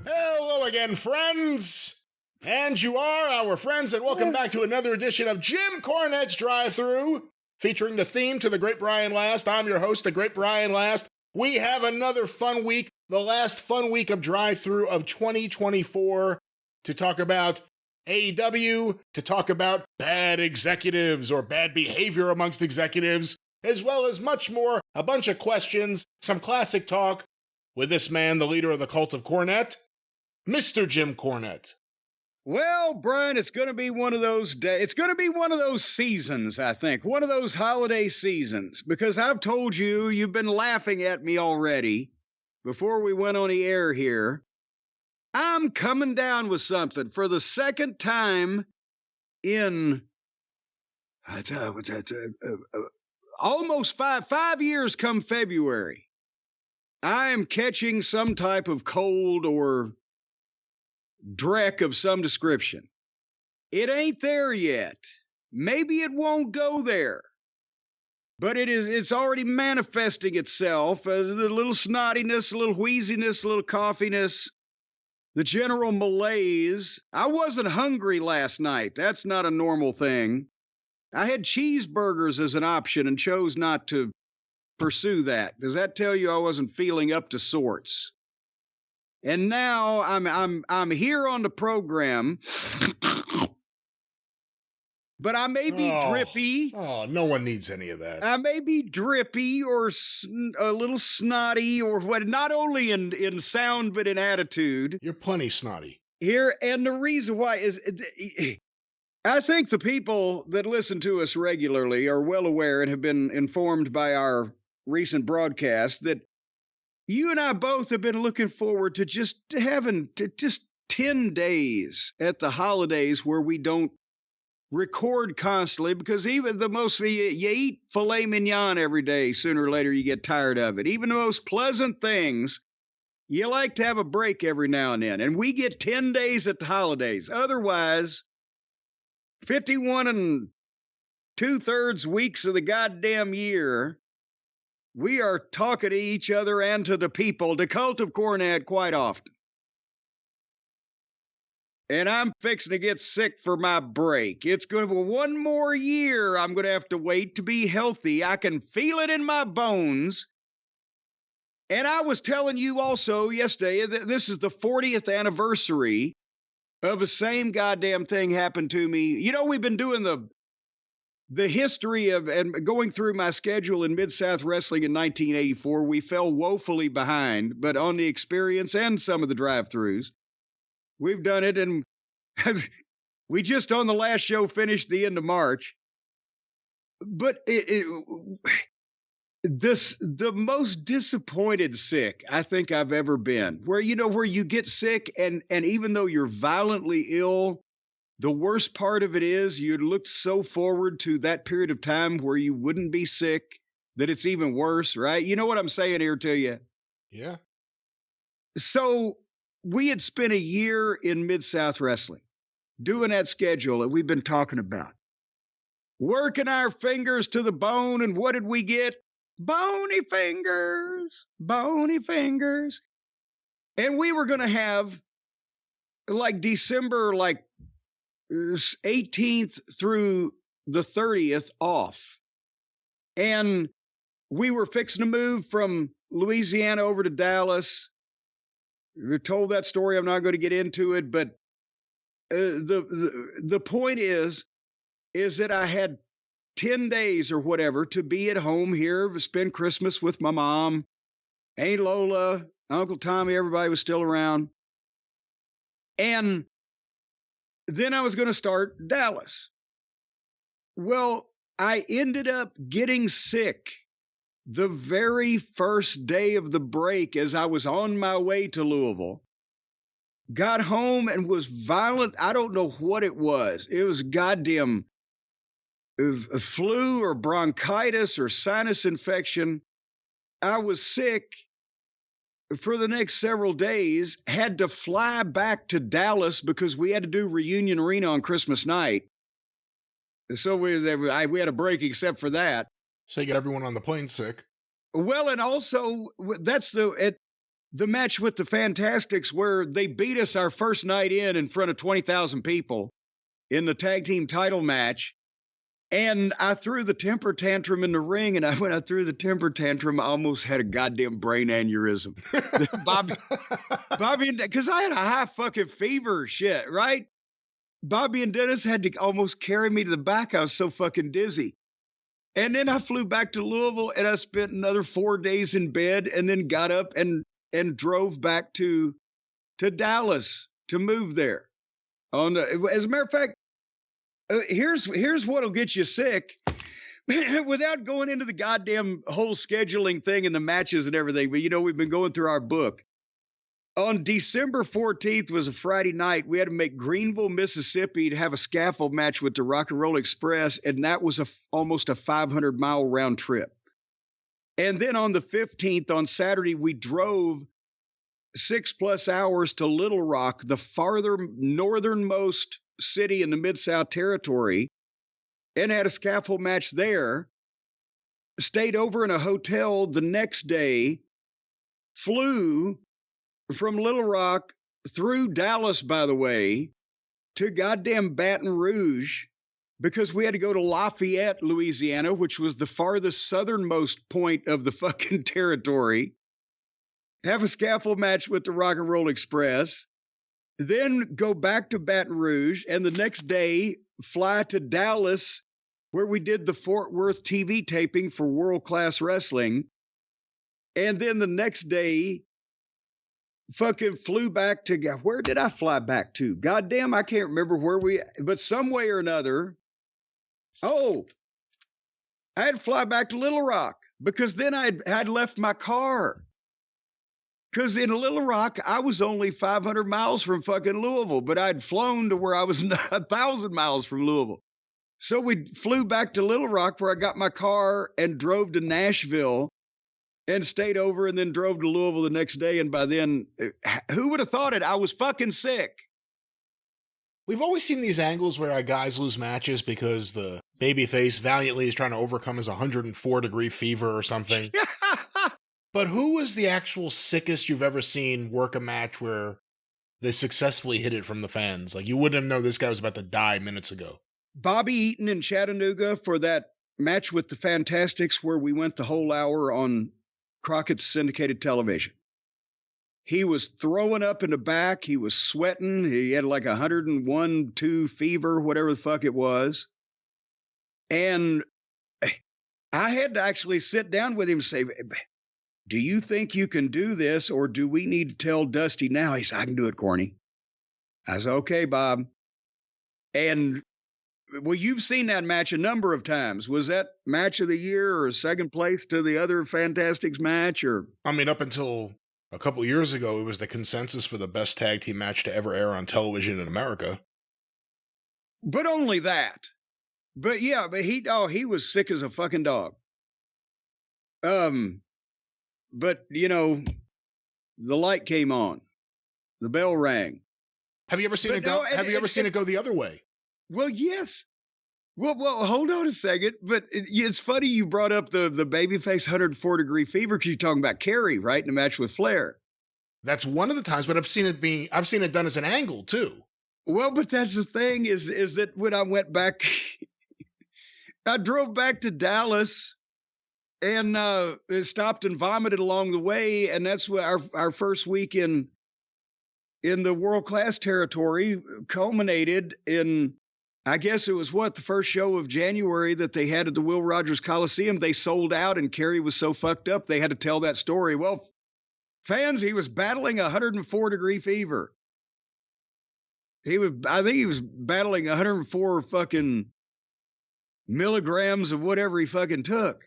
Hello again, friends! And you are our friends, and welcome back to another edition of Jim Cornette's Drive Thru, featuring the theme to The Great Brian Last. I'm your host, The Great Brian Last. We have another fun week, the last fun week of Drive Thru of 2024, to talk about AEW, to talk about bad executives or bad behavior amongst executives, as well as much more, a bunch of questions, some classic talk with this man, the leader of the cult of Cornette, Mr. Jim Cornette. Well, Brian, it's going to be one of those days. It's going to be one of those seasons, I think. One of those holiday seasons. Because I've told you, you've been laughing at me already before we went on the air here. I'm coming down with something for the second time in almost five years come February. I am catching some type of cold or dreck of some description. It ain't there yet. Maybe it won't go there. But it's already manifesting itself as a little snottiness, a little wheeziness, a little coughiness, the general malaise. I wasn't hungry last night. That's not a normal thing. I had cheeseburgers as an option and chose not to pursue that. Does that tell you I wasn't feeling up to sorts? And now I'm here on the program, but I may be drippy. Oh, no one needs any of that. I may be drippy or a little snotty or what, not only in sound, but in attitude. You're plenty snotty. Here, and the reason why is, I think the people that listen to us regularly are well aware and have been informed by our recent broadcast that you and I both have been looking forward to just having 10 days at the holidays where we don't record constantly, because even the most, you eat filet mignon every day, sooner or later you get tired of it. Even the most pleasant things, you like to have a break every now and then. And we get 10 days at the holidays. Otherwise, 51 and 2/3 weeks of the goddamn year, we are talking to each other and to the people, the cult of Cornette, quite often. And I'm fixing to get sick for my break. It's going to be one more year I'm going to have to wait to be healthy. I can feel it in my bones. And I was telling you also yesterday that this is the 40th anniversary of the same goddamn thing happened to me. You know, we've been doing the history of and going through my schedule in Mid-South Wrestling in 1984. We fell woefully behind, but on the experience and some of the drive-thrus, we've done it. And we just on the last show finished the end of March. But the most disappointed sick I think I've ever been, where you get sick and even though you're violently ill, the worst part of it is you looked so forward to that period of time where you wouldn't be sick that it's even worse, right? You know what I'm saying here to you? Yeah. So we had spent a year in Mid-South Wrestling doing that schedule that we've been talking about, working our fingers to the bone. And what did we get? Bony fingers, bony fingers. And we were going to have like December, 18th through the 30th off. And we were fixing to move from Louisiana over to Dallas. We told that story. I'm not going to get into it, but the point is that I had 10 days or whatever to be at home here, to spend Christmas with my mom, Aunt Lola, Uncle Tommy, everybody was still around. And then I was going to start Dallas. Well, I ended up getting sick the very first day of the break as I was on my way to Louisville. Got home and was violent. I don't know what it was. It was goddamn a flu or bronchitis or sinus infection. I was sick for the next several days, had to fly back to Dallas because we had to do Reunion Arena on Christmas night. So we had a break except for that. So you get everyone on the plane sick. Well, and also that's the match with the Fantastics where they beat us our first night in front of 20,000 people in the tag team title match. And I threw the temper tantrum in the ring, and when I threw the temper tantrum, I almost had a goddamn brain aneurysm. Bobby, because I had a high fucking fever shit, right? Bobby and Dennis had to almost carry me to the back. I was so fucking dizzy. And then I flew back to Louisville, and I spent another 4 days in bed, and then got up and drove back to Dallas to move there. As a matter of fact, here's what'll get you sick without going into the goddamn whole scheduling thing and the matches and everything. But, we've been going through our book. On December 14th was a Friday night. We had to make Greenville, Mississippi to have a scaffold match with the Rock and Roll Express. And that was almost a 500-mile round trip. And then on the 15th, on Saturday, we drove 6+ hours to Little Rock, the farther northernmost city in the Mid-South Territory, and had a scaffold match there. Stayed over in a hotel the next day, flew from Little Rock through Dallas, by the way, to goddamn Baton Rouge, because we had to go to Lafayette, Louisiana, which was the farthest southernmost point of the fucking territory, have a scaffold match with the Rock and Roll Express, then go back to Baton Rouge, and the next day fly to Dallas, where we did the Fort Worth TV taping for World Class Wrestling. And then the next day, fucking flew back to, where did I fly back to? Goddamn, I can't remember but some way or another. Oh, I had to fly back to Little Rock, because then I'd left my car. Because in Little Rock, I was only 500 miles from fucking Louisville, but I'd flown to where I was 1,000 miles from Louisville. So we flew back to Little Rock, where I got my car and drove to Nashville and stayed over, and then drove to Louisville the next day. And by then, who would have thought it? I was fucking sick. We've always seen these angles where our guys lose matches because the babyface valiantly is trying to overcome his 104-degree fever or something. But who was the actual sickest you've ever seen work a match where they successfully hid it from the fans? Like, you wouldn't have known this guy was about to die minutes ago. Bobby Eaton in Chattanooga for that match with the Fantastics, where we went the whole hour on Crockett's syndicated television. He was throwing up in the back. He was sweating. He had like 101.2 fever, whatever the fuck it was. And I had to actually sit down with him and say, do you think you can do this, or do we need to tell Dusty now? He said, I can do it, Corny. I said, okay, Bob. And, well, you've seen that match a number of times. Was that match of the year or second place to the other Fantastics match? Or I mean, up until a couple years ago, it was the consensus for the best tag team match to ever air on television in America. But only that. But yeah, but he was sick as a fucking dog. But, the light came on. The bell rang. Have you ever seen it go? Have you ever seen it go the other way? Well, yes. Well, hold on a second. But it's funny you brought up the babyface 104-degree fever, because you're talking about Kerry, right, in the match with Flair. That's one of the times, but I've seen it done as an angle too. Well, but that's the thing is that when I went back, I drove back to Dallas. And stopped and vomited along the way, and that's what our first week in the world class territory culminated in. I guess it was the first show of January that they had at the Will Rogers Coliseum. They sold out, and Kerry was so fucked up they had to tell that story. Well, fans, he was battling 104-degree fever. I think he was battling 104 fucking milligrams of whatever he fucking took.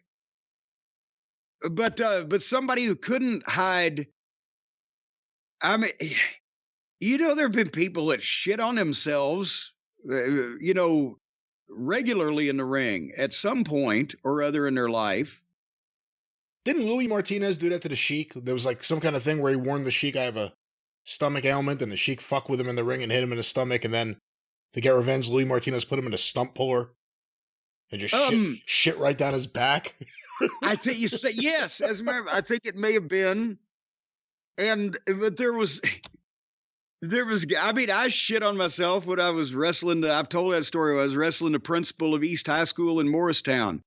But somebody who couldn't hide. I mean, there have been people that shit on themselves, regularly in the ring at some point or other in their life. Didn't Louis Martinez do that to the Sheik? There was like some kind of thing where he warned the Sheik, I have a stomach ailment, and the Sheik fucked with him in the ring and hit him in the stomach, and then to get revenge, Louis Martinez put him in a stump puller. And just shit right down his back? I think you say yes. As a matter of, I think it may have been. But there was, I mean, I shit on myself when I was wrestling. I've told that story. I was wrestling the principal of East High School in Morristown.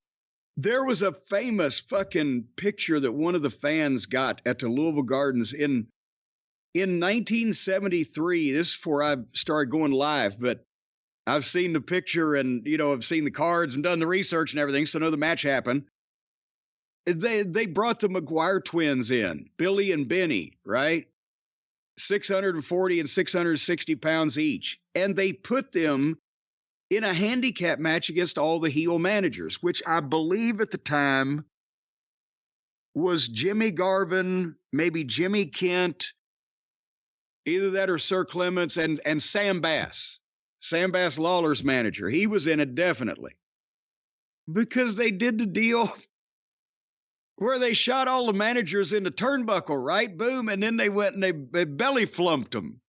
There was a famous fucking picture that one of the fans got at the Louisville Gardens in 1973. This is before I started going live, but I've seen the picture and, I've seen the cards and done the research and everything. So I know the match happened. They brought the McGuire twins in, Billy and Benny, right? 640 and 660 pounds each. And they put them in a handicap match against all the heel managers, which I believe at the time was Jimmy Garvin, maybe Jimmy Kent, either that or Sir Clements, and Sam Bass. Sam Bass Lawler's manager. He was in it definitely. Because they did the deal where they shot all the managers in the turnbuckle, right? Boom. And then they went and they belly flumped them.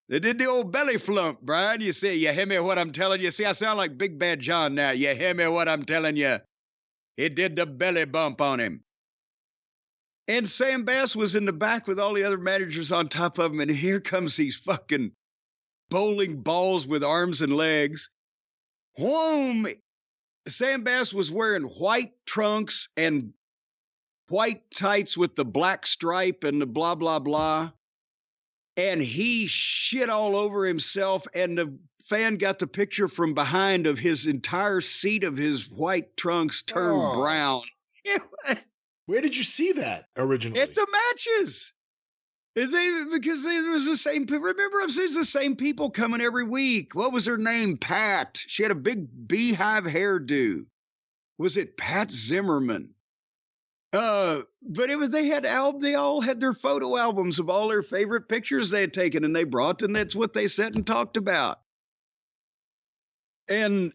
They did the old belly flump, Brian. You see, you hear me what I'm telling you? See, I sound like Big Bad John now. You hear me what I'm telling you? He did the belly bump on him. And Sam Bass was in the back with all the other managers on top of him. And here comes these fucking bowling balls with arms and legs. Whoom! Sam Bass was wearing white trunks and white tights with the black stripe and the blah, blah, blah. And he shit all over himself. And the fan got the picture from behind of his entire seat of his white trunks turned brown. Where did you see that originally? At the matches. Because it was the same. Remember, there's the same people coming every week. What was her name? Pat. She had a big beehive hairdo. Was it Pat Zimmerman? But they all had their photo albums of all their favorite pictures they had taken, and they brought, and that's what they sat and talked about. And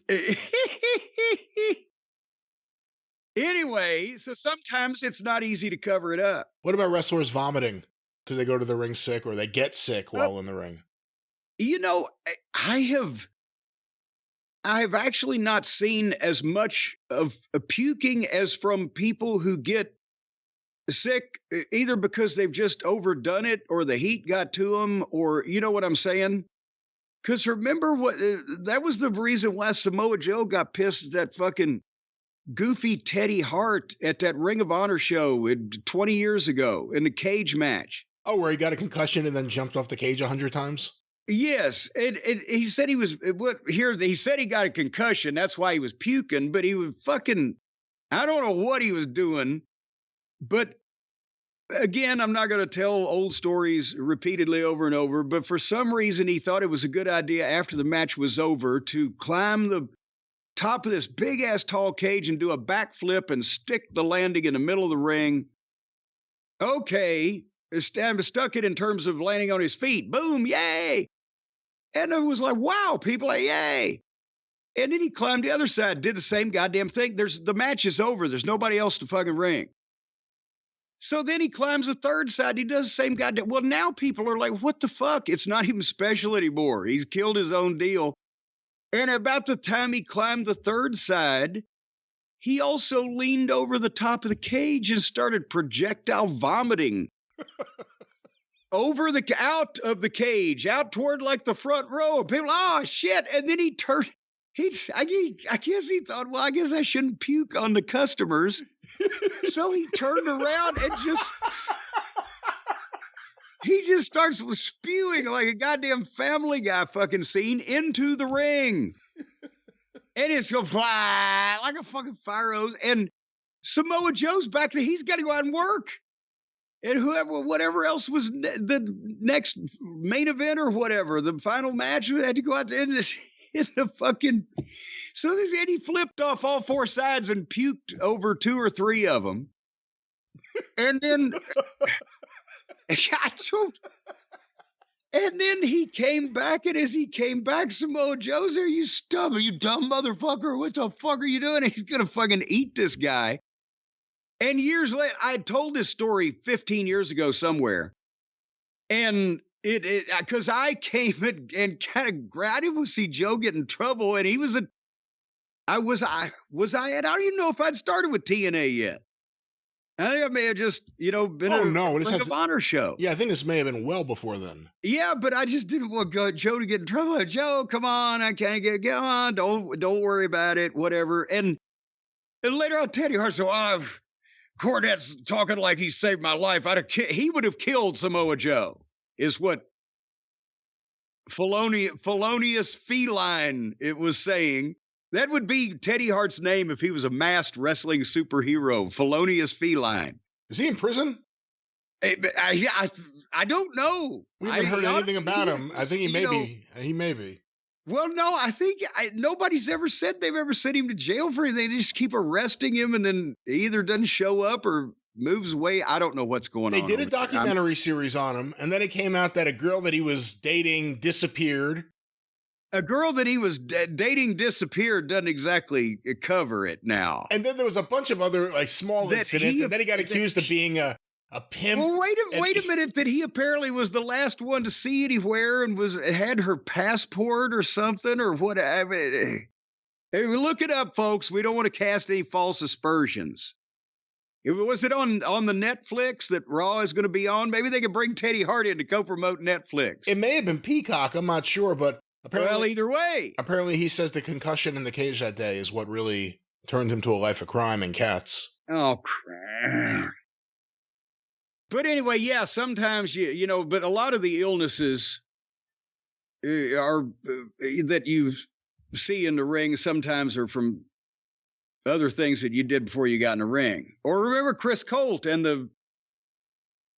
anyway, so sometimes it's not easy to cover it up. What about wrestlers vomiting because they go to the ring sick or they get sick while in the ring? I have actually not seen as much of puking as from people who get sick, either because they've just overdone it or the heat got to them, or you know what I'm saying? Because remember that was the reason why Samoa Joe got pissed at that fucking goofy Teddy Hart at that Ring of Honor show 20 years ago in the cage match. Oh, where he got a concussion and then jumped off the cage 100 times? Yes. He said he said he got a concussion. That's why he was puking, but he was fucking, I don't know what he was doing. But again, I'm not going to tell old stories repeatedly over and over, but for some reason he thought it was a good idea after the match was over to climb the top of this big ass tall cage and do a backflip and stick the landing in the middle of the ring. Okay. Stuck it in terms of landing on his feet. Boom. Yay. And it was like, wow, people like, yay. And then he climbed the other side, did the same goddamn thing. The match is over. There's nobody else to fucking ring. So then he climbs the third side. He does the same goddamn. Well, now people are like, what the fuck? It's not even special anymore. He's killed his own deal. And about the time he climbed the third side, he also leaned over the top of the cage and started projectile vomiting out of the cage, out toward like the front row. People, oh shit! And then he turned. I guess he thought, well, I guess I shouldn't puke on the customers. So he turned around and he just starts spewing like a goddamn Family Guy fucking scene into the ring. And it's going fly like a fucking fire hose. And Samoa Joe's back there. He's got to go out and work. And whatever else was the next main event or whatever, the final match, had to go out there and in the fucking. So and he flipped off all four sides and puked over 2 or 3 of them. And then. And then he came back, and as he came back, Samoa Joe's there. You dumb motherfucker. What the fuck are you doing? He's going to fucking eat this guy. And years later, I had told this story 15 years ago somewhere. And because I came and kind of, I didn't see Joe get in trouble. And he was was I at? I don't even know if I'd started with TNA yet. I think I may have just, been a Ring of Honor show. Yeah, I think this may have been well before then. Yeah, but I just didn't want Joe to get in trouble. Joe, come on, I can't go on. Don't worry about it, whatever. And later on, Teddy Hart said, Cornette's talking like he saved my life. He would have killed Samoa Joe, is what felonious feline it was saying. That would be Teddy Hart's name if he was a masked wrestling superhero. Felonious feline. Is he in prison? I don't know. We haven't heard anything about him. I think he may be. He may be. Well, no, I think nobody's ever said they've ever sent him to jail for anything. They just keep arresting him, and then he either doesn't show up or moves away. I don't know what's going on. They did a documentary series on him, and then it came out that a girl that he was dating disappeared. A girl that he was dating disappeared doesn't exactly cover it now. And then there was a bunch of other small incidents, and then he got accused of being a pimp. Well, wait a minute. That he apparently was the last one to see anywhere and had her passport or something or whatever. Hey, look it up, folks. We don't want to cast any false aspersions. Was it on the Netflix that Raw is going to be on? Maybe they could bring Teddy Hart in to co-promote Netflix. It may have been Peacock. I'm not sure, but apparently, either way. Apparently, he says the concussion in the cage that day is what really turned him to a life of crime and cats. Oh, crap. But anyway, yeah, sometimes, but a lot of the illnesses are that you see in the ring sometimes are from other things that you did before you got in the ring. Or remember Chris Colt and the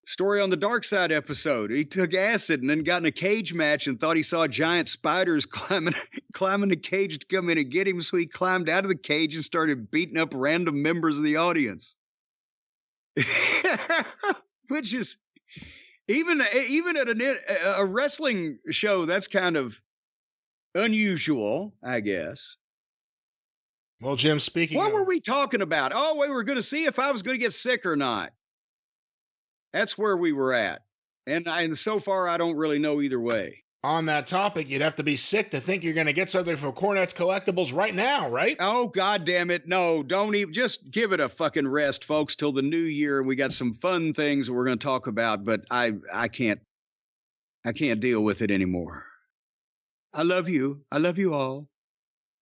story on the Dark Side episode. He took acid and then got in a cage match and thought he saw giant spiders climbing the cage to come in and get him. So he climbed out of the cage and started beating up random members of the audience. Which is even at a wrestling show, that's kind of unusual, I guess. Well, Jim, what were we talking about? Oh, we were going to see if I was going to get sick or not. That's where we were at. And so far, I don't really know either way. On that topic, you'd have to be sick to think you're going to get something from Cornette's Collectibles right now, right? Oh, God damn it. No, don't even. Just give it a fucking rest, folks, till the new year. We got some fun things we're going to talk about, but I can't deal with it anymore. I love you. I love you all.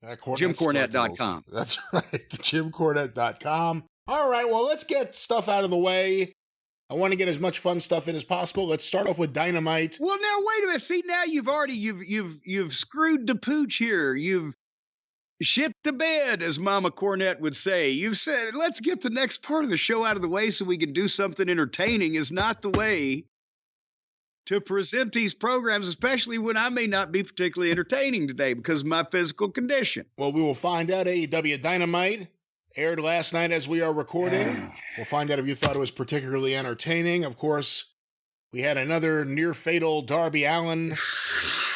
JimCornette.com. That's right. JimCornette.com. All right. Well, let's get stuff out of the way. I want to get as much fun stuff in as possible. Let's start off with Dynamite. Well, now wait a minute. See, now you've screwed the pooch here. You've shit the bed, as Mama Cornette would say. You've said, let's get the next part of the show out of the way so we can do something entertaining. Is not the way to present these programs, especially when I may not be particularly entertaining today because of my physical condition. Well, we will find out. AEW Dynamite aired last night as we are recording. We'll find out if you thought it was particularly entertaining. Of course, we had another near-fatal Darby Allen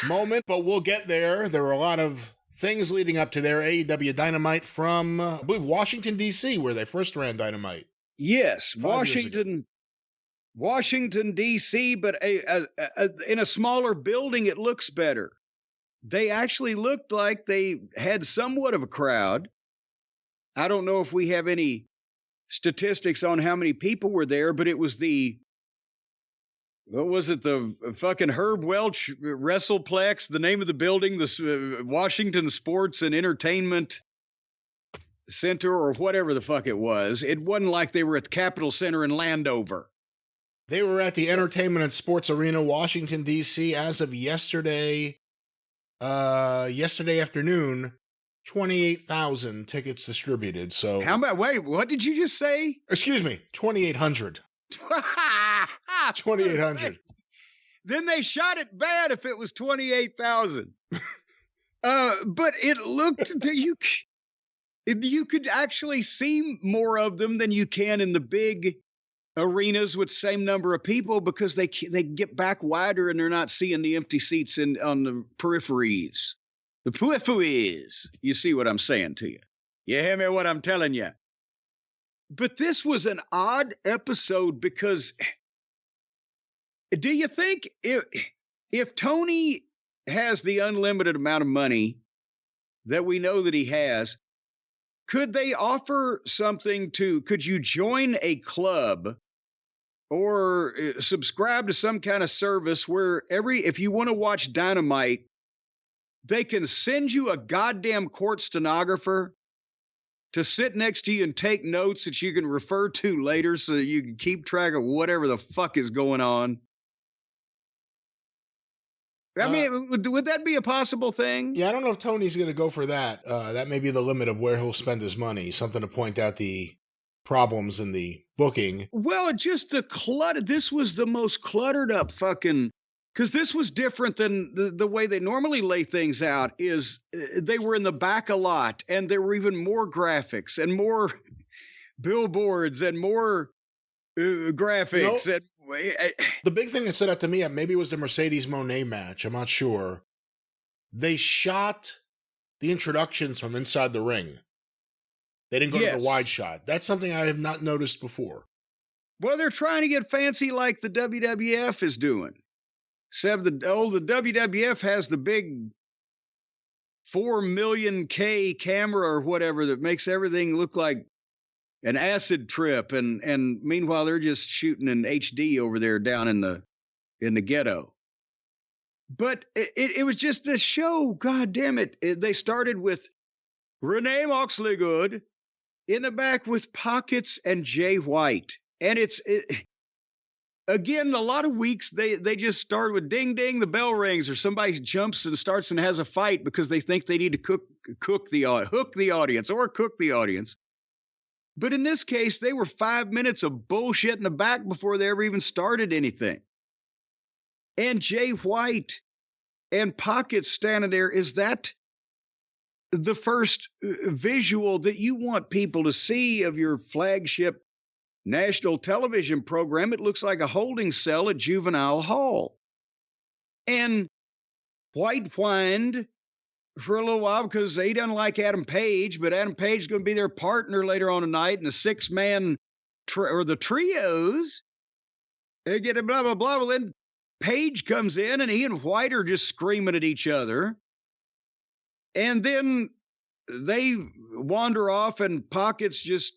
moment, but we'll get there. There were a lot of things leading up to their AEW Dynamite from, I believe, Washington, D.C., where they first ran Dynamite. Yes, Washington, D.C., but in a smaller building, it looks better. They actually looked like they had somewhat of a crowd. I don't know if we have any statistics on how many people were there, but it was the fucking Herb Welch Wrestleplex, the name of the building, the Washington Sports and Entertainment Center or whatever the fuck it was. It wasn't like they were at the Capitol Center in Landover. They were at the Entertainment and Sports Arena, Washington, D.C. as of yesterday afternoon. 28,000 tickets distributed. So how about, wait, what did you just say? Excuse me, 2,800. 2,800. Then they shot it bad if it was 28,000. But it looked that you could actually see more of them than you can in the big arenas with the same number of people because they get back wider and they're not seeing the empty seats on the peripheries. The peripheries. You see what I'm saying to you. You hear me what I'm telling you? But this was an odd episode because do you think if Tony has the unlimited amount of money that we know that he has, Could they offer something could you join a club or subscribe to some kind of service where if you want to watch Dynamite, they can send you a goddamn court stenographer to sit next to you and take notes that you can refer to later so that you can keep track of whatever the fuck is going on? I mean, would that be a possible thing? Yeah, I don't know if Tony's going to go for that. That may be the limit of where he'll spend his money. Something to point out the problems in the booking. Well, just the clutter. This was the most cluttered up fucking... Because this was different than the way they normally lay things out. Is they were in the back a lot, and there were even more graphics and more billboards and more graphics. The big thing that stood out to me, maybe it was the Mercedes Moné match. I'm not sure. They shot the introductions from inside the ring. They didn't go to the wide shot. That's something I have not noticed before. Well, they're trying to get fancy like the WWF is doing. Except the WWF has the big 4 million K camera or whatever that makes everything look like an acid trip, and meanwhile they're just shooting in HD over there down in the ghetto. But it was just this show. God damn it! They started with Renee Moxleygood in the back with Pockets and Jay White, and again, a lot of weeks they just start with ding ding, the bell rings, or somebody jumps and starts and has a fight because they think they need to hook the audience. But in this case, they were 5 minutes of bullshit in the back before they ever even started anything. And Jay White and Pockets standing there, is that the first visual that you want people to see of your flagship national television program? It looks like a holding cell at Juvenile Hall. And White whined for a little while because he doesn't like Adam Page, but Adam Page is going to be their partner later on tonight in the 6-man or the trios. They get a blah, blah, blah. Well, then Page comes in and he and White are just screaming at each other. And then they wander off and Pockets just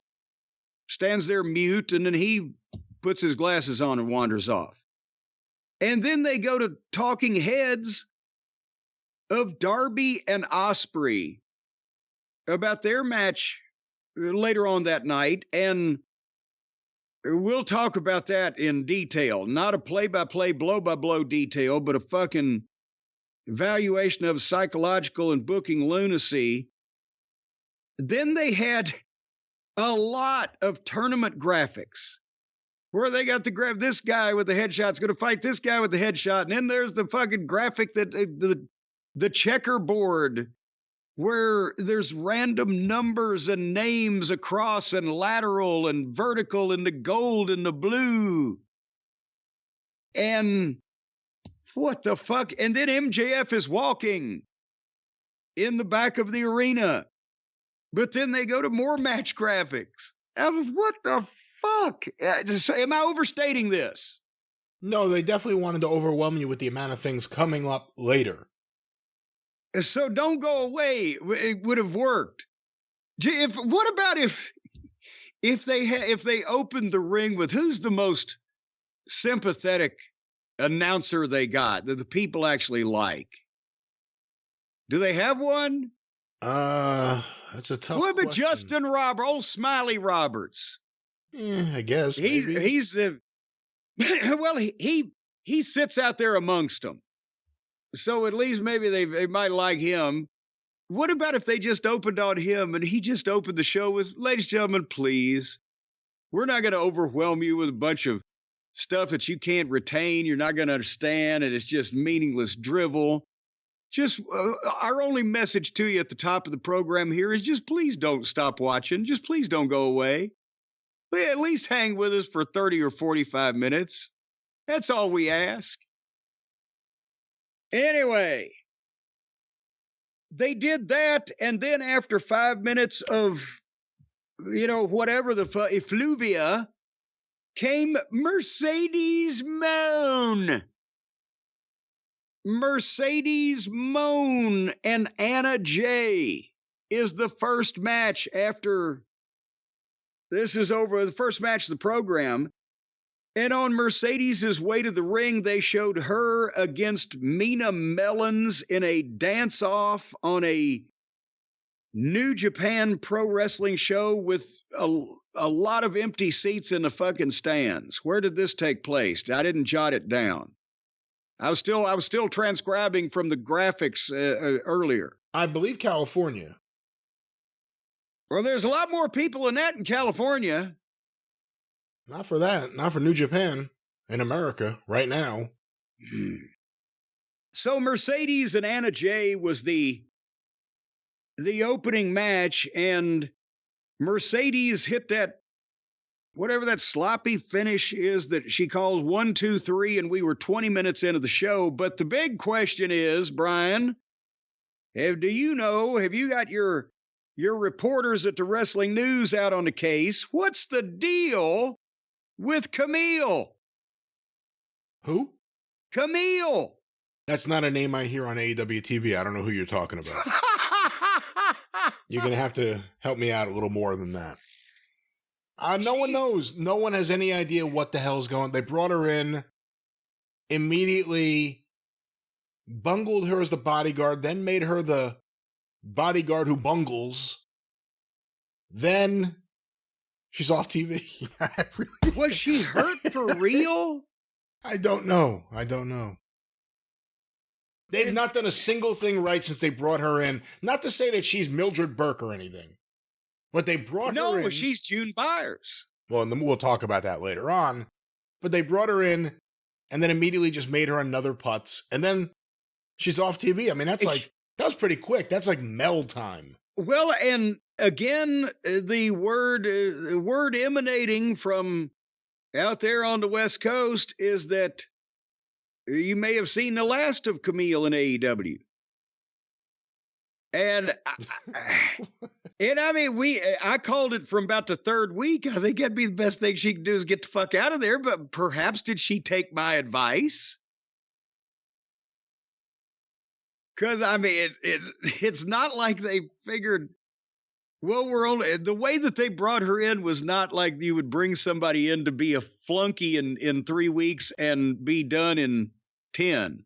stands there mute, and then he puts his glasses on and wanders off. And then they go to talking heads of Darby and Osprey about their match later on that night, and we'll talk about that in detail. Not a play-by-play, blow-by-blow detail, but a fucking evaluation of psychological and booking lunacy. Then they had a lot of tournament graphics where they got this guy with the headshot's going to fight this guy with the headshot. And then there's the fucking graphic that the checkerboard where there's random numbers and names across and lateral and vertical and the gold and the blue. And what the fuck? And then MJF is walking in the back of the arena. But then they go to more match graphics. What the fuck? Am I overstating this? No, they definitely wanted to overwhelm you with the amount of things coming up later. So don't go away. It would have worked. What about if they opened the ring with who's the most sympathetic announcer they got that the people actually like? Do they have one? That's a tough What about question. Justin Roberts, old Smiley Roberts? I guess he's the well, he sits out there amongst them, so at least maybe they might like him. What about if they just opened on him and he just opened the show with, ladies and gentlemen, please, we're not going to overwhelm you with a bunch of stuff that you can't retain, you're not going to understand, and it's just meaningless drivel. Just our only message to you at the top of the program here is just please don't stop watching. Just please don't go away. At least hang with us for 30 or 45 minutes. That's all we ask. Anyway, they did that, and then after 5 minutes of, whatever the effluvia, came Mercedes Moon. Mercedes Moon and Anna Jay. is the first match after this is over, the first match of the program. And on Mercedes' way to the ring, they showed her against Mina Mellons in a dance-off on a New Japan Pro Wrestling show with a lot of empty seats in the fucking stands. Where did this take place? I didn't jot it down. I was still transcribing from the graphics earlier. I believe California. Well, there's a lot more people than that in California. Not for that. Not for New Japan in America right now. So Mercedes and Anna Jay was the opening match, and Mercedes hit that, whatever that sloppy finish is that she called 1, 2, 3, and we were 20 minutes into the show. But the big question is, Brian, have you got your reporters at the Wrestling News out on the case? What's the deal with Camille? Who? Camille. That's not a name I hear on AEW TV. I don't know who you're talking about. You're going to have to help me out a little more than that. No one knows. No one has any idea what the hell's going on. They brought her in, immediately bungled her as the bodyguard, then made her the bodyguard who bungles. Then she's off TV. Was she hurt for real? I don't know. They've not done a single thing right since they brought her in. Not to say that she's Mildred Burke or anything, but they brought her in. No, she's June Byers. Well, and then we'll talk about that later on. But they brought her in and then immediately just made her another putz. And then she's off TV. I mean, that was pretty quick. That's like Mel time. Well, and again, the word emanating from out there on the West Coast is that you may have seen the last of Camille in AEW. And I mean, I called it from about the third week. I think that'd be the best thing she could do is get the fuck out of there. But perhaps did she take my advice? Because I mean, it's not like they figured. Well, the way that they brought her in was not like you would bring somebody in to be a flunky in 3 weeks and be done in 10.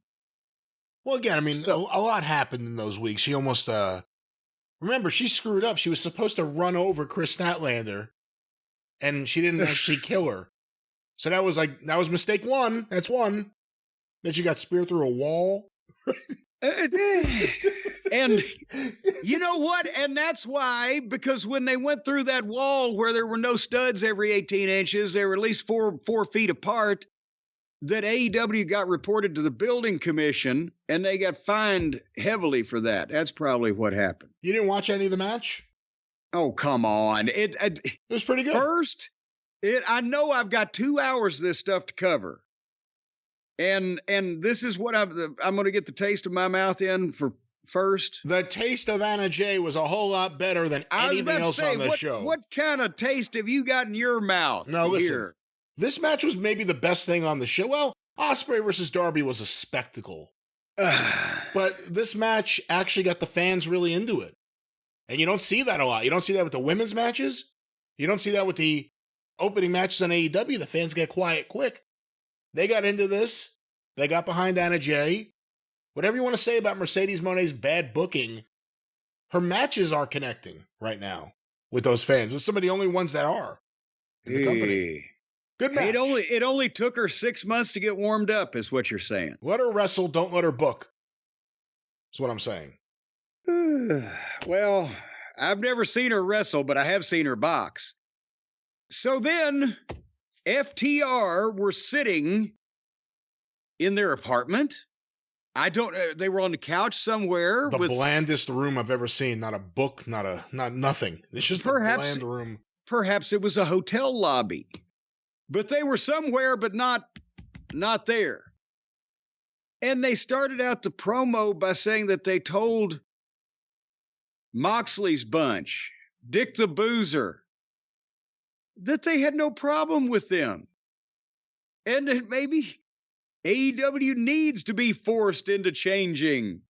Well, again, I mean, a lot happened in those weeks. She almost, remember, she screwed up. She was supposed to run over Chris Statlander, and she didn't actually kill her. So that was mistake one. That's one. Then she got speared through a wall. And you know what? And that's why, because when they went through that wall where there were no studs every 18 inches, they were at least 4 feet apart, that AEW got reported to the building commission and they got fined heavily for that. That's probably what happened. You didn't watch any of the match? Oh, come on. It was pretty good. First, I know I've got 2 hours of this stuff to cover. And this is what I'm going to get the taste of my mouth in for first. The taste of Anna Jay was a whole lot better than anything else on the show. What kind of taste have you got in your mouth? No, listen. This match was maybe the best thing on the show. Well, Osprey versus Darby was a spectacle. But this match actually got the fans really into it. And you don't see that a lot. You don't see that with the women's matches. You don't see that with the opening matches on AEW. The fans get quiet quick. They got into this. They got behind Anna Jay. Whatever you want to say about Mercedes Moné's bad booking, her matches are connecting right now with those fans. Those are some of the only ones that are in the company. Good match. It only took her 6 months to get warmed up, is what you're saying. Let her wrestle. Don't let her book. That's what I'm saying. Well, I've never seen her wrestle, but I have seen her box. So then FTR were sitting in their apartment. They were on the couch somewhere. The blandest room I've ever seen. Not a book, not nothing. It's just a bland room. Perhaps it was a hotel lobby. But they were somewhere, but not there. And they started out the promo by saying that they told Moxley's bunch, Dick the Boozer, that they had no problem with them. And that maybe AEW needs to be forced into changing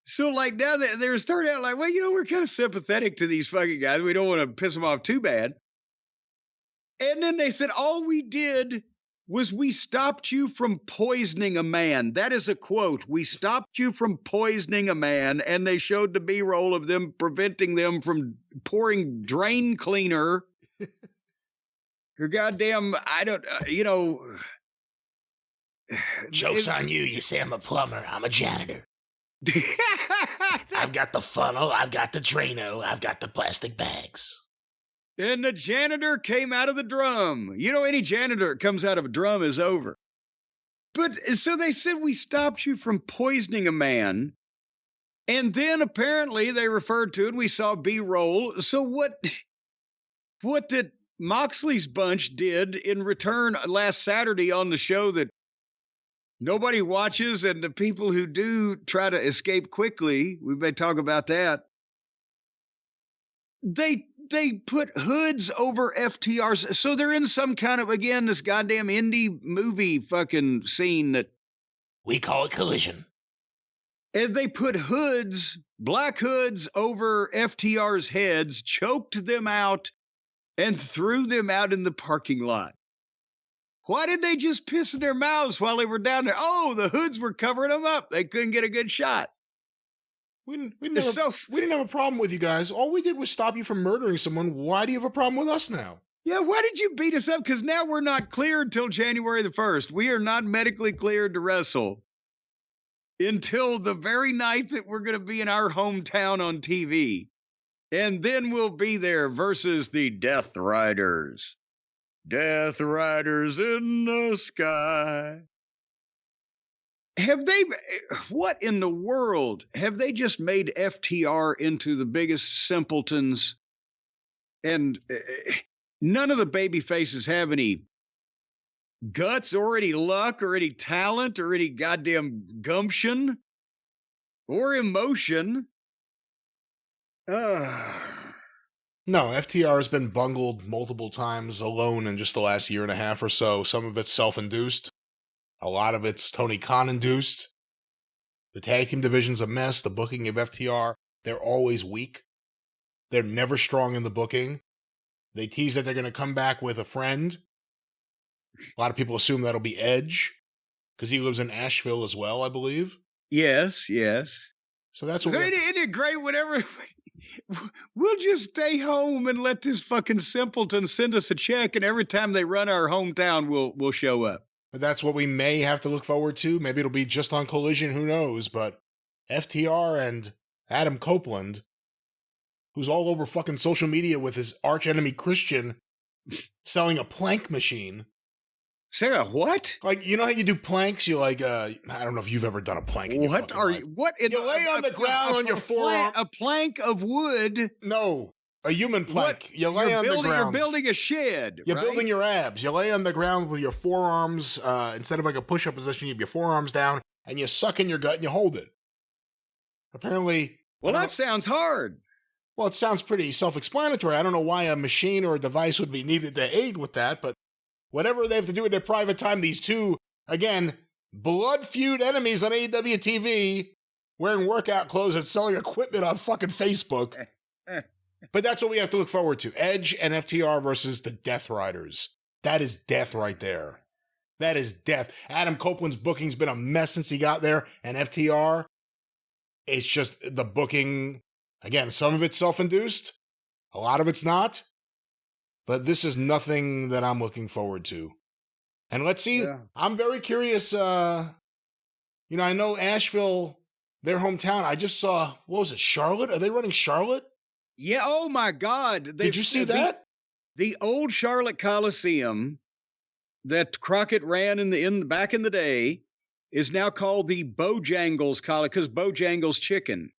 So, like, now they're starting out like, well, we're kind of sympathetic to these fucking guys. We don't want to piss them off too bad. And then they said, all we did was we stopped you from poisoning a man. That is a quote. We stopped you from poisoning a man. And they showed the B-roll of them preventing them from pouring drain cleaner. Your goddamn, Joke's on you. You say I'm a plumber. I'm a janitor. I've got the funnel. I've got the Drano. I've got the plastic bags. And the janitor came out of the drum. Any janitor that comes out of a drum is over. But so they said we stopped you from poisoning a man. And then apparently they referred to it. We saw B-roll. So what did Moxley's bunch did in return last Saturday on the show that nobody watches, and the people who do try to escape quickly, we may talk about that. They put hoods over FTRs. So they're in some kind of, again, this goddamn indie movie fucking scene that we call it Collision. And they put hoods, black hoods over FTR's heads, choked them out, and threw them out in the parking lot. Why did they just piss in their mouths while they were down there? Oh, the hoods were covering them up. They couldn't get a good shot. We didn't have a problem with you guys. All we did was stop you from murdering someone. Why do you have a problem with us now? Yeah, why did you beat us up? Because now we're not cleared until January the 1st. We are not medically cleared to wrestle until the very night that we're going to be in our hometown on TV. And then we'll be there versus the Death Riders. Death Riders in the sky. What in the world? Have they just made FTR into the biggest simpletons? And none of the baby faces have any guts or any luck or any talent or any goddamn gumption or emotion. No, FTR has been bungled multiple times alone in just the last year and a half or so. Some of it's self-induced. A lot of it's Tony Khan-induced. The tag team division's a mess. The booking of FTR, they're always weak. They're never strong in the booking. They tease that they're going to come back with a friend. A lot of people assume that'll be Edge, because he lives in Asheville as well, I believe. Yes. So that's what. Isn't it great whenever we'll just stay home and let this fucking simpleton send us a check, and every time they run our hometown, we'll show up. But that's what we may have to look forward to. Maybe it'll be just on Collision, who knows? But FTR and Adam Copeland, who's all over fucking social media with his arch enemy Christian selling a plank machine. Say a what? Like, you know how you do planks? You like, I don't know if you've ever done a plank. In what are you? What? You lay on the ground on your forearm. A plank of wood? No, a human plank. You lay on the ground. You're building a shed. You're building your abs. You lay on the ground with your forearms, instead of like a push-up position, you have your forearms down, and you suck in your gut and you hold it. Apparently. Well, that sounds hard. Well, it sounds pretty self-explanatory. I don't know why a machine or a device would be needed to aid with that, but whatever they have to do in their private time, these two, again, blood feud enemies on AEW TV, wearing workout clothes and selling equipment on fucking Facebook. But that's what we have to look forward to. Edge and FTR versus the Death Riders. That is death right there. That is death. Adam Copeland's booking's been a mess since he got there, and FTR, it's just the booking. Again, some of it's self-induced. A lot of it's not. But this is nothing that I'm looking forward to. And let's see. Yeah. I'm very curious. I know Asheville, their hometown. I just saw, what was it, Charlotte? Are they running Charlotte? Yeah. Oh, my God. Did you see that? The old Charlotte Coliseum that Crockett ran back in the day is now called the Bojangles Coliseum, because Bojangles Chicken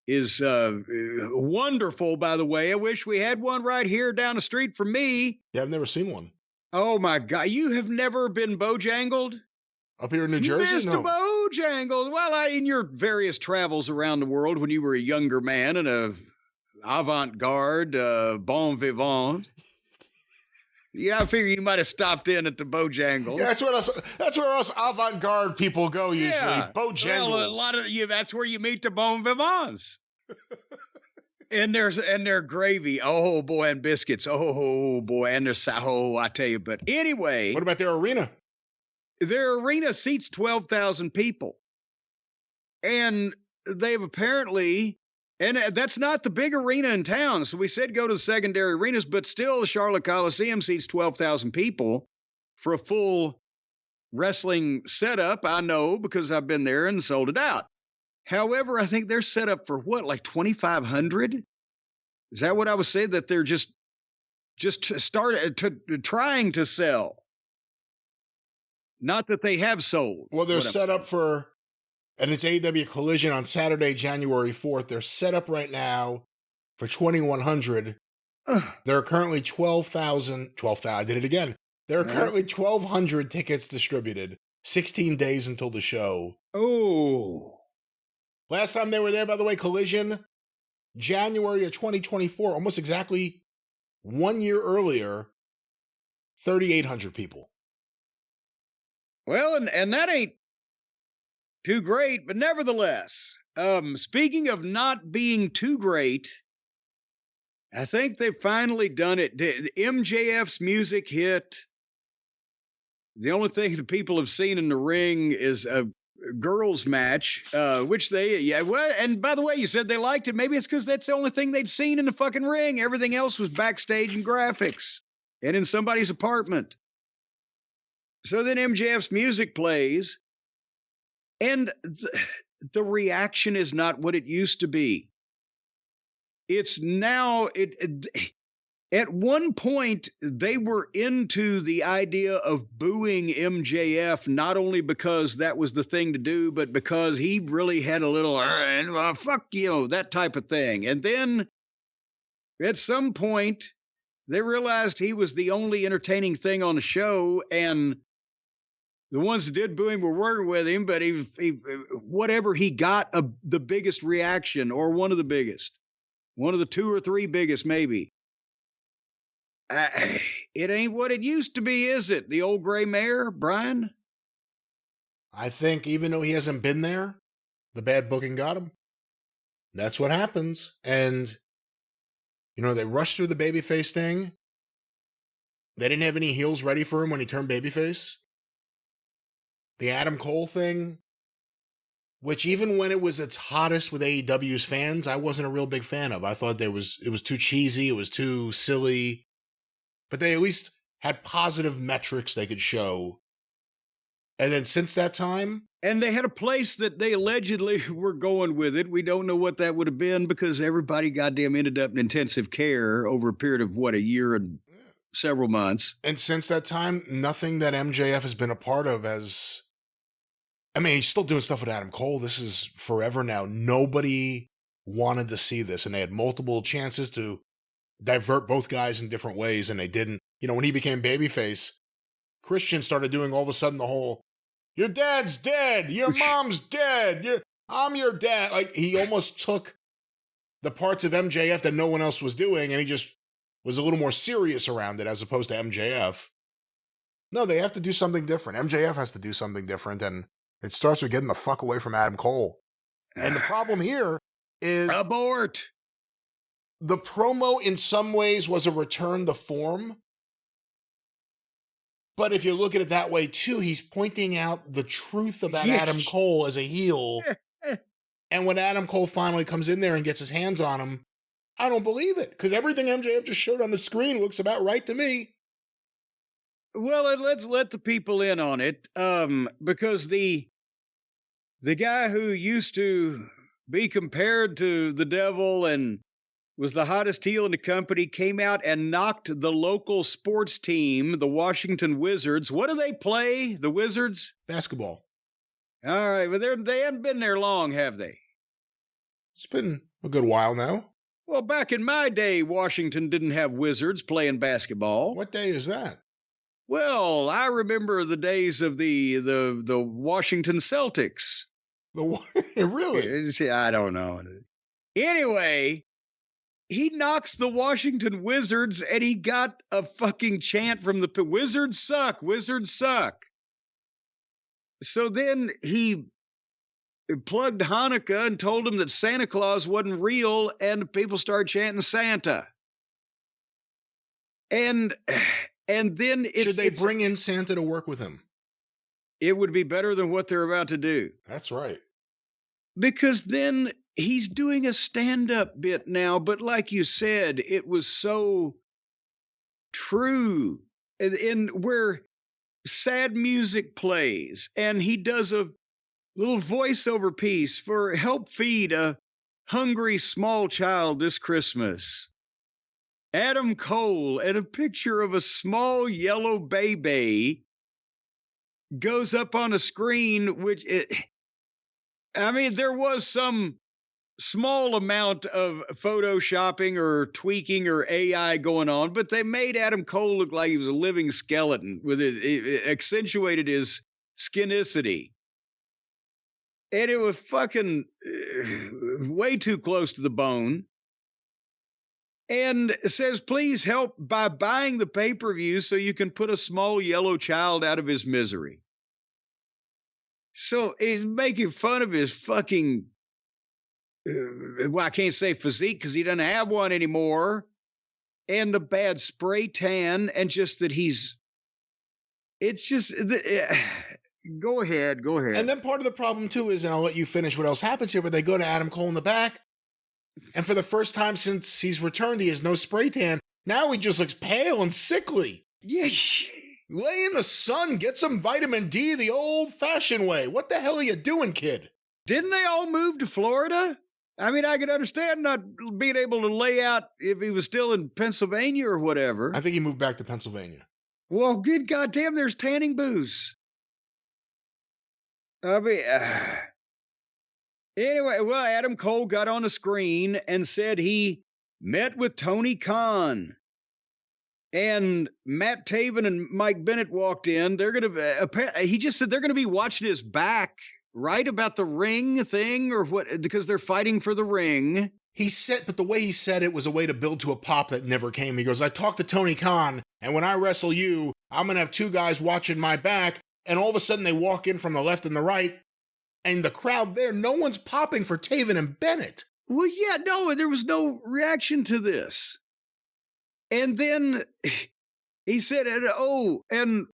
is wonderful, by the way. I wish we had one right here down the street from me. Yeah, I've never seen one. Oh, my God. You have never been Bojangled? Up here in New Jersey? Mr. Bojangled. Well, in your various travels around the world when you were a younger man and a avant-garde, bon vivant. Yeah, I figure you might have stopped in at the Bojangles. Yeah, that's where us avant-garde people go usually. Yeah. Bojangles. Well, a lot of you. That's where you meet the bon vivants. And their gravy. Oh boy, and biscuits. Oh boy, and their sour. I tell you. But anyway, what about their arena? Their arena seats 12,000 people, and they've apparently. And that's not the big arena in town. So we said go to the secondary arenas, but still the Charlotte Coliseum seats 12,000 people for a full wrestling setup. I know because I've been there and sold it out. However, I think they're set up for what, like 2,500? Is that what I was saying? That they're just trying to sell. Not that they have sold. Well, they're set up for... And it's AEW Collision on Saturday, January 4th. They're set up right now for 2,100. There are currently 12,000. I did it again. There are currently 1,200 tickets distributed. 16 days until the show. Oh. Last time they were there, by the way, Collision, January of 2024, almost exactly 1 year earlier, 3,800 people. Well, and that ain't too great, but nevertheless, speaking of not being too great, I think they've finally done it. MJF's music hit. The only thing the people have seen in the ring is a girls' match, which and by the way, you said they liked it. Maybe it's because that's the only thing they'd seen in the fucking ring. Everything else was backstage and graphics and in somebody's apartment. So then MJF's music plays. And the reaction is not what it used to be. It's now, at one point, they were into the idea of booing MJF, not only because that was the thing to do, but because he really had a little, fuck you, that type of thing. And then at some point, they realized he was the only entertaining thing on the show, and the ones that did boo him were working with him, but he whatever he got the biggest reaction, or one of the biggest, one of the 2 or 3 biggest, maybe. It ain't what it used to be, is it? The old gray mare, Brian? I think even though he hasn't been there, the bad booking got him. That's what happens. And, they rushed through the babyface thing. They didn't have any heels ready for him when he turned babyface. The Adam Cole thing, which even when it was its hottest with AEW's fans, I wasn't a real big fan of. I thought it was too cheesy, it was too silly. But they at least had positive metrics they could show. And then since that time... And they had a place that they allegedly were going with it. We don't know what that would have been because everybody goddamn ended up in intensive care over a period of, a year and several months. And since that time, nothing that MJF has been a part of has... I mean, he's still doing stuff with Adam Cole. This is forever now. Nobody wanted to see this, and they had multiple chances to divert both guys in different ways, and they didn't. When he became babyface, Christian started doing all of a sudden the whole, your dad's dead, your mom's dead, I'm your dad. Like, he almost took the parts of MJF that no one else was doing, and he just was a little more serious around it as opposed to MJF. No, they have to do something different. MJF has to do something different, and it starts with getting the fuck away from Adam Cole. And the problem here is... Abort! The promo in some ways was a return to form. But if you look at it that way too, he's pointing out the truth about Adam Cole as a heel. And when Adam Cole finally comes in there and gets his hands on him, I don't believe it. Because everything MJF just showed on the screen looks about right to me. Well, let's let the people in on it. Because the guy who used to be compared to the devil and was the hottest heel in the company came out and knocked the local sports team, the Washington Wizards. What do they play, the Wizards? Basketball. All right, but they haven't been there long, have they? It's been a good while now. Well, back in my day, Washington didn't have Wizards playing basketball. What day is that? Well, I remember the days of the Washington Celtics. Really? See, I don't know. Anyway, he knocks the Washington Wizards, and he got a fucking chant from the Wizards suck, Wizards suck. So then he plugged Hanukkah and told him that Santa Claus wasn't real, and people started chanting Santa. And then should they bring in Santa to work with him? It would be better than what they're about to do. That's right. Because then he's doing a stand-up bit now, but like you said, it was so true. And where sad music plays, and he does a little voiceover piece for help feed a hungry small child this Christmas. Adam Cole and a picture of a small yellow baby goes up on a screen, which there was some small amount of photoshopping or tweaking or AI going on, but they made Adam Cole look like he was a living skeleton with it accentuated his skinicity. And it was fucking way too close to the bone. And says, please help by buying the pay-per-view so you can put a small yellow child out of his misery. So he's making fun of his fucking, I can't say physique because he doesn't have one anymore. And the bad spray tan, and just that it's just, go ahead. And then part of the problem too is, and I'll let you finish what else happens here, but they go to Adam Cole in the back. And for the first time since he's returned, he has no spray tan. Now he just looks pale and sickly. Yeah. Lay in the sun, get some vitamin D the old-fashioned way. What the hell are you doing, kid? Didn't they all move to Florida? I mean, I could understand not being able to lay out if he was still in Pennsylvania or whatever. I think he moved back to Pennsylvania. Well, good goddamn, there's tanning booths. I mean, anyway, well, Adam Cole got on the screen and said he met with Tony Khan. And Matt Taven and Mike Bennett walked in. They're going to, he just said they're going to be watching his back, right? About the ring thing or what? Because they're fighting for the ring. He said, but the way he said it was a way to build to a pop that never came. He goes, I talked to Tony Khan, and when I wrestle you, I'm going to have two guys watching my back. And all of a sudden they walk in from the left and the right. And the crowd there, no one's popping for Taven and Bennett. Well, yeah, no, there was no reaction to this. And then he said, oh, and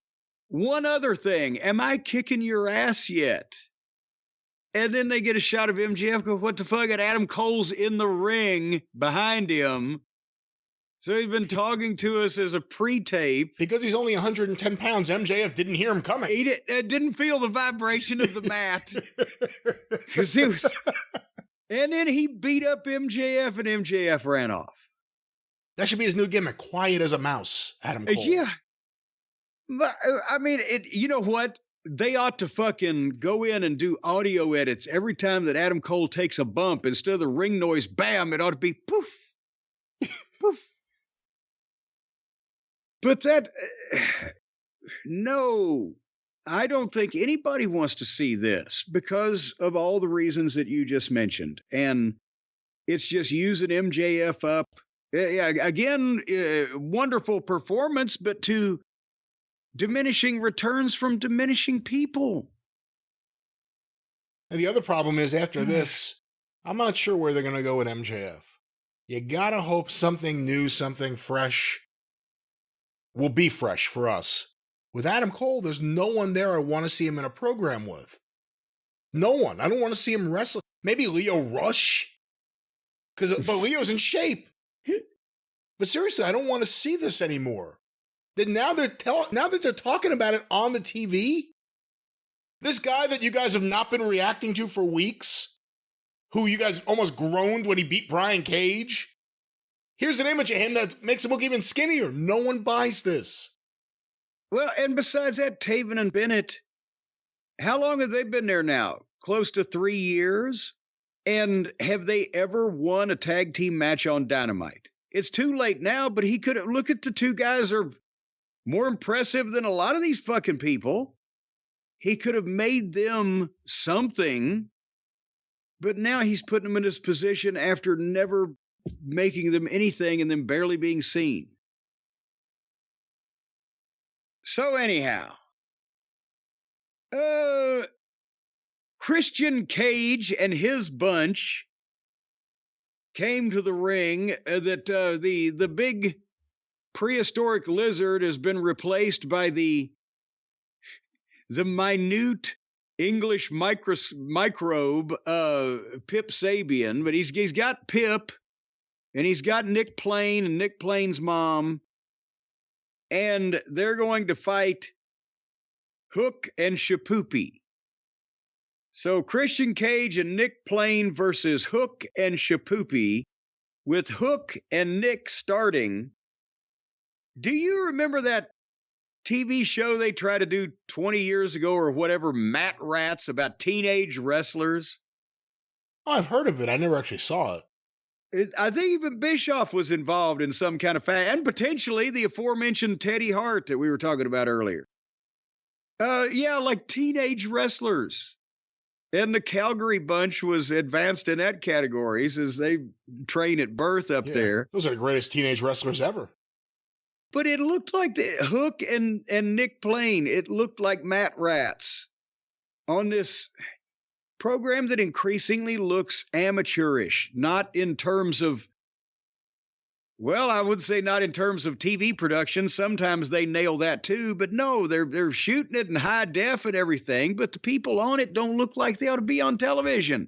one other thing, am I kicking your ass yet? And then they get a shot of MJF go, what the fuck? And Adam Cole's in the ring behind him. So he's been talking to us as a pre-tape. Because he's only 110 pounds, MJF didn't hear him coming. He didn't feel the vibration of the mat. Because he was... And then he beat up MJF, and MJF ran off. That should be his new gimmick, quiet as a mouse, Adam Cole. Yeah. But, I mean, you know what? They ought to fucking go in and do audio edits every time that Adam Cole takes a bump. Instead of the ring noise, bam, it ought to be poof, poof. But no, I don't think anybody wants to see this because of all the reasons that you just mentioned. And it's just using MJF up. Yeah, again, wonderful performance, but to diminishing returns from diminishing people. And the other problem is after this, I'm not sure where they're going to go with MJF. You got to hope something new, something fresh will be fresh for us. With Adam Cole, there's no one there I want to see him in a program with. No one. I don't want to see him wrestle. Maybe Leo Rush. But Leo's in shape. But seriously, I don't want to see this anymore. Then now that they're talking about it on the TV, this guy that you guys have not been reacting to for weeks, who you guys almost groaned when he beat Brian Cage, here's an image of him that makes him look even skinnier. No one buys this. Well, and besides that, Taven and Bennett, how long have they been there now? Close to 3 years? And have they ever won a tag team match on Dynamite? It's too late now, but he could have. Look at the two guys are more impressive than a lot of these fucking people. He could have made them something, but now he's putting them in this position after never making them anything and them barely being seen. So anyhow, Christian Cage and his bunch came to the ring that the big prehistoric lizard has been replaced by the minute English microbe Pip Sabian, but he's got Pip and he's got Nick Plain and Nick Plain's mom, and they're going to fight Hook and Shapoopy. So Christian Cage and Nick Plain versus Hook and Shapoopy, with Hook and Nick starting. Do you remember that TV show they tried to do 20 years ago or whatever, Mat Rats, about teenage wrestlers? Oh, I've heard of it. I never actually saw it. I think even Bischoff was involved in some kind of and potentially the aforementioned Teddy Hart that we were talking about earlier. Yeah, like teenage wrestlers. And the Calgary bunch was advanced in that categories as they train at birth up there. Those are the greatest teenage wrestlers ever. But it looked like the Hook and Nick Plain, it looked like Mat Rats on this program that increasingly looks amateurish, not in terms of, well, I would say not in terms of TV production. Sometimes they nail that too, but no, they're shooting it in high def and everything, but the people on it don't look like they ought to be on television.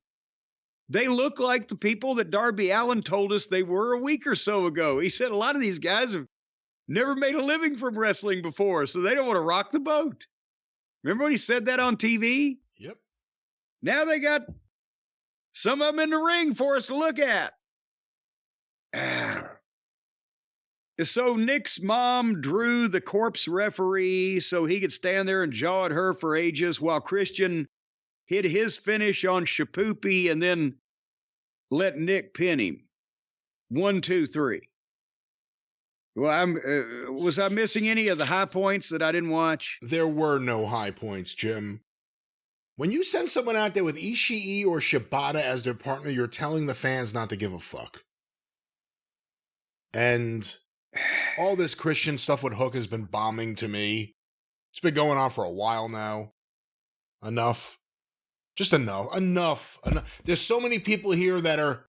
They look like the people that Darby Allen told us they were a week or so ago. He said a lot of these guys have never made a living from wrestling before, so they don't want to rock the boat. Remember when he said that on TV? Yep. Now they got some of them in the ring for us to look at. So Nick's mom drew the corpse referee so he could stand there and jaw at her for ages while Christian hit his finish on Shapoopy and then let Nick pin him. 1, 2, 3. Well, was I missing any of the high points that I didn't watch? There were no high points, Jim. When you send someone out there with Ishii or Shibata as their partner, you're telling the fans not to give a fuck. And all this Christian stuff with Hook has been bombing to me. It's been going on for a while now. Enough. Just enough. Enough. There's so many people here that are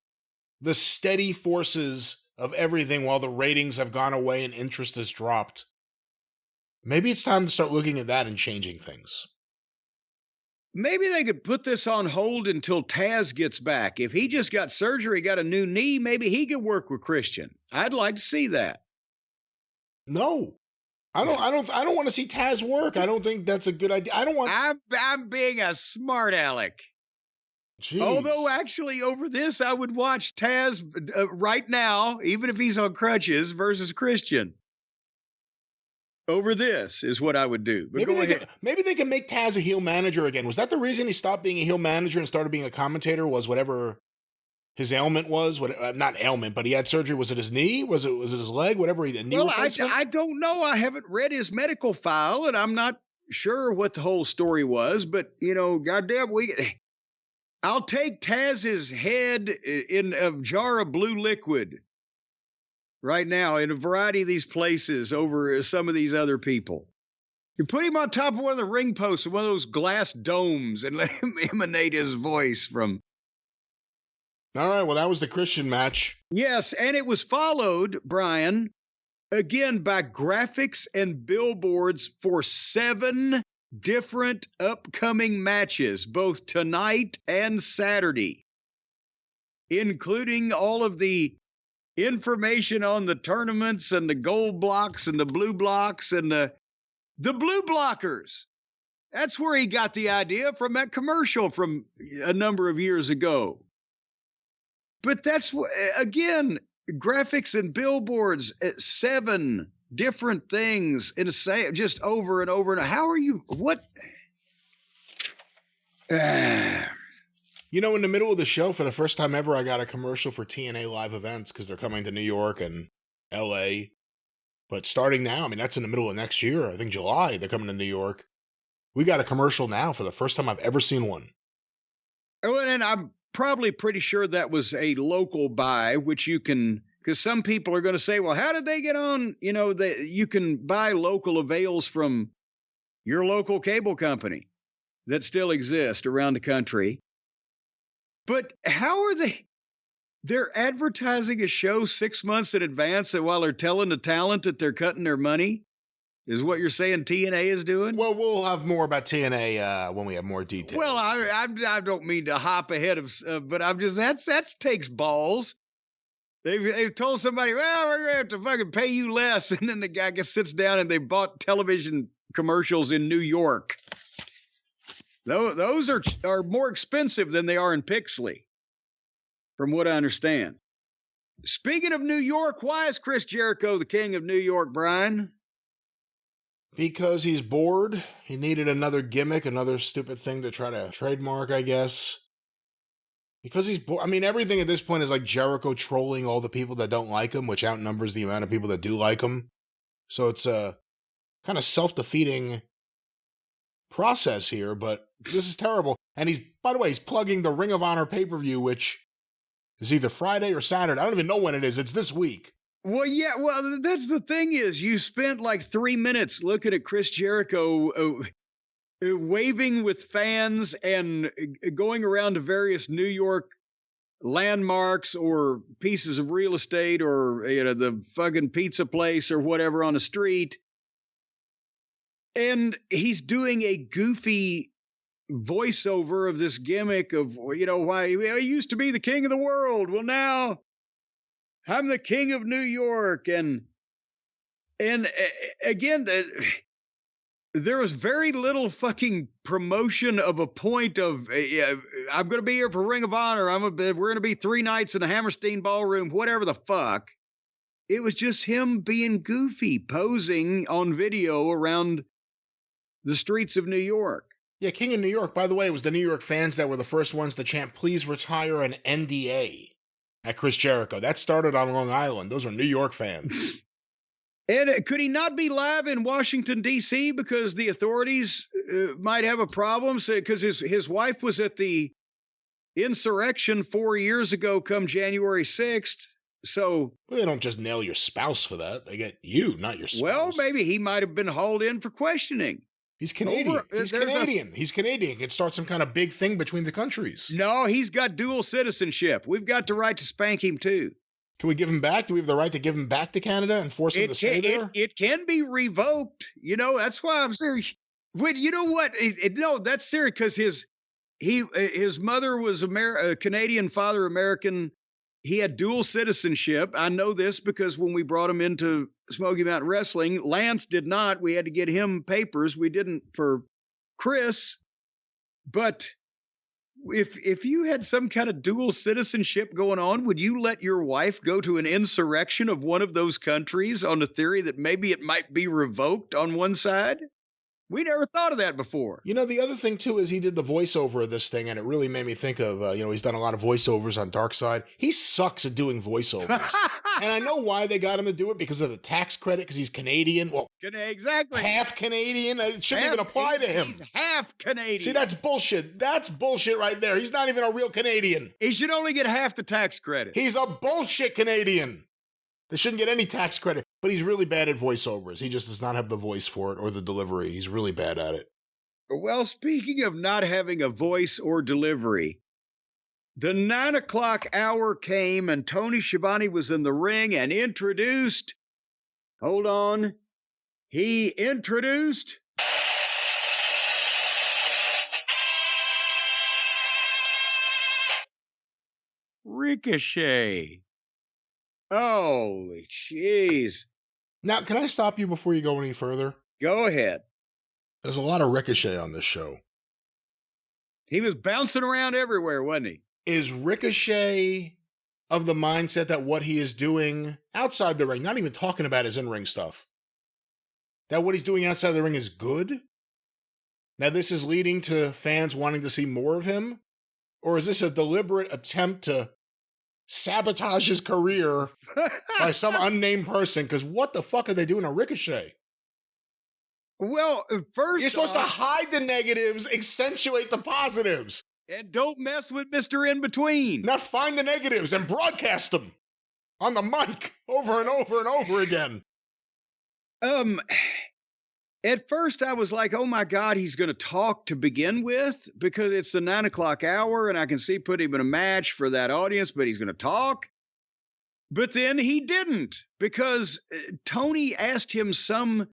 the steady forces of everything while the ratings have gone away and interest has dropped. Maybe it's time to start looking at that and changing things. Maybe they could put this on hold until Taz gets back. If he just got surgery, got a new knee, maybe he could work with Christian. I'd like to see that. No. I don't want to see Taz work. I don't think that's a good idea. I'm being a smart aleck. Jeez. Although actually over this, I would watch Taz right now, even if he's on crutches, versus Christian. Over this is what I would do. But maybe they can make Taz a heel manager again. Was that the reason he stopped being a heel manager and started being a commentator? Was whatever his ailment was? Not ailment, but he had surgery. Was it his knee? Was it his leg? Whatever he did. Knee replacement? I don't know. I haven't read his medical file, and I'm not sure what the whole story was. But goddamn, I'll take Taz's head in a jar of blue liquid right now in a variety of these places over some of these other people. You put him on top of one of the ring posts of one of those glass domes and let him emanate his voice from. All right, well, that was the Christian match. Yes, and it was followed, Brian, again by graphics and billboards for 7 different upcoming matches, both tonight and Saturday, including all of the information on the tournaments and the gold blocks and the blue blocks and the blue blockers. That's where he got the idea from, that commercial from a number of years ago. But that's, again, graphics and billboards, 7 different things in just over and over. And how are you? What? In the middle of the show, for the first time ever, I got a commercial for TNA live events because they're coming to New York and LA. But starting now, that's in the middle of next year. I think July, they're coming to New York. We got a commercial now for the first time I've ever seen one. Oh, and probably pretty sure that was a local buy, which you can, because some people are going to say, well, how did they get on? You know, you can buy local avails from your local cable company that still exist around the country. But how are they? They're advertising a show 6 months in advance, and while they're telling the talent that they're cutting their money, is what you're saying TNA is doing? Well, we'll have more about TNA when we have more details. Well, I don't mean to hop ahead of, but I'm just that takes balls. They've told somebody, well, we're gonna have to fucking pay you less, and then the guy just sits down and they bought television commercials in New York. Those are more expensive than they are in Pixley, from what I understand. Speaking of New York, why is Chris Jericho the king of New York, Brian? Because he's bored. He needed another gimmick, another stupid thing to try to trademark, I guess. Because he's bored. I mean, everything at this point is like Jericho trolling all the people that don't like him, which outnumbers the amount of people that do like him. So it's a kind of self-defeating process here, but this is terrible. And by the way, he's plugging the Ring of Honor pay-per-view, which is either Friday or Saturday. I don't even know when it is. It's this week. Well, yeah, well, that's the thing is you spent like 3 minutes looking at Chris Jericho waving with fans and going around to various New York landmarks or pieces of real estate or, you know, the fucking pizza place or whatever on the street. And he's doing a goofy voiceover of this gimmick of, you know, why I used to be the king of the world. Well, now I'm the king of New York. And again, there was very little fucking promotion of a point of, I'm going to be here for Ring of Honor. We're going to be 3 nights in the Hammerstein Ballroom, whatever the fuck. It was just him being goofy, posing on video around the streets of New York. Yeah, King of New York, by the way, it was the New York fans that were the first ones to chant, please retire an NDA at Chris Jericho. That started on Long Island. Those are New York fans. And could he not be live in Washington, D.C. because the authorities might have a problem? Because his wife was at the insurrection 4 years ago come January 6th. So well, they don't just nail your spouse for that. They get you, not your spouse. Well, maybe he might have been hauled in for questioning. He's Canadian. He's Canadian. He's Canadian. He could start some kind of big thing between the countries. No, he's got dual citizenship. We've got the right to spank him, too. Can we give him back? Do we have the right to give him back to Canada and force him to stay there? It can be revoked. You know, that's why I'm serious. Wait, you know what? No, that's serious because his mother was Canadian, father American. He had dual citizenship. I know this because when we brought him into Smoky Mountain Wrestling, Lance did not. We had to get him papers. We didn't for Chris. But if you had some kind of dual citizenship going on, would you let your wife go to an insurrection of one of those countries on the theory that maybe it might be revoked on one side? We never thought of that before. You know, the other thing, too, is he did the voiceover of this thing, and it really made me think of, he's done a lot of voiceovers on Dark Side. He sucks at doing voiceovers. And I know why they got him to do it, because of the tax credit, because he's Canadian. Well, exactly. Half Canadian. It shouldn't even apply to him. He's half Canadian. See, that's bullshit. That's bullshit right there. He's not even a real Canadian. He should only get half the tax credit. He's a bullshit Canadian. They shouldn't get any tax credit, but he's really bad at voiceovers. He just does not have the voice for it or the delivery. He's really bad at it. Well, speaking of not having a voice or delivery, the 9 o'clock hour came and Tony Schiavone was in the ring and introduced, he introduced Ricochet. Holy jeez. Now, can I stop you before you go any further? Go ahead. There's a lot of Ricochet on this show. He was bouncing around everywhere, wasn't he? Is Ricochet of the mindset that what he is doing outside the ring, not even talking about his in-ring stuff, that what he's doing outside the ring is good? Now, this is leading to fans wanting to see more of him? Or is this a deliberate attempt to sabotage his career by some unnamed person? Because what the fuck are they doing to Ricochet? Well, first you're supposed to hide the negatives, accentuate the positives. And don't mess with Mr. In Between. Now find the negatives and broadcast them on the mic over and over and over again. At first I was like, oh my God, he's going to talk to begin with because it's the 9 o'clock hour and I can see put him in a match for that audience, but he's going to talk. But then he didn't because Toni asked him some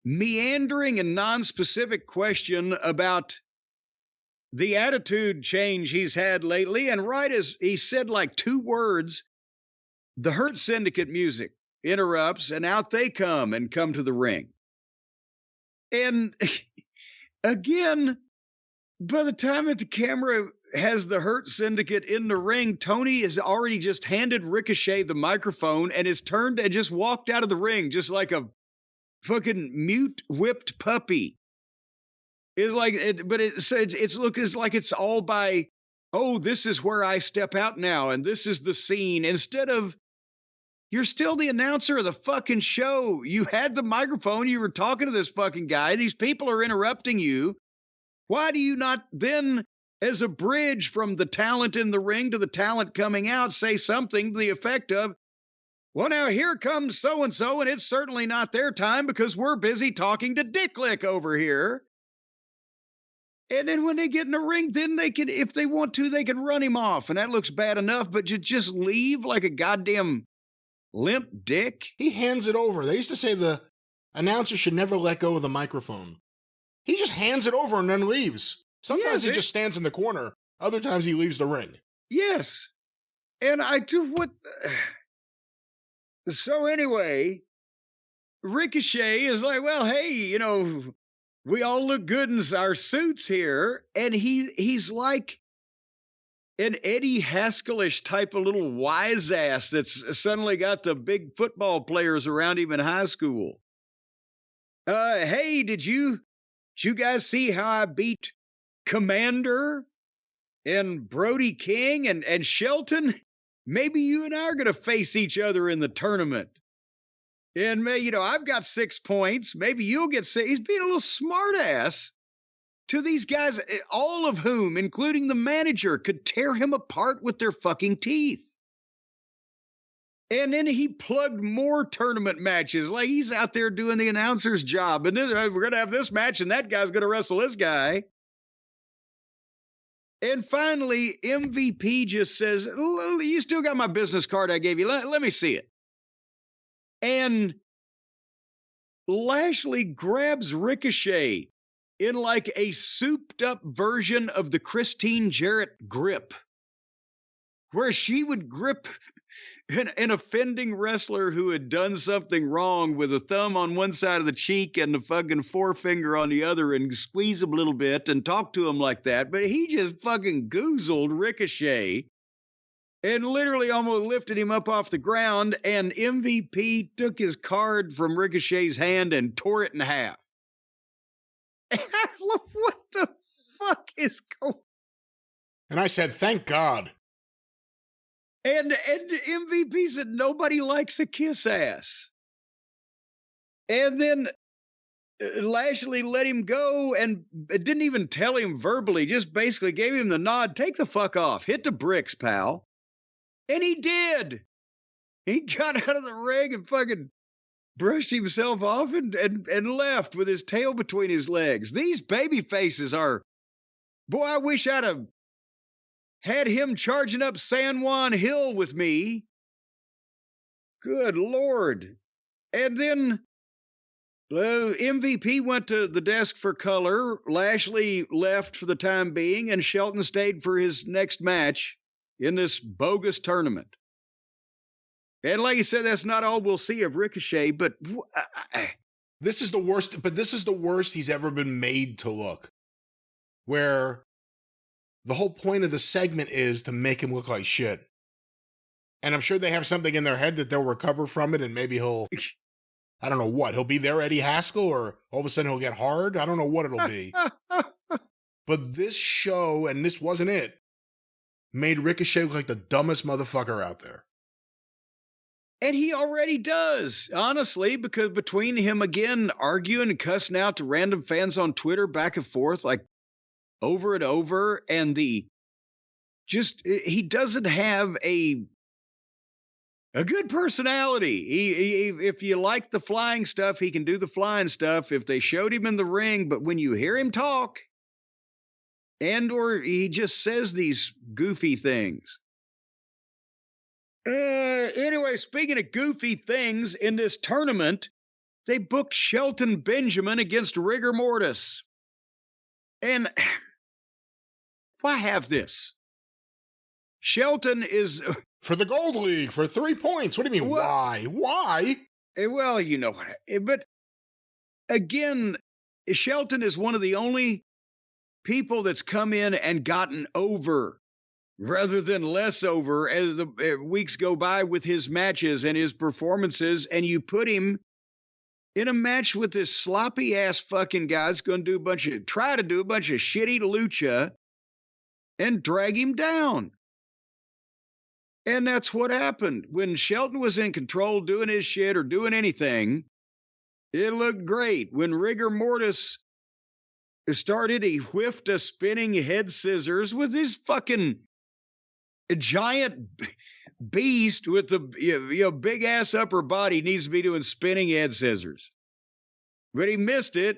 meandering and non-specific question about the attitude change he's had lately. And right as he said like 2 words, the Hurt Syndicate music interrupts and out they come to the ring. And again, by the time that the camera has the Hurt Syndicate in the ring, Toni has already just handed Ricochet the microphone and has turned and just walked out of the ring just like a fucking mute whipped puppy. It's like, it's like it's all by, oh, this is where I step out now, and this is the scene. Instead of, you're still the announcer of the fucking show. You had the microphone. You were talking to this fucking guy. These people are interrupting you. Why do you not then, as a bridge from the talent in the ring to the talent coming out, say something to the effect of, well, now here comes so-and-so, and it's certainly not their time because we're busy talking to Dicklick over here. And then when they get in the ring, then they can, if they want to, they can run him off. And that looks bad enough, but you just leave like a goddamn limp dick. He hands it over. They used to say the announcer should never let go of the microphone. He just hands it over and then leaves. Sometimes he just stands in the corner. Other times he leaves the ring. Yes. And I do what... So anyway, Ricochet is like, well, hey, you know, we all look good in our suits here. And he's like an Eddie Haskell-ish type of little wise ass that's suddenly got the big football players around him in high school. Hey, did you guys see how I beat Commander and Brody King and Shelton? Maybe you and I are going to face each other in the tournament. And, you know, I've got 6 points. Maybe you'll get 6. He's being a little smart ass to these guys, all of whom, including the manager, could tear him apart with their fucking teeth. And then he plugged more tournament matches. Like he's out there doing the announcer's job. And then we're going to have this match and that guy's going to wrestle this guy. And finally, MVP just says, you still got my business card I gave you. Let me see it. And Lashley grabs Ricochet in like a souped up version of the Christine Jarrett grip, where she would grip an offending wrestler who had done something wrong with a thumb on one side of the cheek and the fucking forefinger on the other and squeeze him a little bit and talk to him like that. But he just fucking goozled Ricochet and literally almost lifted him up off the ground. And MVP took his card from Ricochet's hand and tore it in half. What the fuck is going on? And I said, thank God. And MVP said nobody likes a kiss ass. And then Lashley let him go and didn't even tell him verbally, just basically gave him the nod. Take the fuck off. Hit the bricks, pal. And he did. He got out of the ring and fucking brushed himself off and left with his tail between his legs. These baby faces are, boy, I wish I'd have had him charging up San Juan Hill with me. Good Lord. And then MVP went to the desk for color. Lashley left for the time being, and Shelton stayed for his next match in this bogus tournament. And like you said, that's not all we'll see of Ricochet, but this is the worst, but this is the worst he's ever been made to look. Where the whole point of the segment is to make him look like shit. And I'm sure they have something in their head that they'll recover from it, and maybe he'll, I don't know what, he'll be their Eddie Haskell, or all of a sudden he'll get hard. I don't know what it'll be. But this show, and this wasn't it, made Ricochet look like the dumbest motherfucker out there. And he already does, honestly, because between him again arguing and cussing out to random fans on Twitter back and forth like over and over, and he doesn't have a good personality. He if you like the flying stuff, he can do the flying stuff if they showed him in the ring, but when you hear him talk, or he just says these goofy things. Anyway, speaking of goofy things, in this tournament, they booked Shelton Benjamin against Rigor Mortis. And why have this? Shelton is... For the Gold League, for 3 points. What do you mean, why? Why? Well, you know what. But again, Shelton is one of the only people that's come in and gotten over rather than less over as the weeks go by with his matches and his performances, and you put him in a match with this sloppy ass fucking guy that's going to try to do a bunch of shitty lucha and drag him down. And that's what happened. When Shelton was in control doing his shit or doing anything, it looked great. When Rigor Mortis started, he whiffed a spinning head scissors with his fucking giant beast with the big ass upper body needs to be doing spinning head scissors. But he missed it.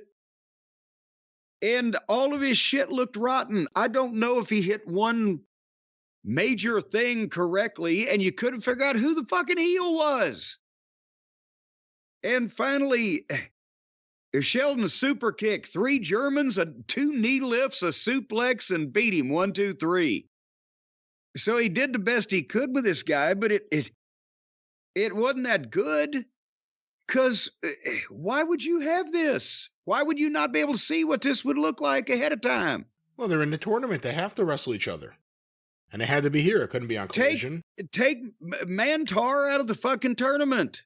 And all of his shit looked rotten. I don't know if he hit one major thing correctly, and you couldn't figure out who the fucking heel was. And finally, Shelton super kick, 3 Germans, 2 knee lifts, a suplex, and beat him 1, 2, 3. So he did the best he could with this guy, but it wasn't that good. Because why would you have this? Why would you not be able to see what this would look like ahead of time? Well, they're in the tournament. They have to wrestle each other. And it had to be here. It couldn't be on Collision. Take Mantar out of the fucking tournament.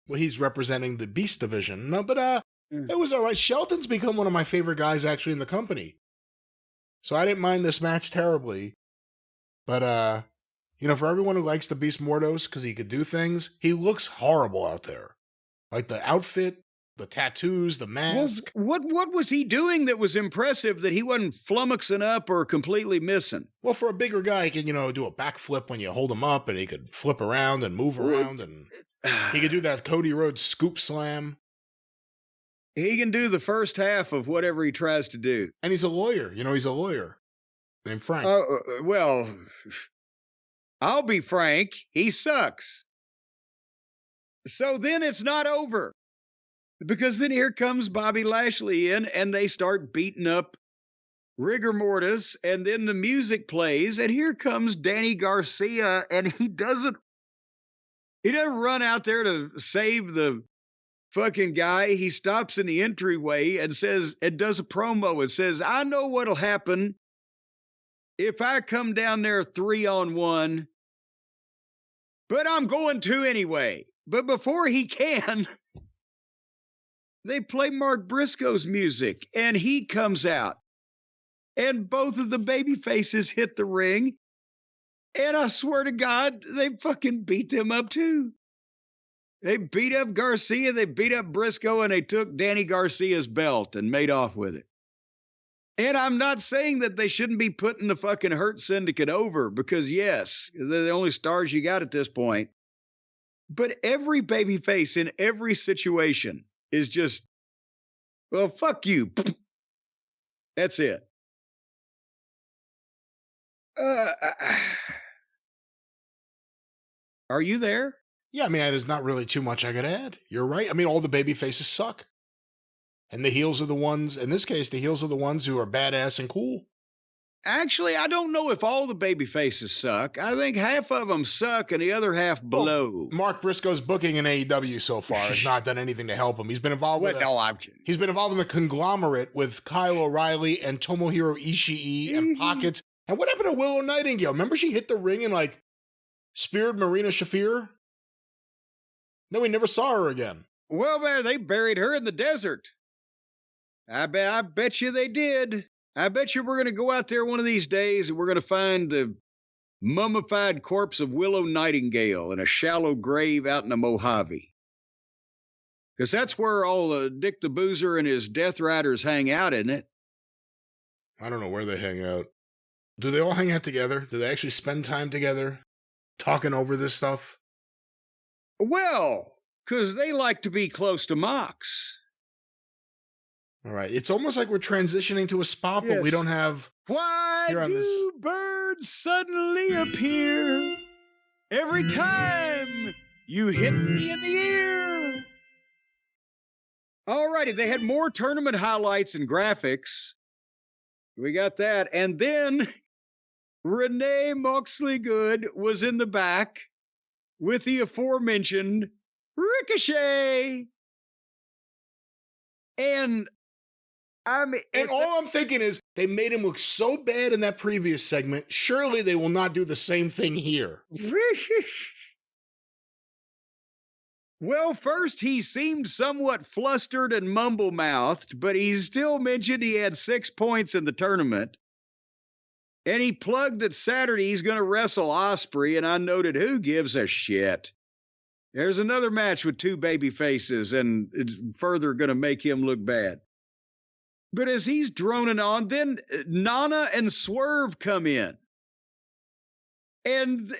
Well, he's representing the Beast division. No, but it was all right. Shelton's become one of my favorite guys actually in the company. So I didn't mind this match terribly. But, for everyone who likes the Beast Mortos because he could do things, he looks horrible out there. Like the outfit, the tattoos, the mask. Well, what was he doing that was impressive that he wasn't flummoxing up or completely missing? Well, for a bigger guy, he can, do a backflip when you hold him up, and he could flip around and move around, and he could do that Cody Rhodes scoop slam. He can do the first half of whatever he tries to do. And he's a lawyer. He's a lawyer named Frank. Well, I'll be frank. He sucks. So then it's not over. Because then here comes Bobby Lashley in, and they start beating up Rigor Mortis, and then the music plays, and here comes Danny Garcia, and he doesn't run out there to save the fucking guy. He stops in the entryway and does a promo and says, I know what'll happen if I come down there 3-on-1, but I'm going to anyway. But before he can, they play Mark Briscoe's music, and he comes out. And both of the baby faces hit the ring. And I swear to God, they fucking beat them up too. They beat up Garcia, they beat up Briscoe, and they took Danny Garcia's belt and made off with it. And I'm not saying that they shouldn't be putting the fucking Hurt Syndicate over, because yes, they're the only stars you got at this point. But every babyface in every situation is just, well, fuck you. That's it. Are you there? Yeah, there's not really too much I could add. You're right. All the baby faces suck. And the heels are the ones, in this case, the heels are the ones who are badass and cool. Actually, I don't know if all the baby faces suck. I think half of them suck and the other half blow. Well, Mark Briscoe's booking in AEW so far has not done anything to help him. He's been involved I'm kidding. He's been involved in the conglomerate with Kyle O'Reilly and Tomohiro Ishii and Pockets. And what happened to Willow Nightingale? Remember she hit the ring and speared Marina Shafir? Then we never saw her again. Well, man, they buried her in the desert. I bet you they did. I bet you we're going to go out there one of these days and we're going to find the mummified corpse of Willow Nightingale in a shallow grave out in the Mojave. Because that's where all Dick the Boozer and his Death Riders hang out, isn't it? I don't know where they hang out. Do they all hang out together? Do they actually spend time together talking over this stuff? Well, because they like to be close to Mox. All right. It's almost like we're transitioning to a spot, but we don't have... Why do birds suddenly appear every time you hit me in the ear? All righty. They had more tournament highlights and graphics. We got that. And then Renee Moxley Good was in the back with the aforementioned Ricochet. And all I'm thinking is they made him look so bad in that previous segment. Surely they will not do the same thing here. Well, first he seemed somewhat flustered and mumble-mouthed, but he still mentioned he had 6 points in the tournament. And he plugged that Saturday he's going to wrestle Osprey, and I noted, who gives a shit? There's another match with 2 baby faces, and it's further going to make him look bad. But as he's droning on, then Nana and Swerve come in. And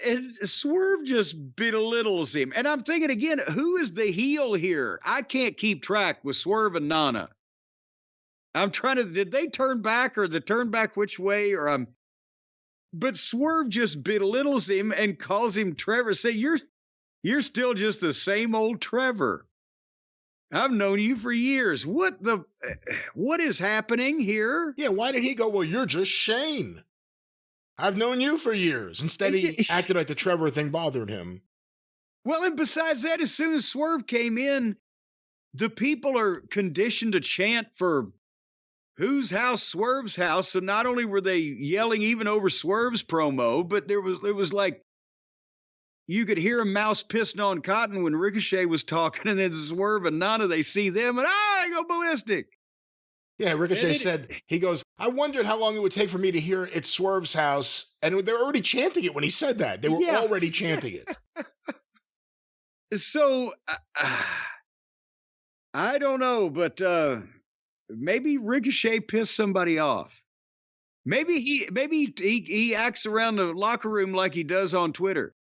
Swerve just belittles him. And I'm thinking again, who is the heel here? I can't keep track with Swerve and Nana. I'm trying to, did they turn back or the turn back which way? But Swerve just belittles him and calls him Trevor. Say, you're still just the same old Trevor. I've known you for years. What is happening here? Yeah, why did he go, well, you're just Shane. I've known you for years. Instead, he acted like the Trevor thing bothered him. Well, and besides that, as soon as Swerve came in, the people are conditioned to chant for whose house, Swerve's house. So not only were they yelling even over Swerve's promo, but it was like you could hear a mouse pissing on cotton when Ricochet was talking, and then Swerve and Nana, they see them, and they go ballistic. Yeah, Ricochet said, he goes, I wondered how long it would take for me to hear it's Swerve's house. And they were already chanting it when he said that. They were already chanting it. So, I don't know, but maybe Ricochet pissed somebody off. Maybe he acts around the locker room like he does on Twitter.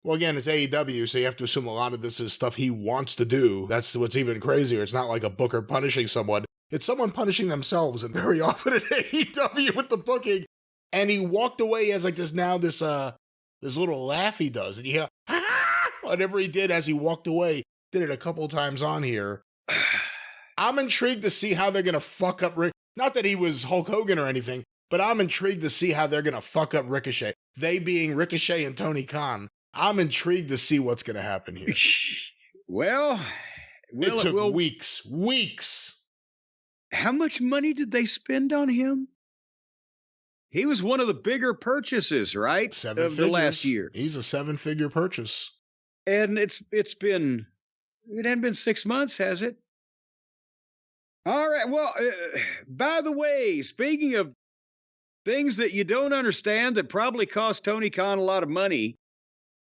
Well, again, it's AEW, so you have to assume a lot of this is stuff he wants to do. That's what's even crazier. It's not like a booker punishing someone. It's someone punishing themselves, and very often at AEW with the booking. And he walked away as like this little laugh he does. And you hear, whatever he did as he walked away, did it a couple times on here. I'm intrigued to see how they're going to fuck up Rick. Not that he was Hulk Hogan or anything, but I'm intrigued to see how they're going to fuck up Ricochet. They being Ricochet and Tony Khan. I'm intrigued to see what's going to happen here. Well, it took weeks. How much money did they spend on him? He was one of the bigger purchases, right? 7 of figures. The last year. He's a 7-figure purchase. And it hadn't been 6 months, has it? All right. Well, by the way, speaking of things that you don't understand that probably cost Tony Khan a lot of money,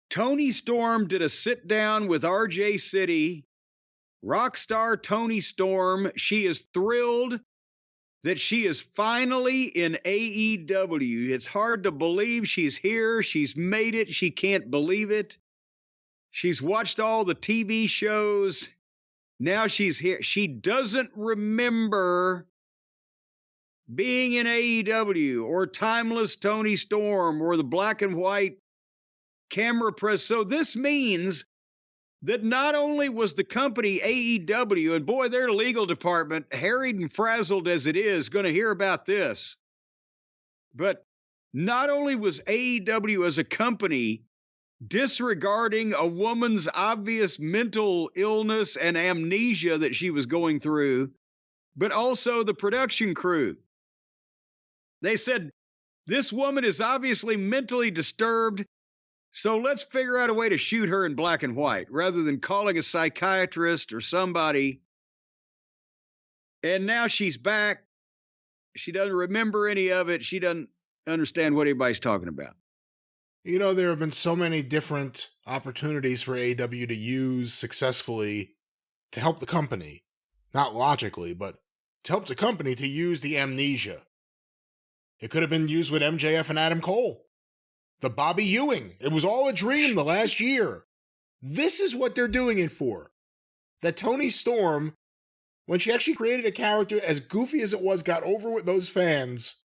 Toni Storm did a sit down with RJ City. Rockstar Toni Storm, she is thrilled that she is finally in AEW. It's hard to believe she's here. She's made it. She can't believe it. She's watched all the TV shows. Now she's here. She doesn't remember being in AEW or Timeless Toni Storm or the black and white camera press. So this means that not only was the company AEW, and boy, their legal department, harried and frazzled as it is, going to hear about this, but not only was AEW as a company disregarding a woman's obvious mental illness and amnesia that she was going through, but also the production crew. They said, this woman is obviously mentally disturbed, so let's figure out a way to shoot her in black and white rather than calling a psychiatrist or somebody. And now she's back. She doesn't remember any of it. She doesn't understand what anybody's talking about. You know, there have been so many different opportunities for AEW to use successfully to help the company. Not logically, but to help the company to use the amnesia. It could have been used with MJF and Adam Cole. The Bobby Ewing. It was all a dream the last year. This is what they're doing it for. That Toni Storm, when she actually created a character as goofy as it was, got over with those fans.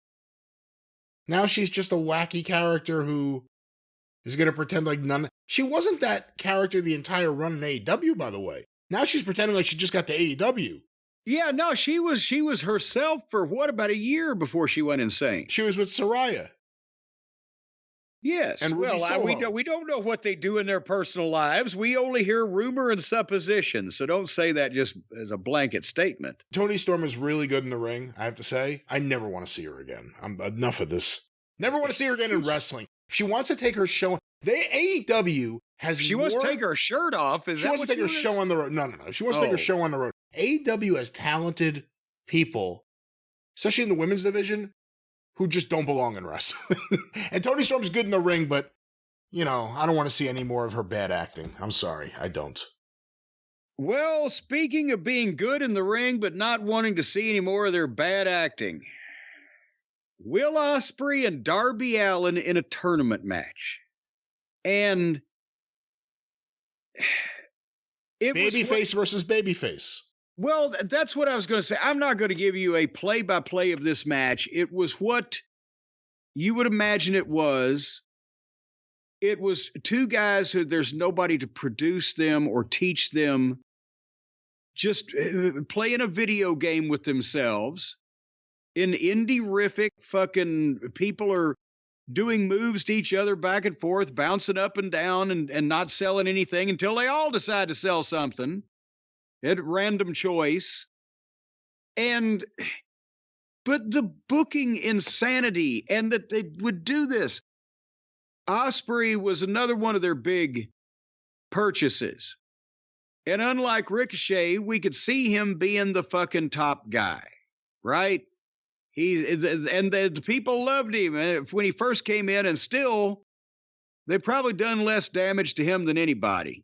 Now she's just a wacky character who is going to pretend like none. She wasn't that character the entire run in AEW, by the way. Now she's pretending like she just got to AEW. Yeah, no, she was herself for about a year before she went insane. She was with Saraya. Yes. And well, we don't know what they do in their personal lives. We only hear rumor and supposition. So don't say that just as a blanket statement. Toni Storm is really good in the ring, I have to say. I never want to see her again. I'm enough of this. Never want to see her again in wrestling. If she wants to take her show, AEW has she wants to take her shirt off. She wants to take her show on the road. No. She wants to take her show on the road. AEW has talented people, especially in the women's division, who just don't belong in wrestling. And Toni Storm's good in the ring, but, I don't want to see any more of her bad acting. I'm sorry, I don't. Well, speaking of being good in the ring, but not wanting to see any more of their bad acting, Will Osprey and Darby Allen in a tournament match. And babyface versus babyface. Well, that's what I was going to say. I'm not going to give you a play-by-play of this match. It was what you would imagine it was. It was two guys who there's nobody to produce them or teach them, just playing a video game with themselves. In indie-rific fucking people are doing moves to each other back and forth, bouncing up and down and not selling anything until they all decide to sell something. At random choice. But the booking insanity and that they would do this. Osprey was another one of their big purchases. And unlike Ricochet, we could see him being the fucking top guy, right? The people loved him when he first came in, and still they've probably done less damage to him than anybody.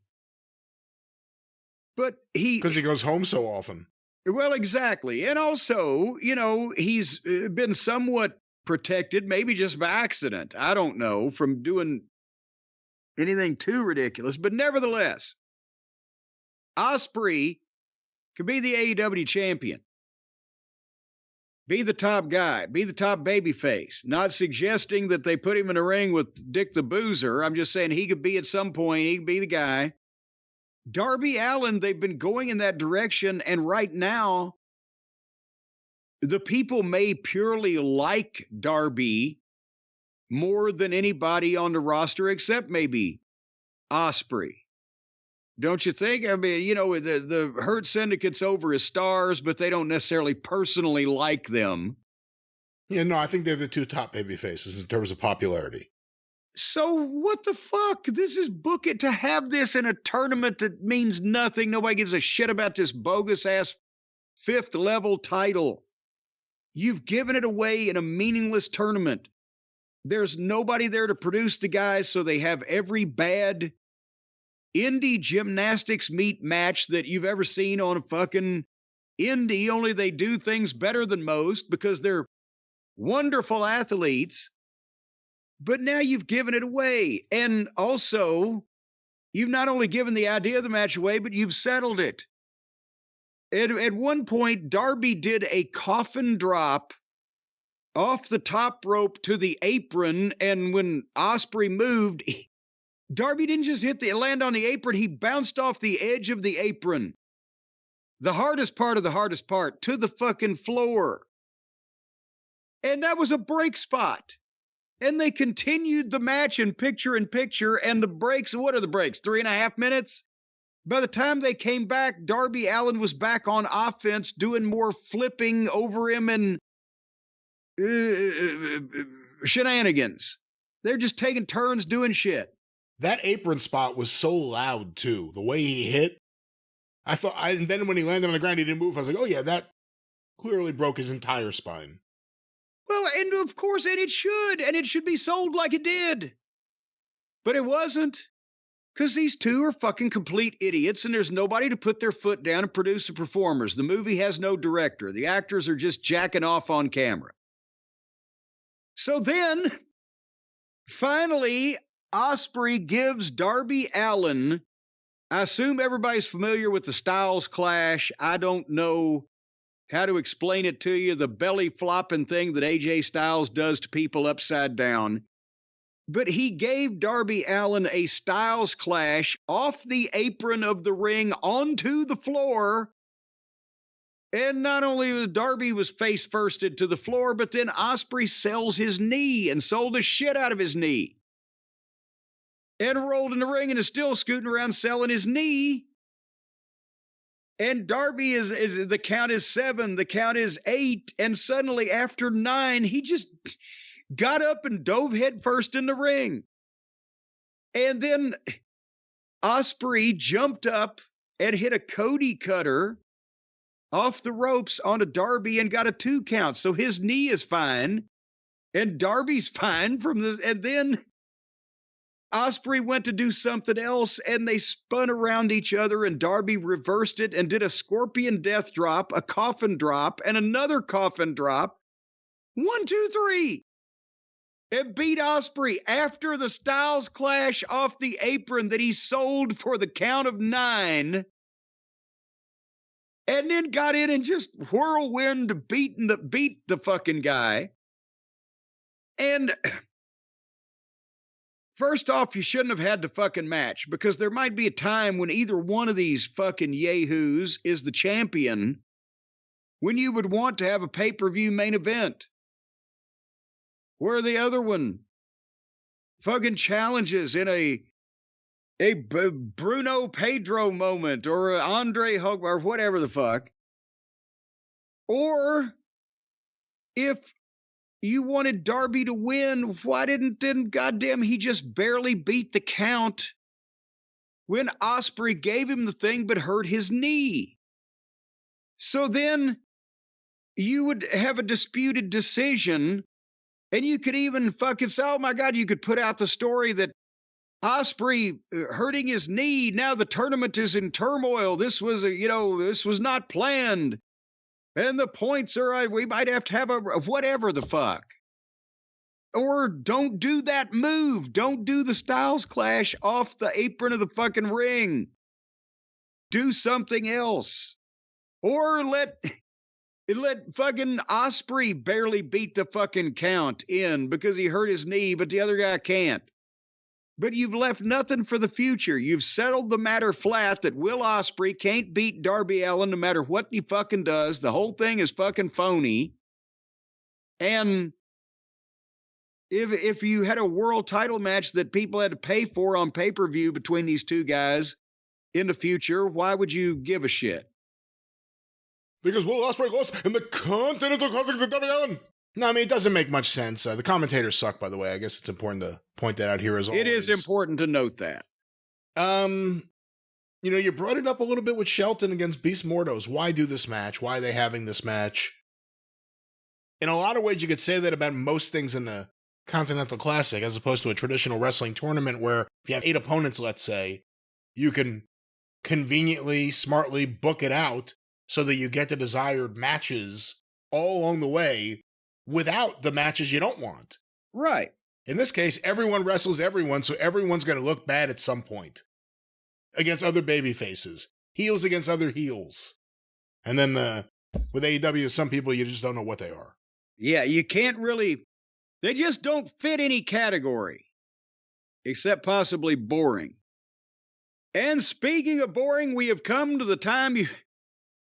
But because he goes home so often. Well, exactly. And also, he's been somewhat protected, maybe just by accident. I don't know, from doing anything too ridiculous. But nevertheless, Osprey could be the AEW champion. Be the top guy. Be the top babyface. Not suggesting that they put him in a ring with Dick the Boozer. I'm just saying he could be at some point. He could be the guy. Darby Allen, they've been going in that direction, and right now, the people may purely like Darby more than anybody on the roster, except maybe Osprey. Don't you think? I mean, the Hurt Syndicate's over as stars, but they don't necessarily personally like them. Yeah, no, I think they're the two top baby faces in terms of popularity. So what the fuck? This is book it to have this in a tournament that means nothing. Nobody gives a shit about this bogus-ass 5th level title. You've given it away in a meaningless tournament. There's nobody there to produce the guys, so they have every bad indie gymnastics meet match that you've ever seen on a fucking indie, only they do things better than most because they're wonderful athletes. But now you've given it away. And also, you've not only given the idea of the match away, but you've settled it. At one point, Darby did a coffin drop off the top rope to the apron, and when Osprey moved, Darby didn't just land on the apron, he bounced off the edge of the apron. The hardest part of the hardest part, to the fucking floor. And that was a break spot. And they continued the match in picture, and the breaks, what are the breaks, 3.5 minutes? By the time they came back, Darby Allen was back on offense, doing more flipping over him and shenanigans. They're just taking turns doing shit. That apron spot was so loud, too. The way he hit. And then when he landed on the ground, he didn't move. I was like, oh yeah, that clearly broke his entire spine. Well, and of course, and it should be sold like it did. But it wasn't. Because these two are fucking complete idiots, and there's nobody to put their foot down and produce the performers. The movie has no director. The actors are just jacking off on camera. So then, finally, Osprey gives Darby Allen, I assume everybody's familiar with the Styles Clash. I don't know how to explain it to you, the belly flopping thing that AJ Styles does to people upside down. But he gave Darby Allen a Styles Clash off the apron of the ring onto the floor. And not only was Darby was face firsted to the floor, but then Osprey sells his knee and sold the shit out of his knee. And rolled in the ring and is still scooting around selling his knee. And Darby is the count is 7, the count is 8, and suddenly after 9, he just got up and dove headfirst in the ring. And then Osprey jumped up and hit a Cody cutter off the ropes onto Darby and got a 2 count. So his knee is fine, and Darby's fine and then Osprey went to do something else, and they spun around each other, and Darby reversed it and did a scorpion death drop, a coffin drop, and another coffin drop. 1, 2, 3. And beat Osprey after the Styles Clash off the apron that he sold for the count of 9. And then got in and just whirlwind beat the fucking guy. And first off, you shouldn't have had the fucking match, because there might be a time when either one of these fucking yahoos is the champion when you would want to have a pay-per-view main event where the other one fucking challenges in a Bruno Pedro moment or a Andre Hug or whatever the fuck. Or if you wanted Darby to win, why didn't goddamn he just barely beat the count when Osprey gave him the thing but hurt his knee? So then you would have a disputed decision, and you could even fucking say, oh my God, you could put out the story that Osprey hurting his knee, now the tournament is in turmoil. This was this was not planned. And the points are, we might have to have a whatever the fuck. Or don't do that move. Don't do the Styles Clash off the apron of the fucking ring. Do something else. Or let fucking Osprey barely beat the fucking count in because he hurt his knee, but the other guy can't. But you've left nothing for the future. You've settled the matter flat that Will Osprey can't beat Darby Allen no matter what he fucking does. The whole thing is fucking phony. And if you had a world title match that people had to pay for on pay-per-view between these two guys in the future, why would you give a shit? Because Will Osprey lost in the Continental Classic to Darby Allen. No, I mean, it doesn't make much sense. The commentators suck, by the way. I guess it's important to point that out here as always. It is important to note that. You brought it up a little bit with Shelton against Beast Mortos. Why do this match? Why are they having this match? In a lot of ways, you could say that about most things in the Continental Classic, as opposed to a traditional wrestling tournament where if you have 8 opponents, let's say, you can conveniently, smartly book it out so that you get the desired matches all along the way without the matches you don't want. Right. In this case, everyone wrestles everyone, so everyone's going to look bad at some point against other baby faces. Heels against other heels. And then with AEW, some people, you just don't know what they are. Yeah, you can't really... They just don't fit any category, except possibly boring. And speaking of boring, we have come to the time you...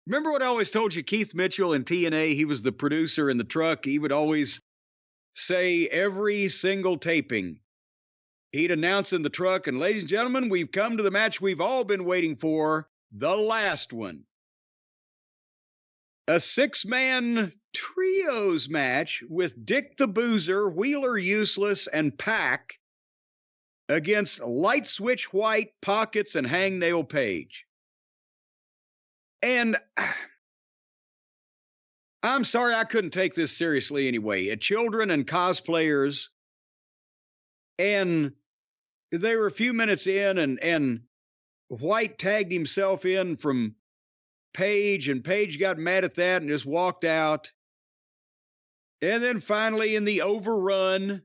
Remember what I always told you, Keith Mitchell in TNA, he was the producer in the truck. He would always say every single taping, he'd announce in the truck, and ladies and gentlemen, we've come to the match we've all been waiting for, the last one. A 6-man trios match with Dick the Boozer, Wheeler Useless, and Pac against Light Switch White, Pockets, and Hangnail Page. And I'm sorry I couldn't take this seriously anyway. Children and cosplayers. And they were a few minutes in, and White tagged himself in from Page, and Page got mad at that and just walked out. And then finally in the overrun,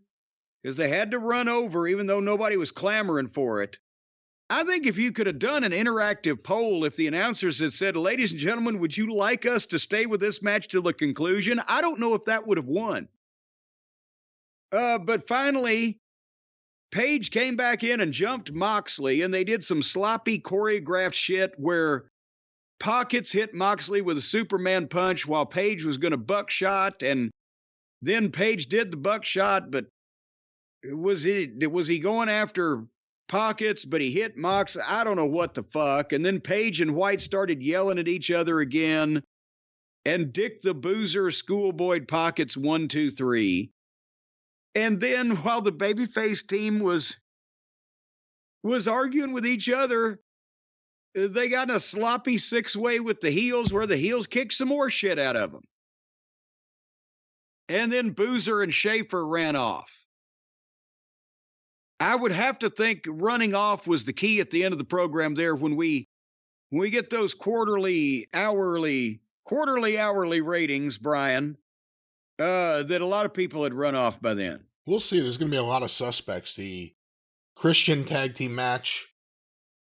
because they had to run over even though nobody was clamoring for it. I think if you could have done an interactive poll, if the announcers had said, ladies and gentlemen, would you like us to stay with this match till the conclusion? I don't know if that would have won. But finally, Paige came back in and jumped Moxley, and they did some sloppy choreographed shit where Pockets hit Moxley with a Superman punch while Paige was going to buckshot, and then Paige did the buckshot, but was he going after Pockets, but he hit Mox? I don't know what the fuck. And then Paige and White started yelling at each other again, and Dick the Boozer schoolboyed Pockets 1, 2, 3. And then while the babyface team was arguing with each other, they got in a sloppy six-way with the heels where the heels kicked some more shit out of them. And then Boozer and Schaefer ran off. I would have to think running off was the key at the end of the program there when we get those quarterly hourly ratings, Brian, that a lot of people had run off by then. We'll see. There's going to be a lot of suspects. The Christian tag team match,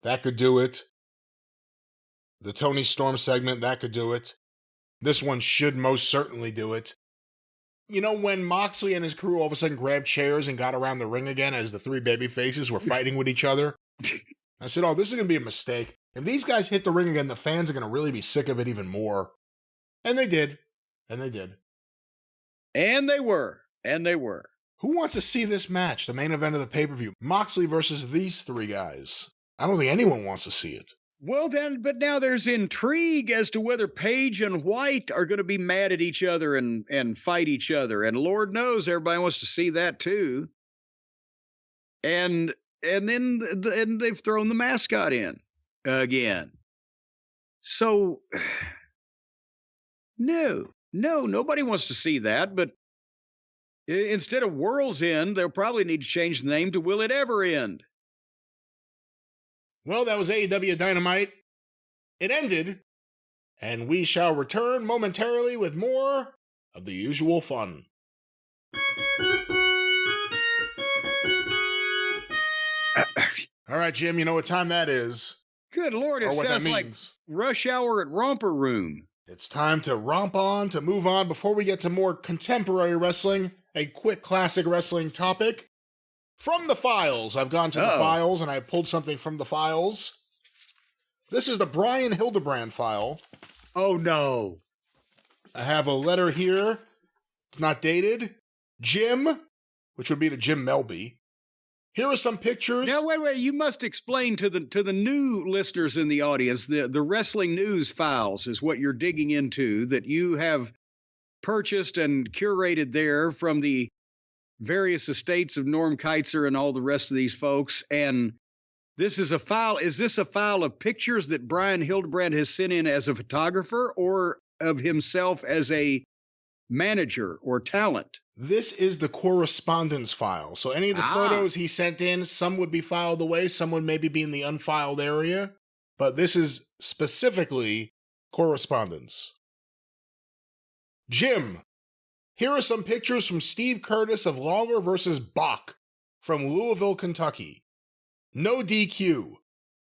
that could do it. The Toni Storm segment, that could do it. This one should most certainly do it. You know, when Moxley and his crew all of a sudden grabbed chairs and got around the ring again as the three baby faces were fighting with each other, I said, oh, this is going to be a mistake. If these guys hit the ring again, the fans are going to really be sick of it even more. And they did. And they did. And they were. And they were. Who wants to see this match, the main event of the pay-per-view? Moxley versus these three guys. I don't think anyone wants to see it. Well, then, but now there's intrigue as to whether Paige and White are going to be mad at each other and fight each other. And Lord knows everybody wants to see that too. And then they've thrown the mascot in again. So, no, nobody wants to see that. But instead of World's End, they'll probably need to change the name to Will It Ever End? Well, that was AEW Dynamite. It ended, and we shall return momentarily with more of the usual fun. All right, Jim, you know what time that is. Good Lord, it sounds like rush hour at Romper Room. It's time to romp on, to move on. Before we get to more contemporary wrestling, a quick classic wrestling topic. From the files, I've gone to the files and I pulled something from the files. This is the Brian Hildebrand file. Oh, no. I have a letter here. It's not dated. Jim, which would be to Jim Melby. Here are some pictures. Now, wait. You must explain to the new listeners in the audience, the wrestling news files is what you're digging into that you have purchased and curated there from the various estates of Norm Keitzer and all the rest of these folks. And this is a file. Is this a file of pictures that Brian Hildebrand has sent in as a photographer or of himself as a manager or talent? This is the correspondence file. So any of the photos he sent in, some would be filed away, some would maybe be in the unfiled area. But this is specifically correspondence. Jim. Here are some pictures from Steve Curtis of Lawler vs. Bach from Louisville, Kentucky. No DQ.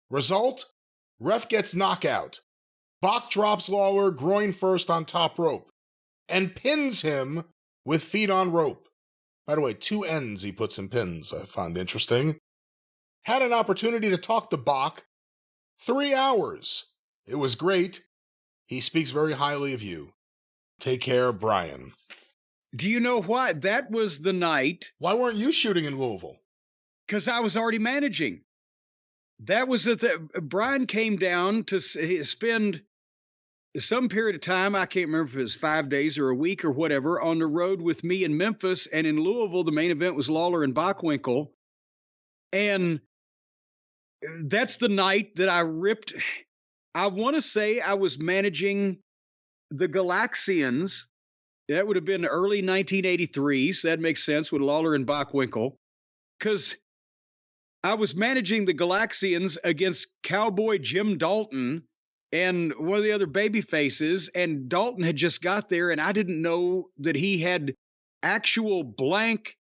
Result? Ref gets knockout. Bach drops Lawler groin first on top rope and pins him with feet on rope. By the way, 2 ends he puts in pins, I find interesting. Had an opportunity to talk to Bach. 3 hours. It was great. He speaks very highly of you. Take care, Brian. Do you know why? That was the night. Why weren't you shooting in Louisville? Because I was already managing. That was Brian came down to spend some period of time, I can't remember if it was 5 days or a week or whatever, on the road with me in Memphis. And in Louisville, the main event was Lawler and Bockwinkel. And that's the night that I ripped. I want to say I was managing the Galaxians. That would have been early 1983, so that makes sense with Lawler and Bockwinkel. Because I was managing the Galaxians against Cowboy Jim Dalton and one of the other baby faces, and Dalton had just got there, and I didn't know that he had actual blank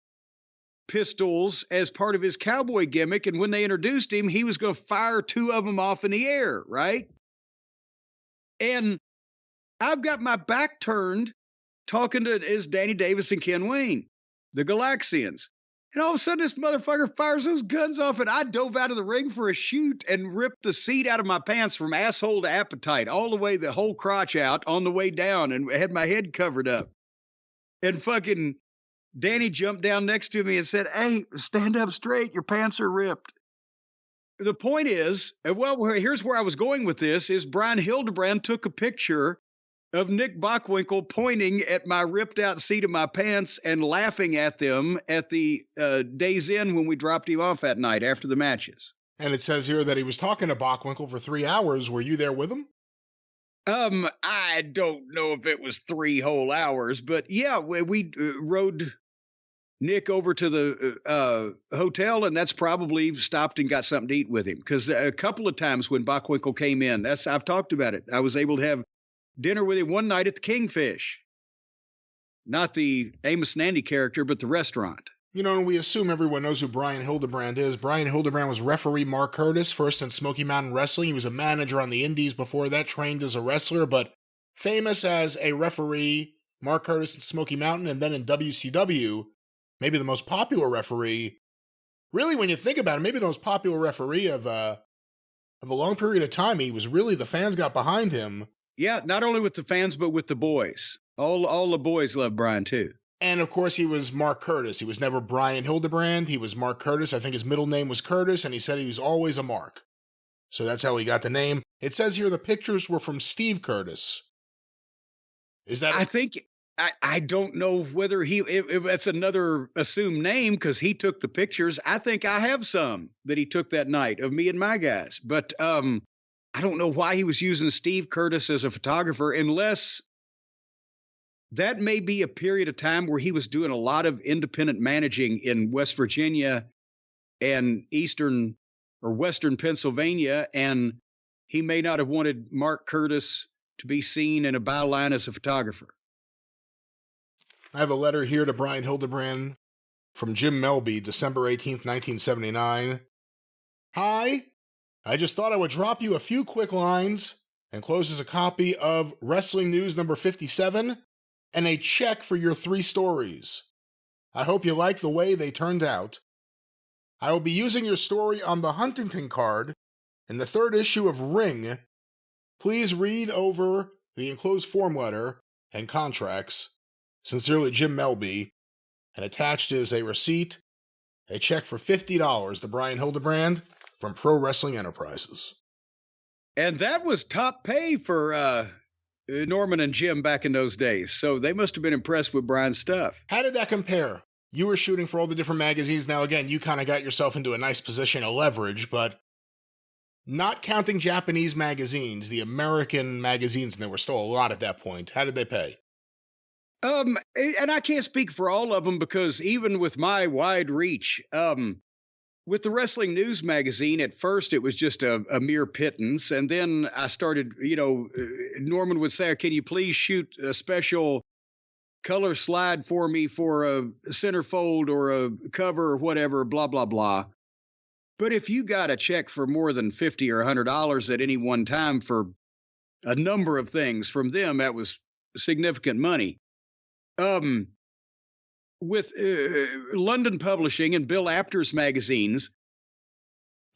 pistols as part of his cowboy gimmick. And when they introduced him, he was going to fire 2 of them off in the air, right? And I've got my back turned talking to is Danny Davis and Ken Wayne, the Galaxians. And all of a sudden, this motherfucker fires those guns off, and I dove out of the ring for a shoot and ripped the seat out of my pants from asshole to appetite, all the way the whole crotch out on the way down, and had my head covered up. And fucking Danny jumped down next to me and said, "Hey, stand up straight. Your pants are ripped." The point is, well, here's where I was going with this, is Brian Hildebrand took a picture of Nick Bockwinkel pointing at my ripped out seat of my pants and laughing at them at the Days Inn when we dropped him off that night after the matches. And it says here that he was talking to Bockwinkel for 3 hours. Were you there with him? I don't know if it was 3 whole hours, but yeah, we rode Nick over to the hotel, and that's probably stopped and got something to eat with him. Because a couple of times when Bockwinkel came in, I've talked about it. I was able to have dinner with him one night at the Kingfish. Not the Amos and Andy character, but the restaurant. You know, we assume everyone knows who Brian Hildebrand is. Brian Hildebrand was referee Mark Curtis, first in Smoky Mountain Wrestling. He was a manager on the Indies before that, trained as a wrestler, but famous as a referee, Mark Curtis in Smoky Mountain, and then in WCW, maybe the most popular referee. Really, when you think about it, maybe the most popular referee of a long period of time. He was really, the fans got behind him. Yeah, not only with the fans, but with the boys. All the boys love Brian, too. And, of course, he was Mark Curtis. He was never Brian Hildebrand. He was Mark Curtis. I think his middle name was Curtis, and he said he was always a Mark. So that's how he got the name. It says here the pictures were from Steve Curtis. Is that... I think... I don't know whether if that's another assumed name, because he took the pictures. I think I have some that he took that night of me and my guys. But I don't know why he was using Steve Curtis as a photographer, unless that may be a period of time where he was doing a lot of independent managing in West Virginia and Eastern or Western Pennsylvania, and he may not have wanted Mark Curtis to be seen in a byline as a photographer. I have a letter here to Brian Hildebrand from Jim Melby, December 18th, 1979. Hi, I just thought I would drop you a few quick lines, encloses a copy of Wrestling News number 57 and a check for your 3 stories. I hope you like the way they turned out. I will be using your story on the Huntington card in the 3rd issue of Ring. Please read over the enclosed form letter and contracts. Sincerely, Jim Melby. And attached is a receipt, a check for $50 to Brian Hildebrand from Pro Wrestling Enterprises. And that was top pay for Norman and Jim back in those days. So they must have been impressed with Brian's stuff. How did that compare? You were shooting for all the different magazines. Now, again, you kind of got yourself into a nice position of leverage, but not counting Japanese magazines, the American magazines, and there were still a lot at that point. How did they pay? And I can't speak for all of them, because even with my wide reach, with the Wrestling News magazine, at first it was just a mere pittance. And then I started, Norman would say, "Can you please shoot a special color slide for me for a centerfold or a cover or whatever, blah, blah, blah." But if you got a check for more than $50 or $100 at any one time for a number of things from them, that was significant money. With London Publishing and Bill Apter's magazines,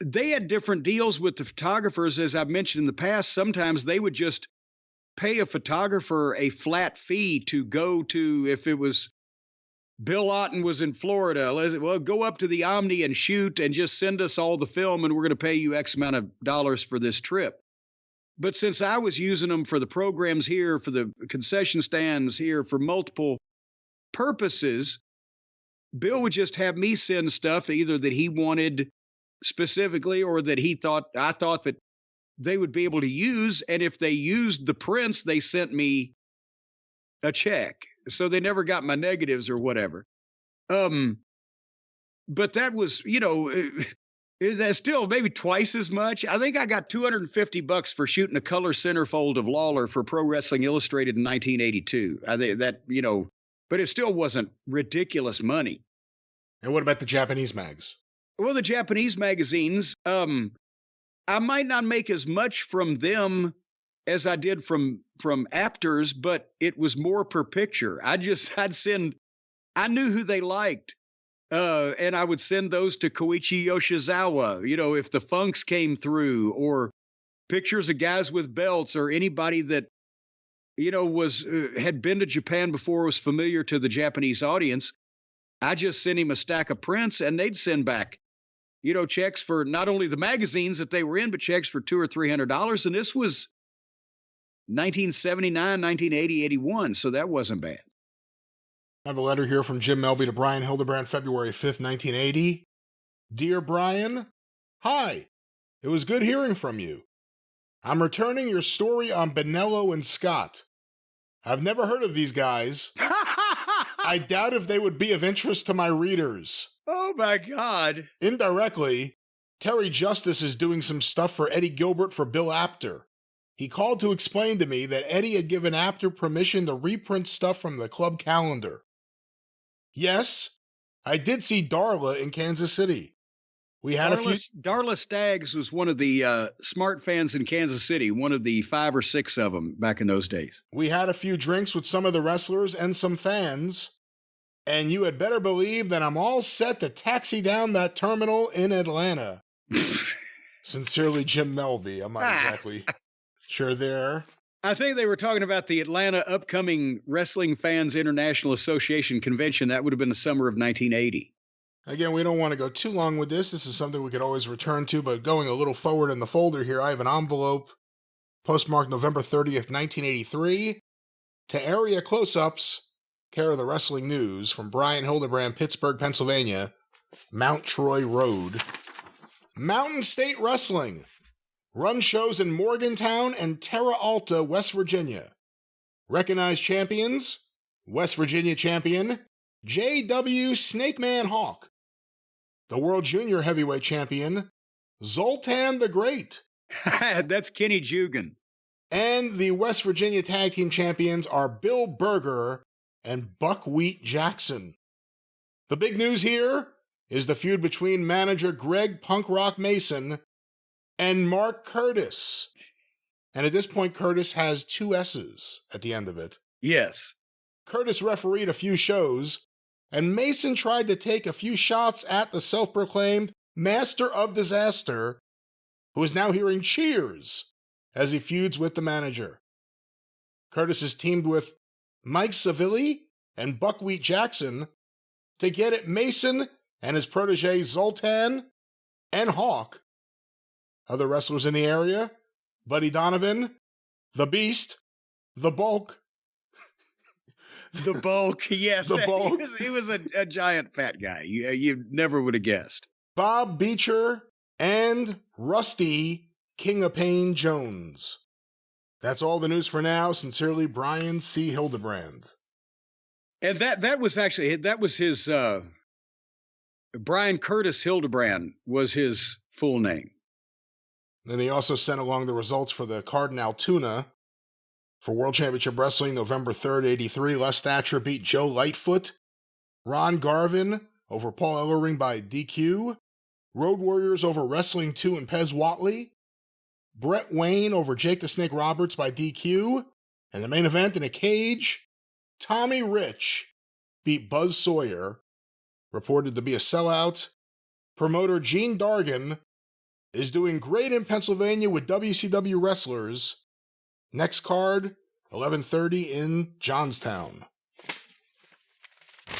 they had different deals with the photographers. As I've mentioned in the past, sometimes they would just pay a photographer a flat fee to go to, if it was Bill Otten was in Florida, well, go up to the Omni and shoot and just send us all the film, and we're going to pay you X amount of dollars for this trip. But since I was using them for the programs here, for the concession stands here, for multiple purposes, Bill would just have me send stuff either that he wanted specifically or that I thought that they would be able to use. And if they used the prints, they sent me a check. So they never got my negatives or whatever. But that was, that's still maybe twice as much. I think I got $250 for shooting a color centerfold of Lawler for Pro Wrestling Illustrated in 1982. I think that, but it still wasn't ridiculous money. And what about the Japanese mags? Well, the Japanese magazines, I might not make as much from them as I did from Apters, but it was more per picture. I knew who they liked. And I would send those to Koichi Yoshizawa, if the Funks came through, or pictures of guys with belts, or anybody that, had been to Japan before, was familiar to the Japanese audience. I just sent him a stack of prints, and they'd send back, checks for not only the magazines that they were in, but checks for $200 or $300. And this was 1979, 1980, 81. So that wasn't bad. I have a letter here from Jim Melby to Brian Hildebrand, February 5th, 1980. Dear Brian, hi. It was good hearing from you. I'm returning your story on Benello and Scott. I've never heard of these guys. I doubt if they would be of interest to my readers. Oh my God. Indirectly, Terry Justice is doing some stuff for Eddie Gilbert for Bill Apter. He called to explain to me that Eddie had given Apter permission to reprint stuff from the club calendar. Yes, I did see Darla in Kansas City. We had Darla Staggs was one of the smart fans in Kansas City, one of the 5 or 6 of them back in those days. We had a few drinks with some of the wrestlers and some fans, and you had better believe that I'm all set to taxi down that terminal in Atlanta. Sincerely, Jim Melby. I'm not exactly sure there. I think they were talking about the Atlanta upcoming Wrestling Fans International Association convention. That would have been the summer of 1980. Again, we don't want to go too long with this. This is something we could always return to, but going a little forward in the folder here, I have an envelope postmarked November 30th, 1983, to area close-ups, care of the Wrestling News, from Brian Hildebrand, Pittsburgh, Pennsylvania, Mount Troy Road. Mountain State Wrestling. Run shows in Morgantown and Terra Alta, West Virginia. Recognized champions, West Virginia champion, J.W. Snakeman Hawk. The World Junior Heavyweight Champion, Zoltan the Great. That's Kenny Jugan. And the West Virginia Tag Team Champions are Bill Berger and Buckwheat Jackson. The big news here is the feud between manager Greg Punk Rock Mason and Mark Curtis. And at this point, Curtis has 2 S's at the end of it. Yes. Curtis refereed a few shows, and Mason tried to take a few shots at the self-proclaimed Master of Disaster, who is now hearing cheers as he feuds with the manager. Curtis is teamed with Mike Savilli and Buckwheat Jackson to get at Mason and his protege Zoltan and Hawk. Other wrestlers in the area, Buddy Donovan, The Beast, The Bulk. The Bulk, yes. The Bulk. He was a giant fat guy. You never would have guessed. Bob Beecher and Rusty King of Pain Jones. That's all the news for now. Sincerely, Brian C. Hildebrand. And that was his Brian Curtis Hildebrand was his full name. Then he also sent along the results for the Cardinal Tuna for World Championship Wrestling, November 3rd, 83. Les Thatcher beat Joe Lightfoot. Ron Garvin over Paul Ellering by DQ. Road Warriors over Wrestling 2 and Pez Watley. Brett Wayne over Jake the Snake Roberts by DQ. And the main event in a cage, Tommy Rich beat Buzz Sawyer, reported to be a sellout. Promoter Gene Dargan is doing great in Pennsylvania with WCW wrestlers. Next card, 11:30 in Johnstown.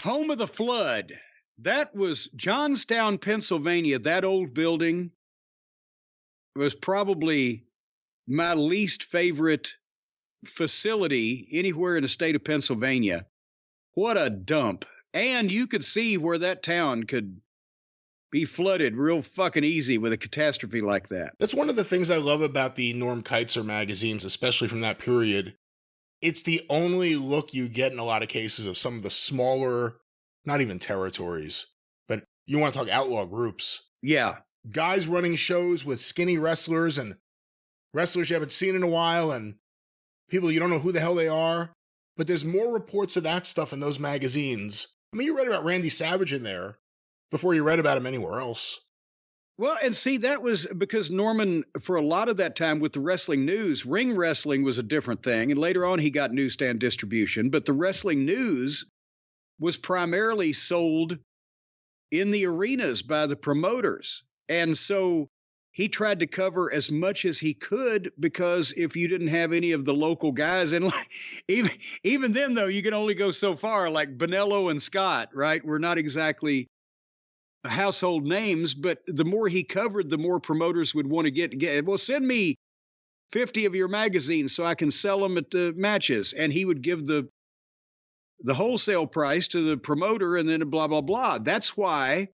Home of the Flood. That was Johnstown, Pennsylvania. That old building was probably my least favorite facility anywhere in the state of Pennsylvania. What a dump. And you could see where that town could be flooded real fucking easy with a catastrophe like that. That's one of the things I love about the Norm Keitzer magazines, especially from that period. It's the only look you get in a lot of cases of some of the smaller, not even territories, but you want to talk outlaw groups. Yeah. Guys running shows with skinny wrestlers and wrestlers you haven't seen in a while and people you don't know who the hell they are, but there's more reports of that stuff in those magazines. I mean, you read about Randy Savage in there before you read about him anywhere else. Well, and see, that was because Norman, for a lot of that time with the wrestling news, ring wrestling was a different thing. And later on, he got newsstand distribution. But the wrestling news was primarily sold in the arenas by the promoters. And so he tried to cover as much as he could, because if you didn't have any of the local guys, and like, even then, though, you can only go so far, like Bonello and Scott, right? We're not exactly household names, but the more he covered, the more promoters would want to get, well, send me 50 of your magazines so I can sell them at the matches. And he would give the wholesale price to the promoter, and then blah, blah, blah. That's why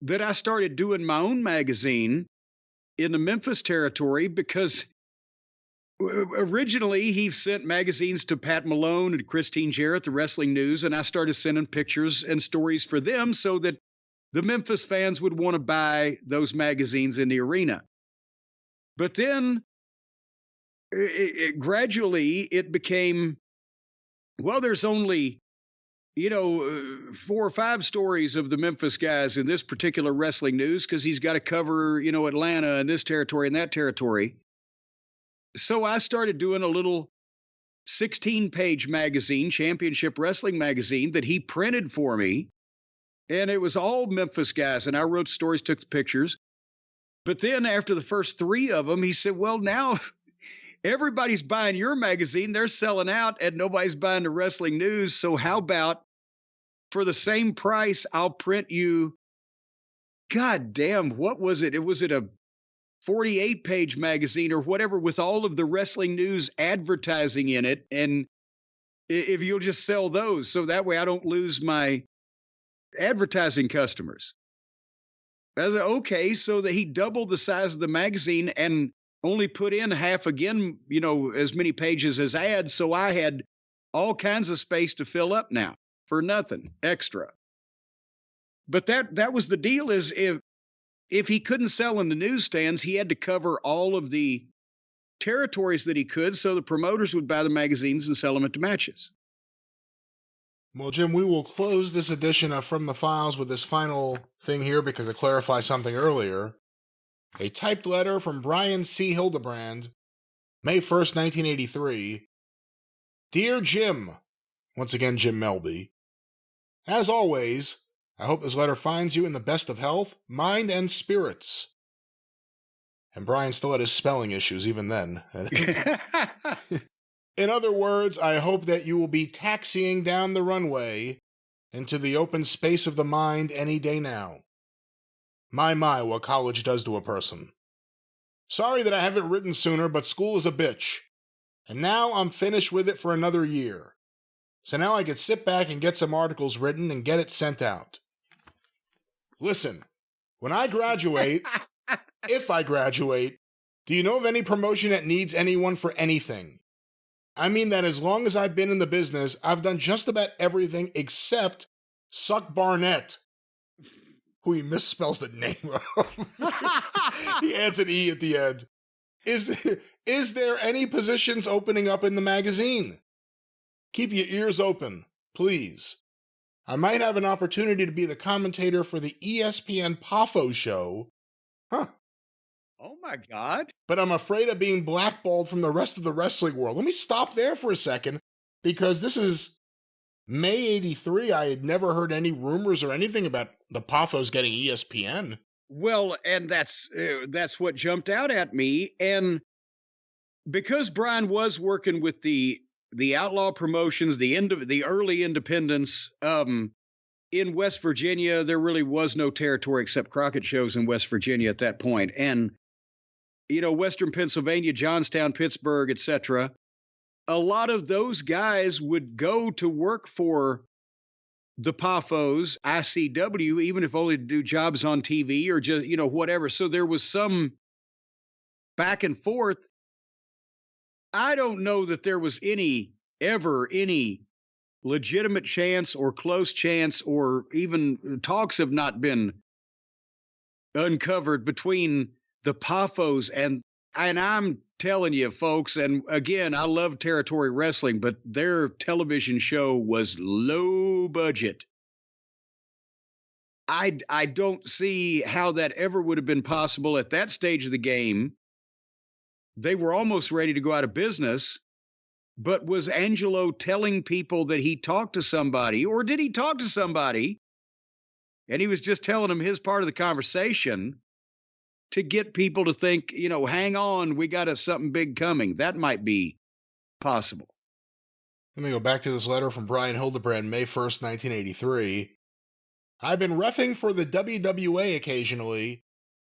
that I started doing my own magazine in the Memphis territory, because originally he sent magazines to Pat Malone and Christine Jarrett, the Wrestling News, and I started sending pictures and stories for them so that the Memphis fans would want to buy those magazines in the arena. But then gradually it became, well, there's only, 4 or 5 stories of the Memphis guys in this particular Wrestling News, because he's got to cover, Atlanta and this territory and that territory. So I started doing a little 16-page magazine, Championship Wrestling magazine, that he printed for me. And it was all Memphis guys. And I wrote stories, took the pictures. But then after the first 3 of them, he said, well, now everybody's buying your magazine. They're selling out and nobody's buying the Wrestling News. So how about for the same price, I'll print you, God damn, what was it? Was it a 48-page magazine or whatever, with all of the Wrestling News advertising in it, and if you'll just sell those, so that way I don't lose my advertising customers. I was like, okay, so that he doubled the size of the magazine and only put in half again, as many pages as ads, so I had all kinds of space to fill up now for nothing extra. But that was the deal, is if he couldn't sell in the newsstands, he had to cover all of the territories that he could, so the promoters would buy the magazines and sell them at the matches. Well, Jim, we will close this edition of From the Files with this final thing here, because it clarifies something earlier. A typed letter from Brian C. Hildebrand, May 1st, 1983. Dear Jim, once again Jim Melby, as always, I hope this letter finds you in the best of health, mind, and spirits. And Brian still had his spelling issues even then. In other words, I hope that you will be taxiing down the runway into the open space of the mind any day now. My, what college does to a person. Sorry that I haven't written sooner, but school is a bitch. And now I'm finished with it for another year. So now I can sit back and get some articles written and get it sent out. Listen, when I graduate, if I graduate, do you know of any promotion that needs anyone for anything? I mean that as long as I've been in the business, I've done just about everything except suck Barnett, who he misspells the name of. He adds an E at the end. Is there any positions opening up in the magazine? Keep your ears open, please. I might have an opportunity to be the commentator for the ESPN PAFO show. Huh. Oh my God. But I'm afraid of being blackballed from the rest of the wrestling world. Let me stop there for a second, because this is May 83. I had never heard any rumors or anything about the PAFOs getting ESPN. Well, and that's what jumped out at me. And because Brian was working with the outlaw promotions, the early independents, in West Virginia, there really was no territory except Crockett shows in West Virginia at that point. And, Western Pennsylvania, Johnstown, Pittsburgh, etc. A lot of those guys would go to work for the PAFOs, ICW, even if only to do jobs on TV or just, whatever. So there was some back and forth. I don't know that there was ever any legitimate chance or close chance, or even talks have not been uncovered between the PAFOs and I'm telling you, folks, and again, I love Territory Wrestling, but their television show was low budget. I don't see how that ever would have been possible at that stage of the game. They were almost ready to go out of business, but was Angelo telling people that he talked to somebody, or did he talk to somebody and he was just telling them his part of the conversation to get people to think, hang on, we got something big coming? That might be possible. Let me go back to this letter from Brian Hildebrand, May 1st, 1983. I've been reffing for the WWA occasionally,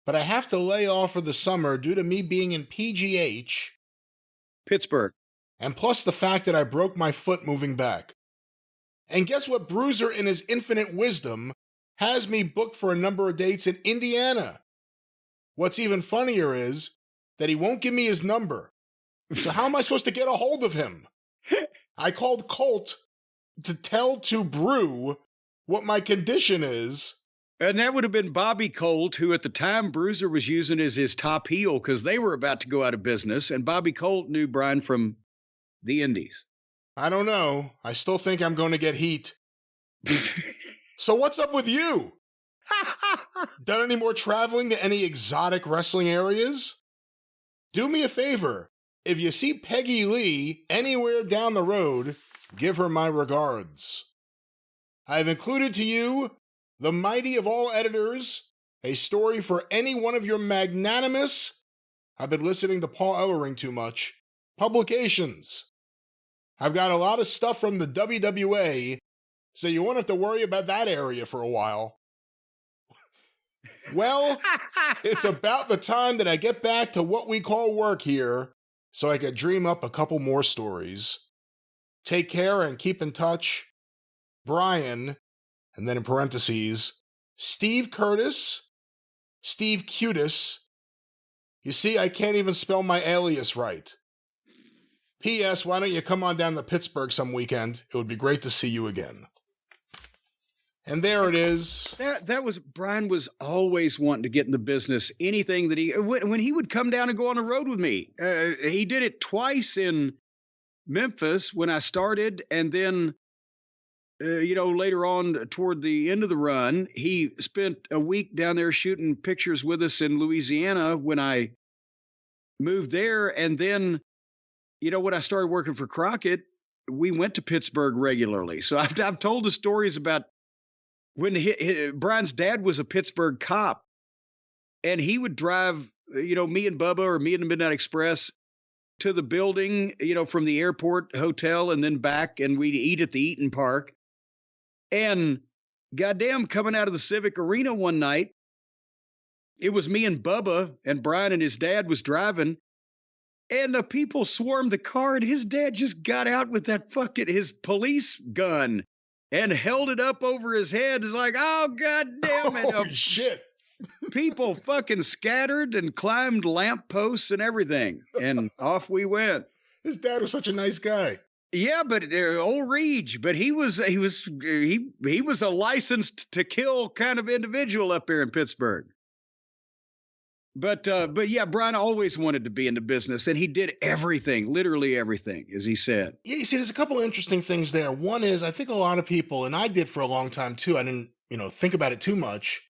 but I have to lay off for the summer due to me being in PGH. Pittsburgh. And plus the fact that I broke my foot moving back. And guess what? Bruiser, in his infinite wisdom, has me booked for a number of dates in Indiana. What's even funnier is that he won't give me his number. So how am I supposed to get a hold of him? I called Colt to tell to Brew what my condition is. And that would have been Bobby Colt, who at the time Bruiser was using as his top heel because they were about to go out of business. And Bobby Colt knew Brian from the Indies. I don't know. I still think I'm going to get heat. So what's up with you? Done any more traveling to any exotic wrestling areas? Do me a favor. If you see Peggy Lee anywhere down the road, give her my regards. I have included to you, the mighty of all editors, a story for any one of your magnanimous, I've been listening to Paul Ellering too much, publications. I've got a lot of stuff from the WWA, so you won't have to worry about that area for a while. Well, it's about the time that I get back to what we call work here, so I could dream up a couple more stories. Take care and keep in touch. Brian, and then in parentheses, Steve Curtis, Steve Cutis. You see, I can't even spell my alias right. P.S. Why don't you come on down to Pittsburgh some weekend? It would be great to see you again. And there it is. That was, Brian was always wanting to get in the business. Anything that when he would come down and go on the road with me, he did it twice in Memphis when I started, and then later on toward the end of the run, he spent a week down there shooting pictures with us in Louisiana when I moved there. And then, when I started working for Crockett, we went to Pittsburgh regularly. So I've told the stories about when Brian's dad was a Pittsburgh cop, and he would drive, me and Bubba or me and the Midnight Express to the building, from the airport hotel and then back, and we'd eat at the Eaton Park. And goddamn, coming out of the Civic Arena one night, it was me and Bubba, and Brian and his dad was driving, and the people swarmed the car, and his dad just got out with his police gun and held it up over his head. It's like, oh, goddamn it. Holy shit. People fucking scattered and climbed lampposts and everything, and off we went. His dad was such a nice guy. Yeah, but old Reach, but he was a licensed to kill kind of individual up here in Pittsburgh. But yeah, Brian always wanted to be in the business, and he did everything, literally everything, as he said. Yeah, you see, there's a couple of interesting things there. One is, I think a lot of people, and I did for a long time too, I didn't, think about it too much.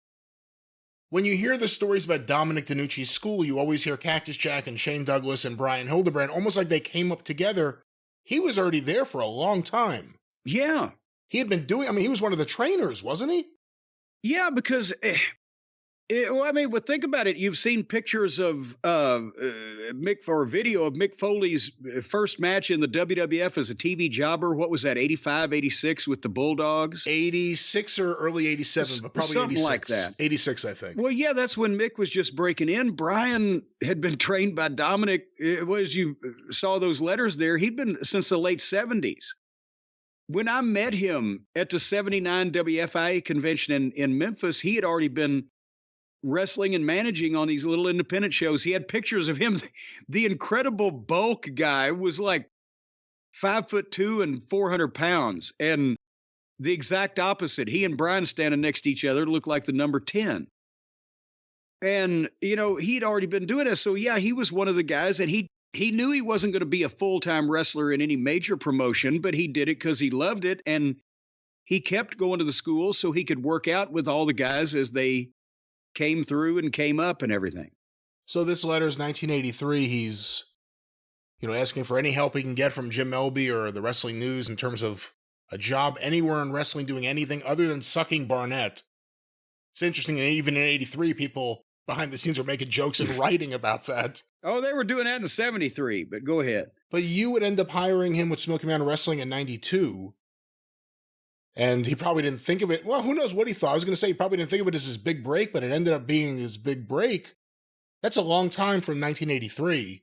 When you hear the stories about Dominic DeNucci's school, you always hear Cactus Jack and Shane Douglas and Brian Hildebrand, almost like they came up together. He was already there for a long time. Yeah. He had been doing, he was one of the trainers, wasn't he? Yeah, because, think about it. You've seen pictures of video of Mick Foley's first match in the WWF as a TV jobber. What was that, 85, 86 with the Bulldogs? 86 or early 87, but probably something 86. Like that. 86, I think. Well, yeah, that's when Mick was just breaking in. Brian had been trained by Dominic. As you saw those letters there, he'd been since the late 70s. When I met him at the 79 WFIA convention in Memphis, he had already been wrestling and managing on these little independent shows. He had pictures of him. The Incredible Bulk guy was like 5'2" and 400 pounds. And the exact opposite. He and Brian standing next to each other looked like the number 10. And, he'd already been doing it. So yeah, he was one of the guys, and he he knew he wasn't going to be a full-time wrestler in any major promotion, but he did it because he loved it. And he kept going to the school so he could work out with all the guys as they came through and came up and everything. So this letter is 1983. He's, asking for any help he can get from Jim Melby or the Wrestling News in terms of a job anywhere in wrestling, doing anything other than sucking Barnett. It's interesting, and even in 83, people behind the scenes were making jokes and writing about that. Oh, they were doing that in 73, but go ahead. But you would end up hiring him with Smoky Mountain Wrestling in 92. And he probably didn't think of it. Well, who knows what he thought. I was going to say he probably didn't think of it as his big break, but it ended up being his big break. That's a long time from 1983.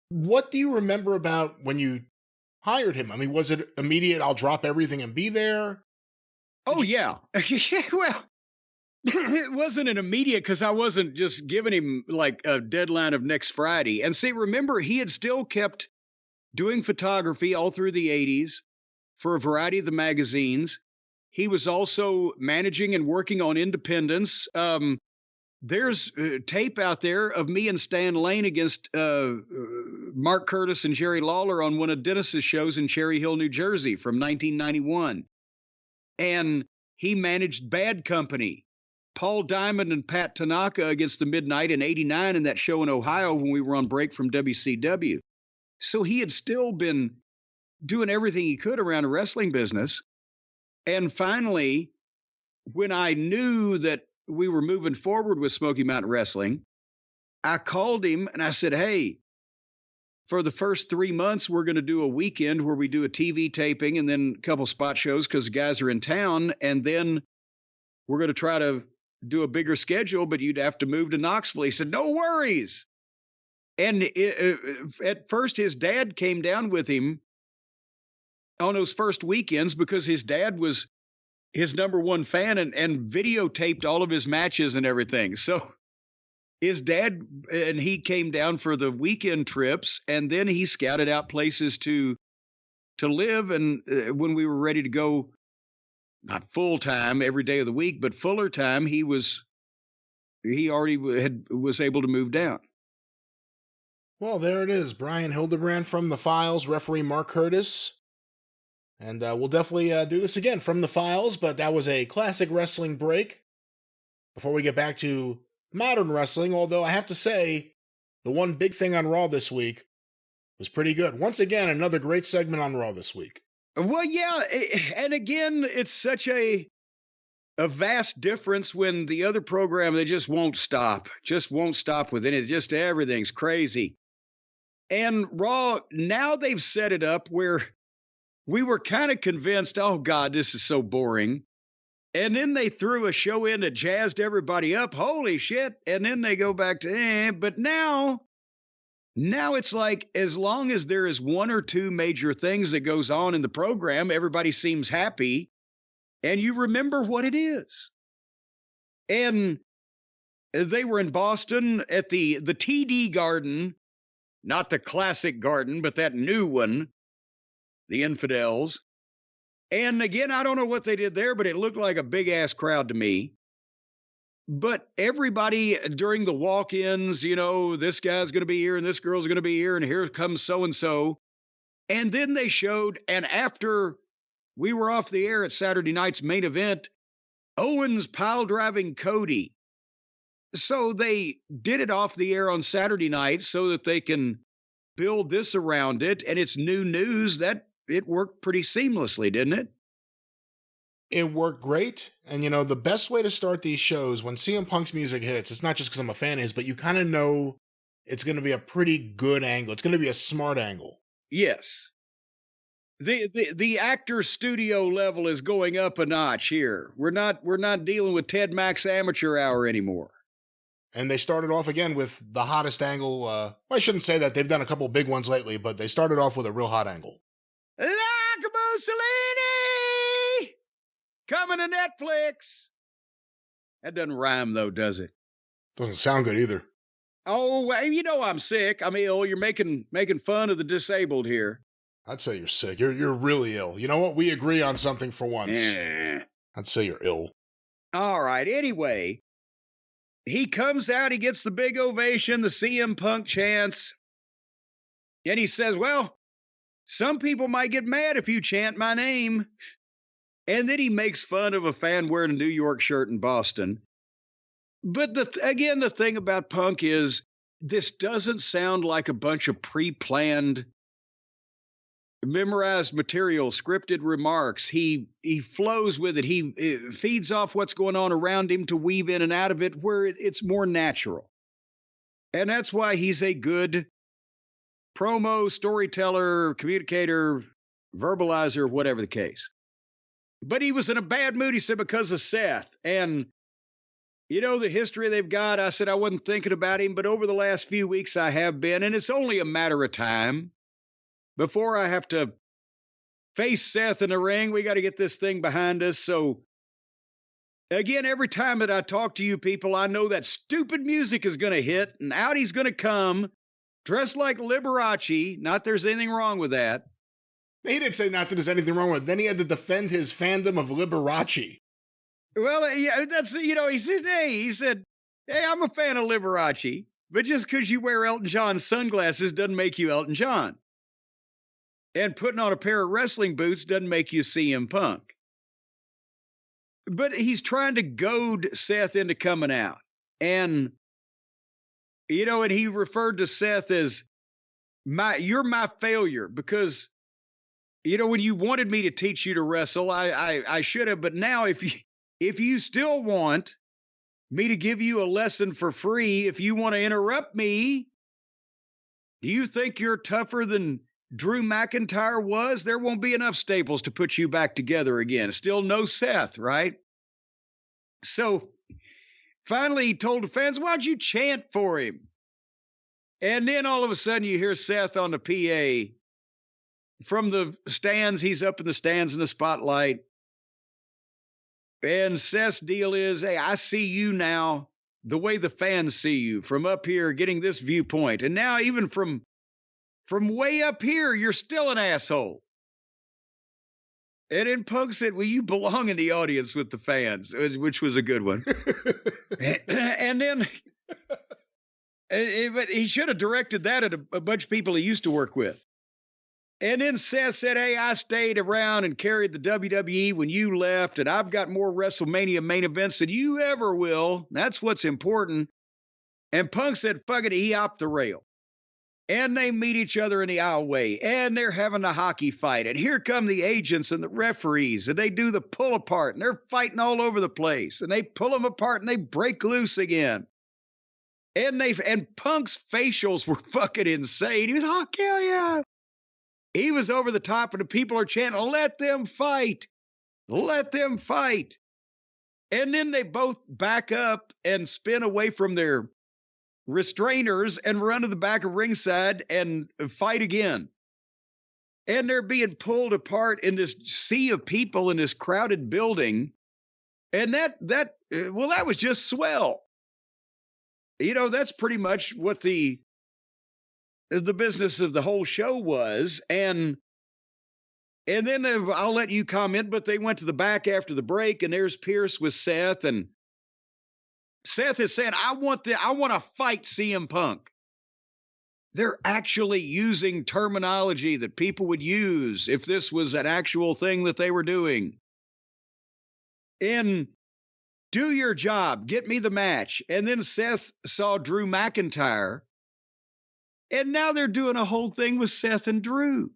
What do you remember about when you hired him? I mean, was it immediate, I'll drop everything and be there? Oh, yeah. Well, it wasn't an immediate because I wasn't just giving him like a deadline of next Friday. And see, remember, he had still kept doing photography all through the 80s for a variety of the magazines. He was also managing and working on independents. There's tape out there of me and Stan Lane against Mark Curtis and Jerry Lawler on one of Dennis's shows in Cherry Hill, New Jersey from 1991. And he managed Bad Company, Paul Diamond and Pat Tanaka against the Midnight in 89 in that show in Ohio when we were on break from WCW. So he had still been doing everything he could around the wrestling business. And finally, when I knew that we were moving forward with Smoky Mountain Wrestling, I called him and I said, hey, for the first 3 months, we're going to do a weekend where we do a TV taping and then a couple spot shows because the guys are in town. And then we're going to try to do a bigger schedule, but you'd have to move to Knoxville. He said, no worries. And at first, his dad came down with him on those first weekends because his dad was his number one fan and videotaped all of his matches and everything. So his dad and he came down for the weekend trips, and then he scouted out places to live. And when we were ready to go, not full time every day of the week, but fuller time, he already was able to move down. Well, there it is. Brian Hildebrand from The Files, referee Mark Curtis. And we'll definitely do this again from The Files, but that was a classic wrestling break. Before we get back to modern wrestling, although I have to say, the one big thing on Raw this week was pretty good. Once again, another great segment on Raw this week. Well, yeah, and again, it's such a vast difference when the other program, they just won't stop with it. Just everything's crazy. And Raw, now they've set it up where we were kind of convinced, oh, God, this is so boring. And then they threw a show in that jazzed everybody up. Holy shit. And then they go back to, but now it's like as long as there is one or two major things that goes on in the program, everybody seems happy. And you remember what it is. And they were in Boston at the TD Garden, not the classic garden, but that new one. The Infidels. And again, I don't know what they did there, but it looked like a big ass crowd to me. But everybody during the walk-ins, this guy's going to be here and this girl's going to be here and here comes so-and-so. And then they showed, and after we were off the air at Saturday night's main event, Owens pile driving Cody. So they did it off the air on Saturday night so that they can build this around it. And it's new news that it worked pretty seamlessly, didn't it? It worked great. And, the best way to start these shows, when CM Punk's music hits, it's not just because I'm a fan of his, but you kind of know it's going to be a pretty good angle. It's going to be a smart angle. Yes. The actor studio level is going up a notch here. We're not dealing with Ted Mack's amateur hour anymore. And they started off again with the hottest angle. Well, I shouldn't say that. They've done a couple big ones lately, but they started off with a real hot angle. Like Mussolini! Coming to Netflix! That doesn't rhyme, though, does it? Doesn't sound good either. Oh, I'm sick. I'm ill. You're making fun of the disabled here. I'd say you're sick. You're really ill. You know what? We agree on something for once. I'd say you're ill. All right. Anyway, he comes out. He gets the big ovation, the CM Punk chants. And he says, well, some people might get mad if you chant my name. And then he makes fun of a fan wearing a New York shirt in Boston. But again, the thing about Punk is this doesn't sound like a bunch of pre-planned, memorized material, scripted remarks. He flows with it. He feeds off what's going on around him to weave in and out of it where it's more natural. And that's why he's a good promo, storyteller, communicator, verbalizer, whatever the case. But he was in a bad mood, he said, because of Seth. And, you know, the history they've got, I said I wasn't thinking about him, but over the last few weeks I have been, and it's only a matter of time before I have to face Seth in the ring. We got to get this thing behind us. So, again, every time that I talk to you people, I know that stupid music is going to hit, and out he's going to come, dressed like Liberace. Not there's anything wrong with that. He didn't say not that there's anything wrong with it. Then he had to defend his fandom of Liberace. Well, yeah, that's, you know, he said, hey, I'm a fan of Liberace, but just because you wear Elton John sunglasses doesn't make you Elton John. And putting on a pair of wrestling boots doesn't make you CM Punk. But he's trying to goad Seth into coming out. And, you know, and he referred to Seth as you're my failure because, you know, when you wanted me to teach you to wrestle, I should have. But now if you still want me to give you a lesson for free, if you want to interrupt me, do you think you're tougher than Drew McIntyre was? There won't be enough staples to put you back together again. Still no Seth, right? So finally he told the fans, why'd you chant for him? And then all of a sudden you hear Seth on the PA from the stands. He's up in the stands in the spotlight. And Seth's deal is, hey, I see you now the way the fans see you from up here getting this viewpoint. And now even from way up here, you're still an asshole. And then Punk said, well, you belong in the audience with the fans, which was a good one. And then, but he should have directed that at a bunch of people he used to work with. And then Seth said, hey, I stayed around and carried the WWE when you left, and I've got more WrestleMania main events than you ever will. That's what's important. And Punk said, fuck it, he hopped the rail. And they meet each other in the aisleway, and they're having a hockey fight. And here come the agents and the referees, and they do the pull apart, and they're fighting all over the place. And they pull them apart, and they break loose again. And Punk's facials were fucking insane. He was, oh, hell yeah. He was over the top, and the people are chanting, let them fight. Let them fight. And then they both back up and spin away from their restrainers and run to the back of ringside and fight again. And they're being pulled apart in this sea of people in this crowded building. And that was just swell. You know, that's pretty much what the business of the whole show was. And then I'll let you comment, but they went to the back after the break, and there's Pierce with Seth, and Seth is saying, I want to fight CM Punk. They're actually using terminology that people would use if this was an actual thing that they were doing. And do your job, get me the match. And then Seth saw Drew McIntyre, and now they're doing a whole thing with Seth and Drew,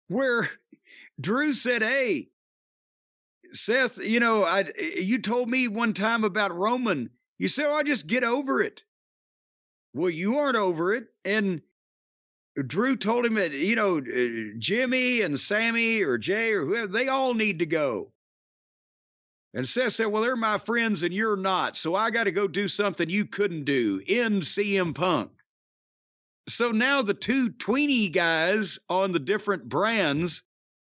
where Drew said, hey, Seth, you know, you told me one time about Roman. You said, oh, just get over it. Well, you aren't over it. And Drew told him that, you know, Jimmy and Sammy or Jay or whoever, they all need to go. And Seth said, well, they're my friends and you're not. So I got to go do something you couldn't do. End CM Punk. So now the two tweeny guys on the different brands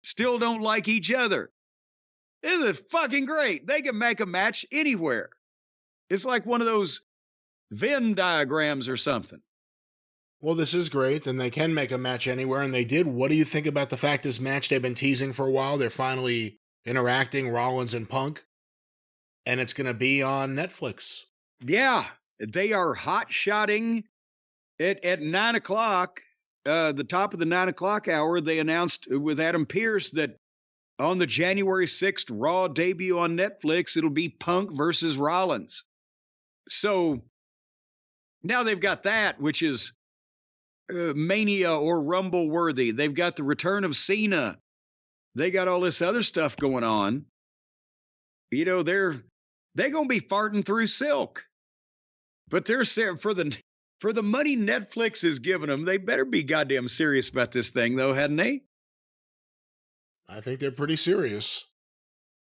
still don't like each other. This is fucking great. They can make a match anywhere. It's like one of those Venn diagrams or something. Well, this is great, and they can make a match anywhere, and they did. What do you think about the fact this match they've been teasing for a while? They're finally interacting, Rollins and Punk, and it's going to be on Netflix. Yeah, they are hot-shotting at 9 o'clock the top of the 9 o'clock hour, they announced with Adam Pearce that on the January 6th Raw debut on Netflix, it'll be Punk versus Rollins. So now they've got that, which is Mania or Rumble worthy. They've got the return of Cena. They got all this other stuff going on. You know, they're going to be farting through silk. But they're for the money Netflix is giving them, they better be goddamn serious about this thing, though, hadn't they? I think they're pretty serious.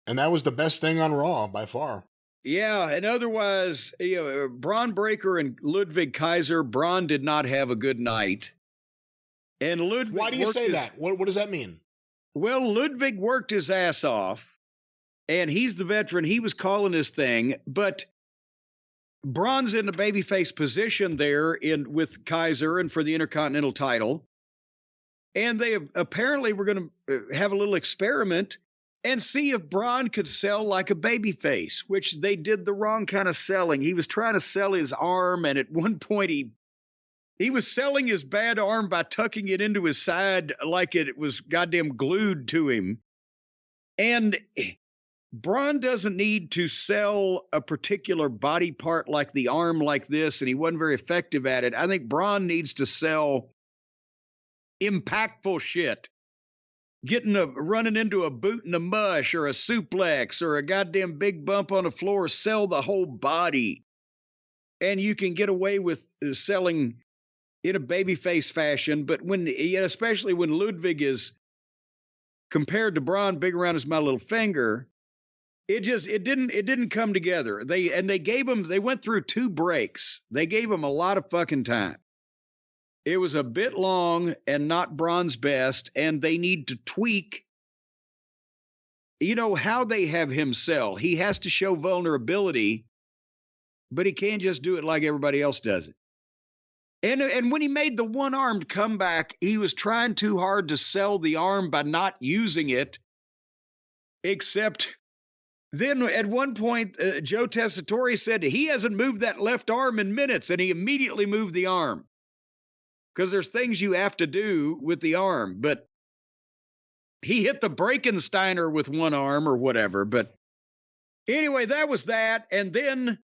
And that was the best thing on Raw by far. Yeah, and otherwise, Bron Breakker and Ludwig Kaiser, Bron did not have a good night. And Ludwig, why do you say that? What does that mean? Well, Ludwig worked his ass off, and he's the veteran. He was calling his thing, but Bron's in the babyface position there with Kaiser and for the Intercontinental title. And they apparently were going to have a little experiment and see if Bron could sell like a babyface, which they did the wrong kind of selling. He was trying to sell his arm, and at one point he was selling his bad arm by tucking it into his side like it was goddamn glued to him. And Bron doesn't need to sell a particular body part like the arm like this, and he wasn't very effective at it. I think Bron needs to sell impactful shit. Running into a boot in the mush or a suplex or a goddamn big bump on the floor, sell the whole body. And you can get away with selling in a babyface fashion, but especially when Ludwig is compared to Bron, big around as my little finger, it didn't come together. They went through 2 breaks. They gave him a lot of fucking time. It was a bit long and not Bron's best, and they need to tweak, how they have him sell. He has to show vulnerability, but he can't just do it like everybody else does it. And when he made the one-armed comeback, he was trying too hard to sell the arm by not using it, except then at one point, Joe Tessitore said he hasn't moved that left arm in minutes, and he immediately moved the arm. Because there's things you have to do with the arm. But he hit the Brakensteiner with one arm or whatever. But anyway, that was that. And then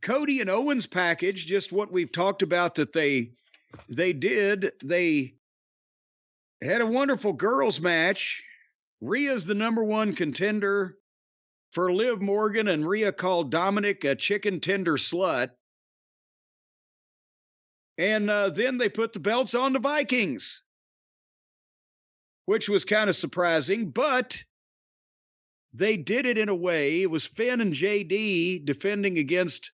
Cody and Owens package, just what we've talked about that they did. They had a wonderful girls match. Rhea's the number 1 contender for Liv Morgan, and Rhea called Dominic a chicken tender slut. And then they put the belts on the Vikings, which was kind of surprising, but they did it in a way. It was Finn and JD defending against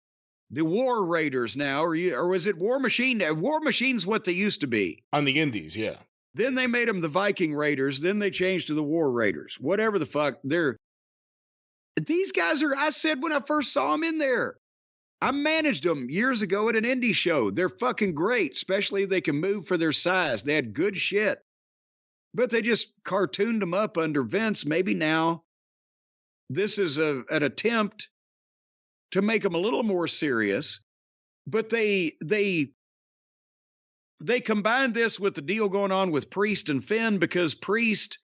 the War Raiders now, or was it War Machine? War Machine's what they used to be. On the Indies, yeah. Then they made them the Viking Raiders. Then they changed to the War Raiders. Whatever the fuck. These guys I said when I first saw them in there, I managed them years ago at an indie show. They're fucking great, especially they can move for their size. They had good shit. But they just cartooned them up under Vince. Maybe now this is an attempt to make them a little more serious. But they combined this with the deal going on with Priest and Finn, because Priest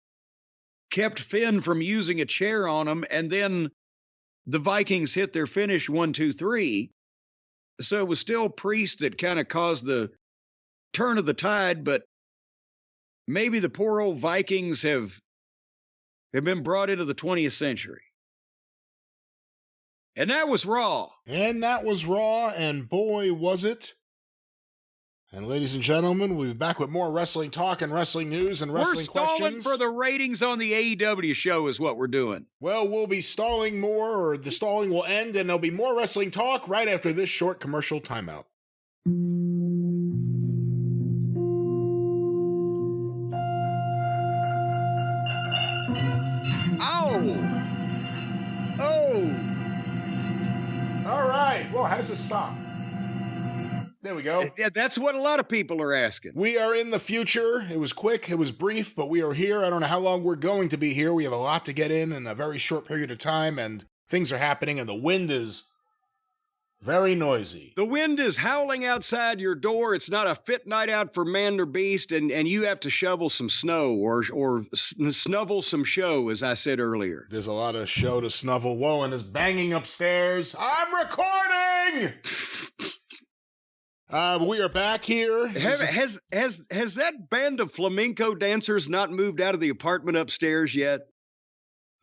kept Finn from using a chair on him, and then the Vikings hit their finish 1, 2, 3. So it was still Priest that kind of caused the turn of the tide, but maybe the poor old Vikings have been brought into the 20th century. And that was Raw. And boy, was it. And ladies and gentlemen, we'll be back with more wrestling talk and wrestling news and wrestling questions. We're stalling for the ratings on the AEW show is what we're doing. Well, we'll be stalling more, or the stalling will end, and there'll be more wrestling talk right after this short commercial timeout. All right. Well, how does this stop? There we go. Yeah, that's what a lot of people are asking. We are in the future. It was quick. It was brief, but we are here. I don't know how long we're going to be here. We have a lot to get in a very short period of time, and things are happening, and the wind is Very noisy. The wind is howling outside your door. It's not a fit night out for man or beast, and you have to shovel some snow or snuffle some show, as I said earlier. There's a lot of show to snuffle. Whoa, and it's banging upstairs. I'm recording! We are back here. Has that band of flamenco dancers not moved out of the apartment upstairs yet?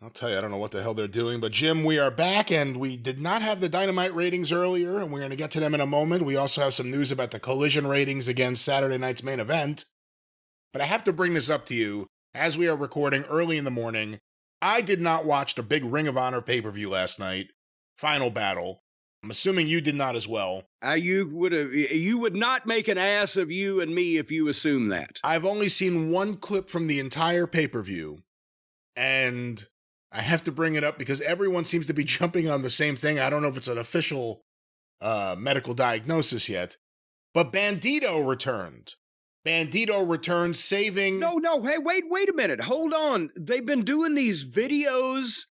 I'll tell you, I don't know what the hell they're doing, but Jim, we are back, and we did not have the Dynamite ratings earlier, and we're going to get to them in a moment. We also have some news about the Collision ratings against Saturday night's main event. But I have to bring this up to you, as we are recording early in the morning. I did not watch the big Ring of Honor pay-per-view last night, Final Battle. I'm assuming you did not as well. You would not make an ass of you and me if you assume that. I've only seen one clip from the entire pay-per-view, and I have to bring it up because everyone seems to be jumping on the same thing. I don't know if it's an official medical diagnosis yet, but Bandido returned. Bandido returned, saving... No, hey, wait a minute. Hold on. They've been doing these videos,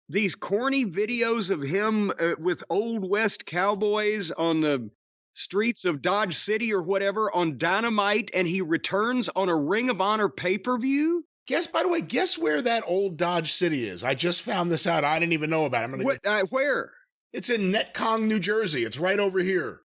these corny videos of him with Old West cowboys on the streets of Dodge City or whatever on Dynamite, and he returns on a Ring of Honor pay-per-view? By the way, guess where that old Dodge City is? I just found this out. I didn't even know about it. Where? It's in Netcong, New Jersey. It's right over here.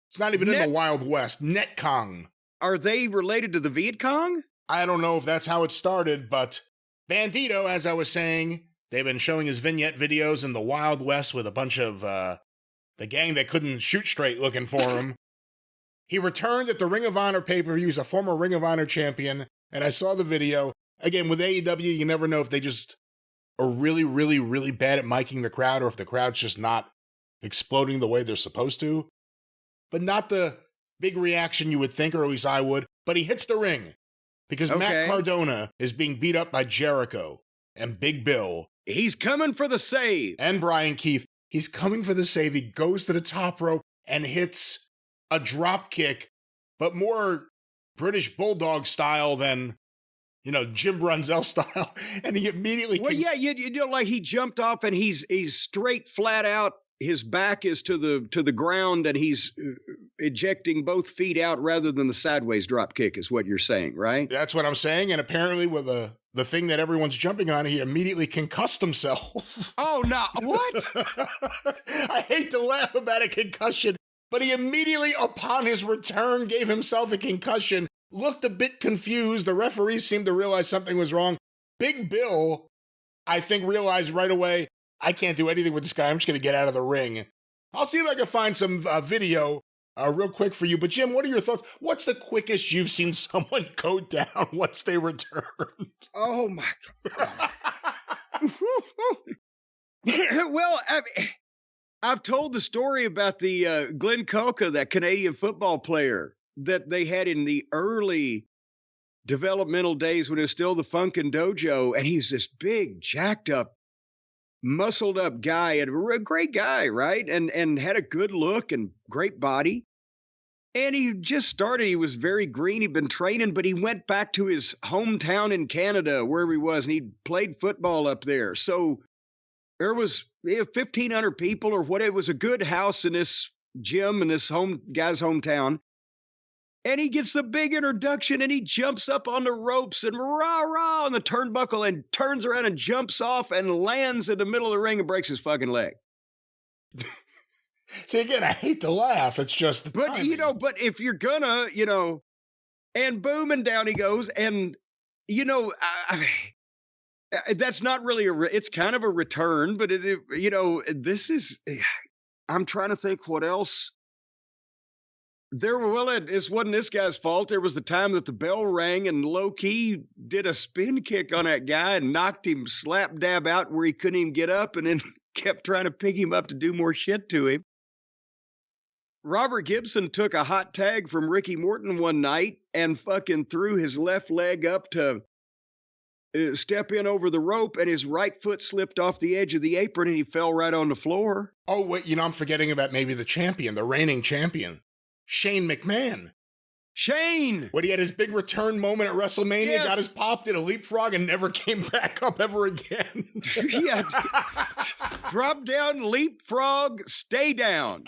It's not even in the Wild West. Netcong. Are they related to the Viet Cong? I don't know if that's how it started, but Bandido, as I was saying, they've been showing his vignette videos in the Wild West with a bunch of the gang that couldn't shoot straight looking for him. He returned at the Ring of Honor pay-per-view. He's a former Ring of Honor champion. And I saw the video. Again, with AEW, you never know if they just are really, really, really bad at miking the crowd or if the crowd's just not exploding the way they're supposed to. But not the big reaction you would think, or at least I would. But he hits the ring because Matt Cardona is being beat up by Jericho and Big Bill. He's coming for the save. And Brian Keith. He's coming for the save. He goes to the top rope and hits a drop kick, but more British Bulldog style than, Jim Brunzell style. And he immediately... Well, yeah, like he jumped off and he's straight flat out. His back is to the ground and he's ejecting both feet out rather than the sideways drop kick is what you're saying, right? That's what I'm saying. And apparently with the thing that everyone's jumping on, he immediately concussed himself. Oh, no. What? I hate to laugh about a concussion, but he immediately, upon his return, gave himself a concussion, looked a bit confused. The referees seemed to realize something was wrong. Big Bill, I think, realized right away, I can't do anything with this guy. I'm just going to get out of the ring. I'll see if I can find some video real quick for you. But, Jim, what are your thoughts? What's the quickest you've seen someone go down once they returned? Oh, my God. Well, I've told the story about the Glenn Kulka, that Canadian football player that they had in the early developmental days when it was still the Funkin' Dojo. And he's this big, jacked up, muscled up guy, and a great guy, right? And had a good look and great body. And he just started. He was very green. He'd been training, but he went back to his hometown in Canada, wherever he was, and he played football up there. So there was 1,500 people or what. It was a good house in this gym in this guy's hometown. And he gets the big introduction and he jumps up on the ropes and rah-rah on the turnbuckle and turns around and jumps off and lands in the middle of the ring and breaks his fucking leg. See, again, I hate to laugh. It's just the timing. But if you're gonna, and boom, and down he goes. And, that's not really it's kind of a return, but this is, I'm trying to think what else. It wasn't this guy's fault. There was the time that the bell rang and low-key did a spin kick on that guy and knocked him slap dab out where he couldn't even get up and then kept trying to pick him up to do more shit to him. Robert Gibson took a hot tag from Ricky Morton one night and fucking threw his left leg up to step in over the rope, and his right foot slipped off the edge of the apron and he fell right on the floor. Oh, wait, I'm forgetting about maybe the reigning champion. Shane McMahon. Shane! When he had his big return moment at WrestleMania, Yes. got his pop, did a leapfrog, and never came back up ever again. Yeah. Drop down, leapfrog, stay down.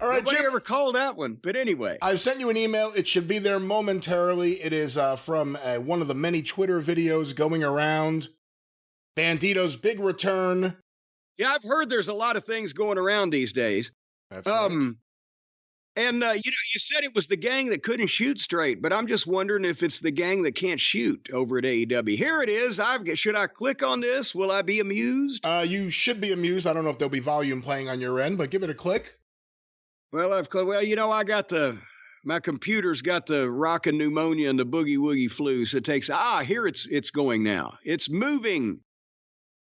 All right, Nobody Jim. ever called that one, but anyway. I've sent you an email. It should be there momentarily. It is from one of the many Twitter videos going around. Bandido's big return. Yeah, I've heard there's a lot of things going around these days. That's right. And, you said it was the gang that couldn't shoot straight, but I'm just wondering if it's the gang that can't shoot over at AEW. Here it is. Should I click on this? Will I be amused? You should be amused. I don't know if there'll be volume playing on your end, but give it a click. Well, I got my computer's got the rockin' pneumonia and the boogie woogie flu, so it takes, here it's going now. It's moving.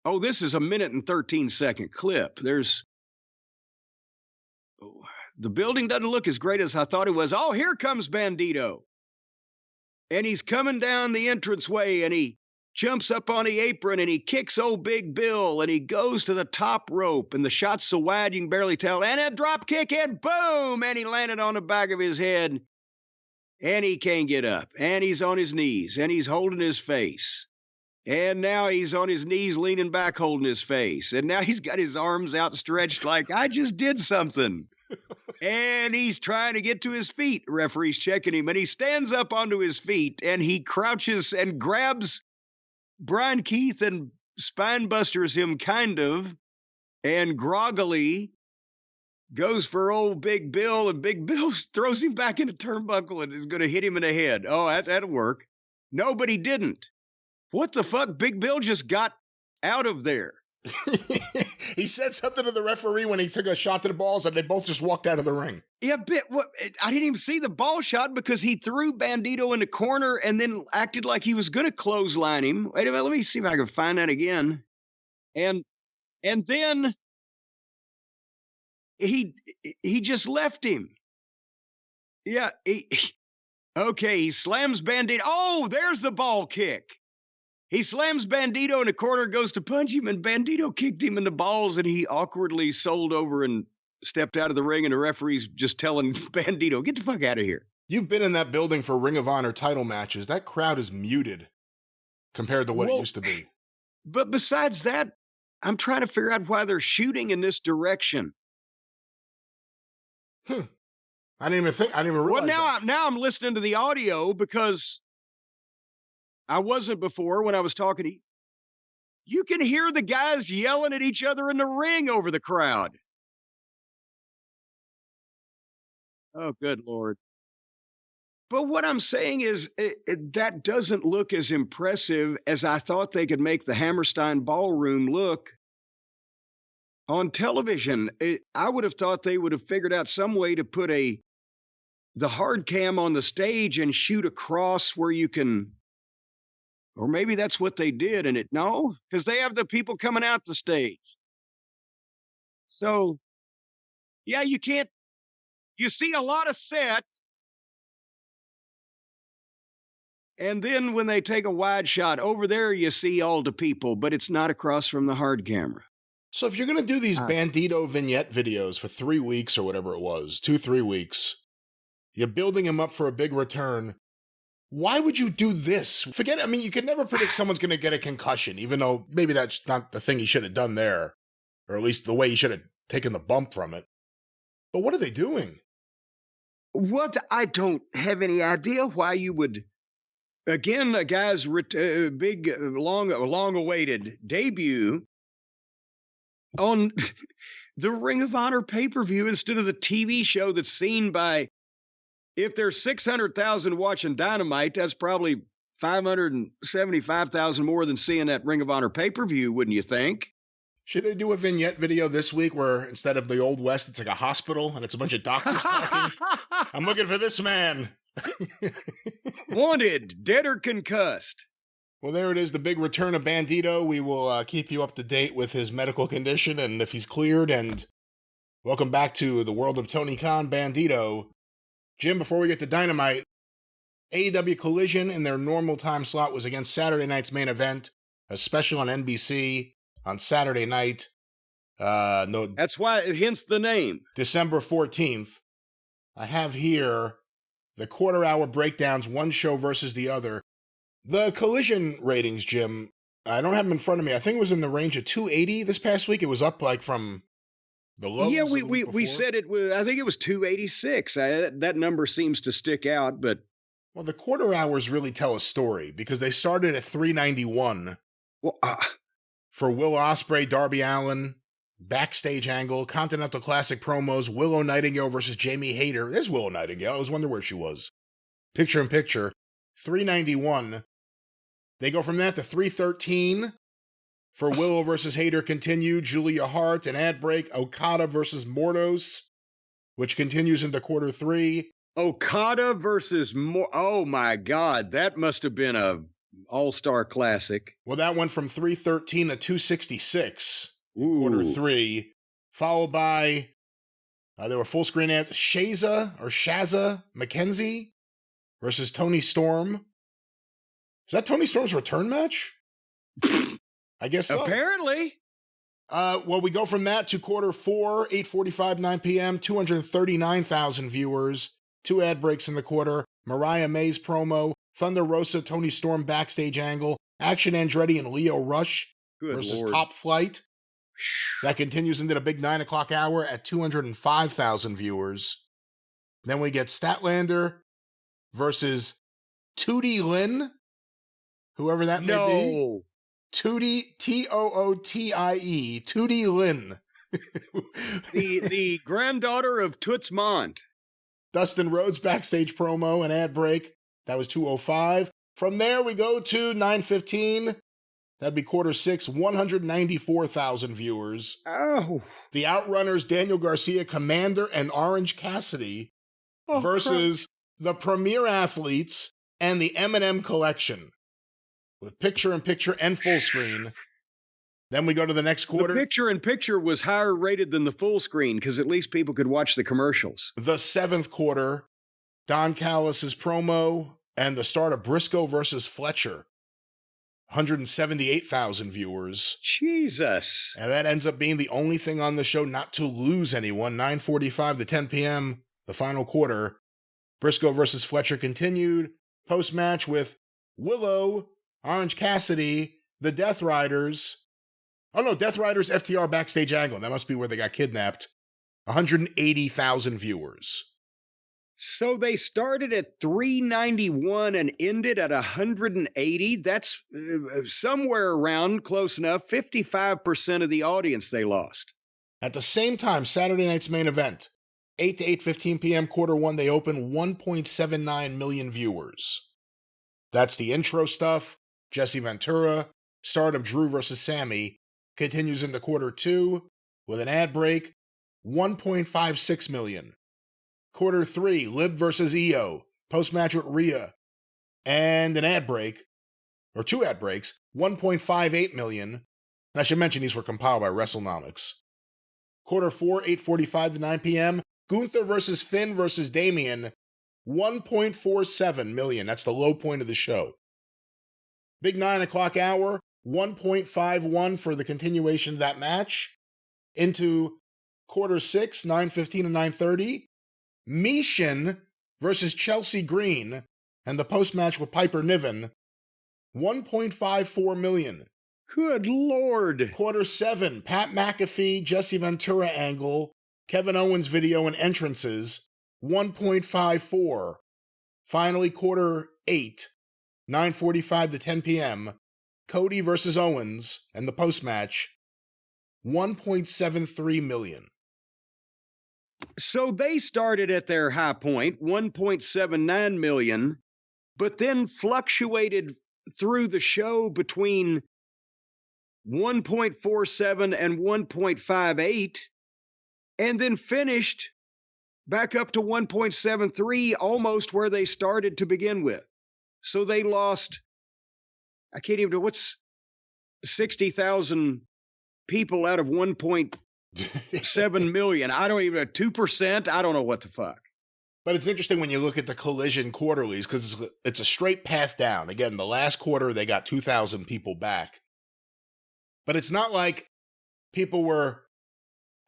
Oh, this is a 1:13 clip. The building doesn't look as great as I thought it was. Oh, here comes Bandido. And he's coming down the entranceway, and he jumps up on the apron, and he kicks old Big Bill, and he goes to the top rope, and the shot's so wide you can barely tell, and a drop kick, and boom, and he landed on the back of his head, and he can't get up, and he's on his knees, and he's holding his face, and now he's on his knees leaning back holding his face, and now he's got his arms outstretched like, I just did something. And he's trying to get to his feet. Referee's checking him, and he stands up onto his feet, and he crouches and grabs Brian Keith and spine busters him kind of, and groggily goes for old Big Bill, and Big Bill throws him back in a turnbuckle and is going to hit him in the head. Oh, that'll work. No, but he didn't. What the fuck? Big Bill just got out of there. He said something to the referee when he took a shot to the balls, and they both just walked out of the ring. Yeah, I didn't even see the ball shot because he threw Bandido in the corner and then acted like he was going to clothesline him. Wait a minute, let me see if I can find that again. And then he just left him. Yeah, he slams Bandido. Oh, there's the ball kick. He slams Bandido in the corner, goes to punch him, and Bandido kicked him in the balls, and he awkwardly sold over and stepped out of the ring, and the referee's just telling Bandido, get the fuck out of here. You've been in that building for Ring of Honor title matches. That crowd is muted compared to what it used to be. But besides that, I'm trying to figure out why they're shooting in this direction. I didn't even realize that. Now I'm listening to the audio because I wasn't before when I was talking to you. You can hear the guys yelling at each other in the ring over the crowd. Oh, good Lord. But what I'm saying is that doesn't look as impressive as I thought they could make the Hammerstein Ballroom look on television. I would have thought they would have figured out some way to put the hard cam on the stage and shoot across where you can. Or maybe that's what they did, no, because they have the people coming out the stage. So, yeah, you see a lot of set, and then when they take a wide shot, over there you see all the people, but it's not across from the hard camera. So if you're going to do these Bandido vignette videos for 3 weeks or whatever it was, 2-3 weeks, you're building him up for a big return. Why would you do this? You could never predict someone's going to get a concussion, even though maybe that's not the thing he should have done there, or at least the way he should have taken the bump from it. But what are they doing? What? I don't have any idea why you would. Again, a guy's big, long-awaited debut on the Ring of Honor pay-per-view instead of the TV show that's seen by. If there's 600,000 watching Dynamite, that's probably 575,000 more than seeing that Ring of Honor pay-per-view, wouldn't you think? Should they do a vignette video this week where instead of the Old West, it's like a hospital and it's a bunch of doctors talking? I'm looking for this man. Wanted, dead or concussed. Well, there it is, the big return of Bandido. We will keep you up to date with his medical condition and if he's cleared. And welcome back to the world of Tony Khan, Bandido. Jim, before we get to Dynamite, AEW Collision in their normal time slot was against Saturday night's main event, a special on NBC on Saturday night. That's why, hence the name. December 14th. I have here the quarter-hour breakdowns, one show versus the other. The Collision ratings, Jim, I don't have them in front of me. I think it was in the range of 280 this past week. It was up like from the lows. Yeah, of the week we before. said it was, I think it was 286. That number seems to stick out, but. Well, the quarter hours really tell a story because they started at 391 for Will Osprey, Darby Allen, backstage angle, Continental Classic promos, Willow Nightingale versus Jamie Hayter. There's Willow Nightingale. I was wondering where she was. Picture in picture. 391. They go from that to 313 for Willow versus Hayter continued, Julia Hart, an ad break, Okada versus Mordos, which continues into quarter 3. Okada versus oh my God, that must have been a all-star classic. Well, that went from 313 to 266 Ooh. quarter 3, followed by there were full screen ads, Shazza McKenzie versus Toni Storm. Is that Toni Storm's return match? I guess so. Apparently. Well, we go from that to quarter 4, 8:45, 9 p.m., 239,000 viewers, 2 ad breaks in the quarter, Mariah May's promo, Thunder Rosa, Toni Storm backstage angle, Action Andretti and Leo Rush versus Lord. Top Flight. That continues into the big 9 o'clock hour at 205,000 viewers. Then we get Statlander versus Tootie Lynn, whoever that may be. Tootie, Tootie, Tootie Lynn. the granddaughter of Toots Mondt. Dustin Rhodes backstage promo and ad break. That was 205. From there, we go to 9:15. That'd be quarter 6, 194,000 viewers. Oh. The Outrunners, Daniel Garcia, Commander, and Orange Cassidy versus the Premier Athletes and the M&M Collection with picture-in-picture and full screen. Then we go to the next quarter. The picture-in-picture was higher rated than the full screen because at least people could watch the commercials. The 7th quarter, Don Callis' promo and the start of Briscoe versus Fletcher. 178,000 viewers. Jesus. And that ends up being the only thing on the show not to lose anyone. 9:45 to 10 p.m., the final quarter. Briscoe versus Fletcher continued. Post-match with Willow, Orange Cassidy, the Death Riders. Oh no, Death Riders FTR backstage angle. That must be where they got kidnapped. 180,000 viewers. So they started at 391 and ended at 180. That's somewhere around close enough. 55% of the audience they lost. At the same time, Saturday night's main event, 8 to 8:15 p.m. quarter 1, they open 1.79 million viewers. That's the intro stuff. Jesse Ventura, start of Drew versus Sammy, continues into quarter 2 with an ad break, 1.56 million. Quarter 3, Lib versus EO, post-match with Rhea, and an ad break, or 2 ad breaks, 1.58 million. And I should mention these were compiled by WrestleNomics. Quarter 4, 8:45 to 9 p.m., Gunther versus Finn versus Damian, 1.47 million. That's the low point of the show. Big 9 o'clock hour, 1.51 for the continuation of that match. Into quarter 6, 9:15 and 9:30. Mishin versus Chelsea Green and the post-match with Piper Niven, 1.54 million. Good Lord. Quarter 7, Pat McAfee, Jesse Ventura angle, Kevin Owens video and entrances, 1.54. Finally, quarter 8, 9:45 to 10 p.m., Cody versus Owens and the post-match, 1.73 million. So they started at their high point, 1.79 million, but then fluctuated through the show between 1.47 and 1.58, and then finished back up to 1.73, almost where they started to begin with. So they lost, I can't even know, what's 60,000 people out of 1.7 million. I don't even know, 2%. I don't know what the fuck. But it's interesting when you look at the Collision quarterlies because it's a straight path down. Again, the last quarter, they got 2,000 people back. But it's not like people were,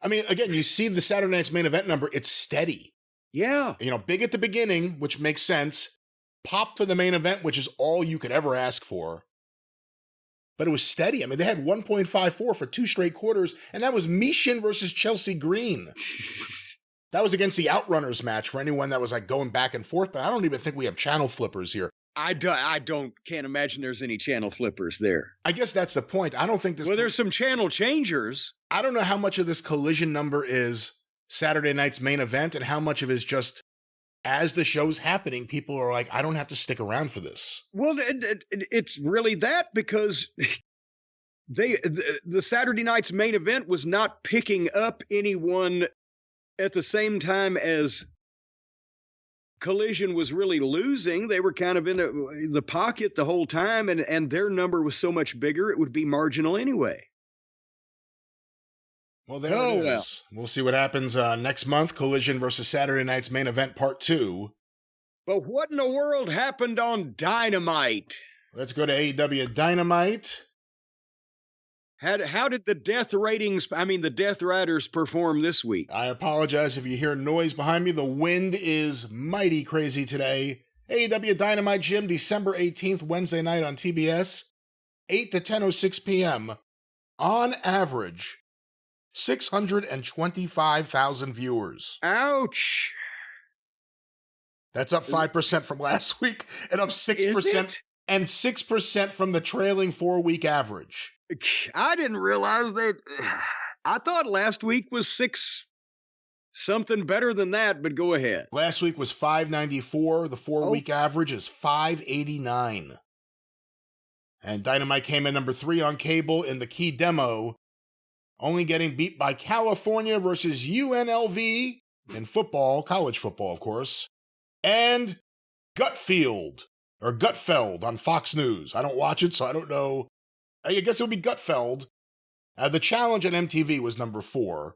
I mean, again, you see the Saturday night's main event number, it's steady. Yeah. Big at the beginning, which makes sense. Pop for the main event, which is all you could ever ask for. But it was steady. I mean, they had 1.54 for 2 straight quarters, and that was Mishin versus Chelsea Green. That was against the Outrunners match for anyone that was like going back and forth, but I don't even think we have channel flippers here. Can't imagine there's any channel flippers there. I guess that's the point. I don't think this... Well, there's some channel changers. I don't know how much of this collision number is Saturday night's main event and how much of it is just as the show's happening, people are like, I don't have to stick around for this. Well, it's really that because the Saturday night's main event was not picking up anyone at the same time as Collision was really losing. They were kind of in the pocket the whole time, and their number was so much bigger, it would be marginal anyway. Well, there it is. Well. We'll see what happens next month. Collision versus Saturday night's main event part 2. But what in the world happened on Dynamite? Let's go to AEW Dynamite. How did the Death Riders perform this week? I apologize if you hear noise behind me. The wind is mighty crazy today. AEW Dynamite Gym, December 18th, Wednesday night on TBS, 8 to 10:06 p.m. On average, 625,000 viewers. Ouch. That's up 5% from last week and up 6% and 6% from the trailing 4-week average. I didn't realize that. I thought last week was 6 something better than that, but go ahead. Last week was 594. The 4-week average is 589. And Dynamite came in number 3 on cable in the key demo, only getting beat by California versus UNLV in football, college football, of course, and Gutfeld on Fox News. I don't watch it, so I don't know. I guess it would be Gutfeld. The challenge on MTV was number 4.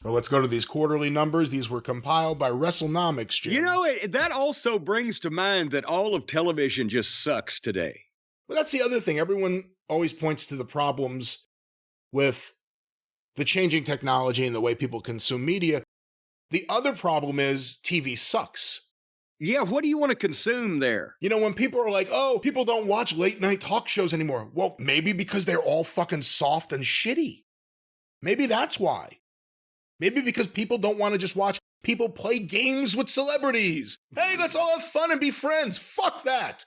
But let's go to these quarterly numbers. These were compiled by WrestleNomics, Jim. That also brings to mind that all of television just sucks today. Well, that's the other thing. Everyone always points to the problems with the changing technology and the way people consume media. The other problem is TV sucks. Yeah, what do you want to consume there? When people are like, oh, people don't watch late night talk shows anymore. Well, maybe because they're all fucking soft and shitty. Maybe that's why. Maybe because people don't want to just watch people play games with celebrities. Hey, let's all have fun and be friends. Fuck that.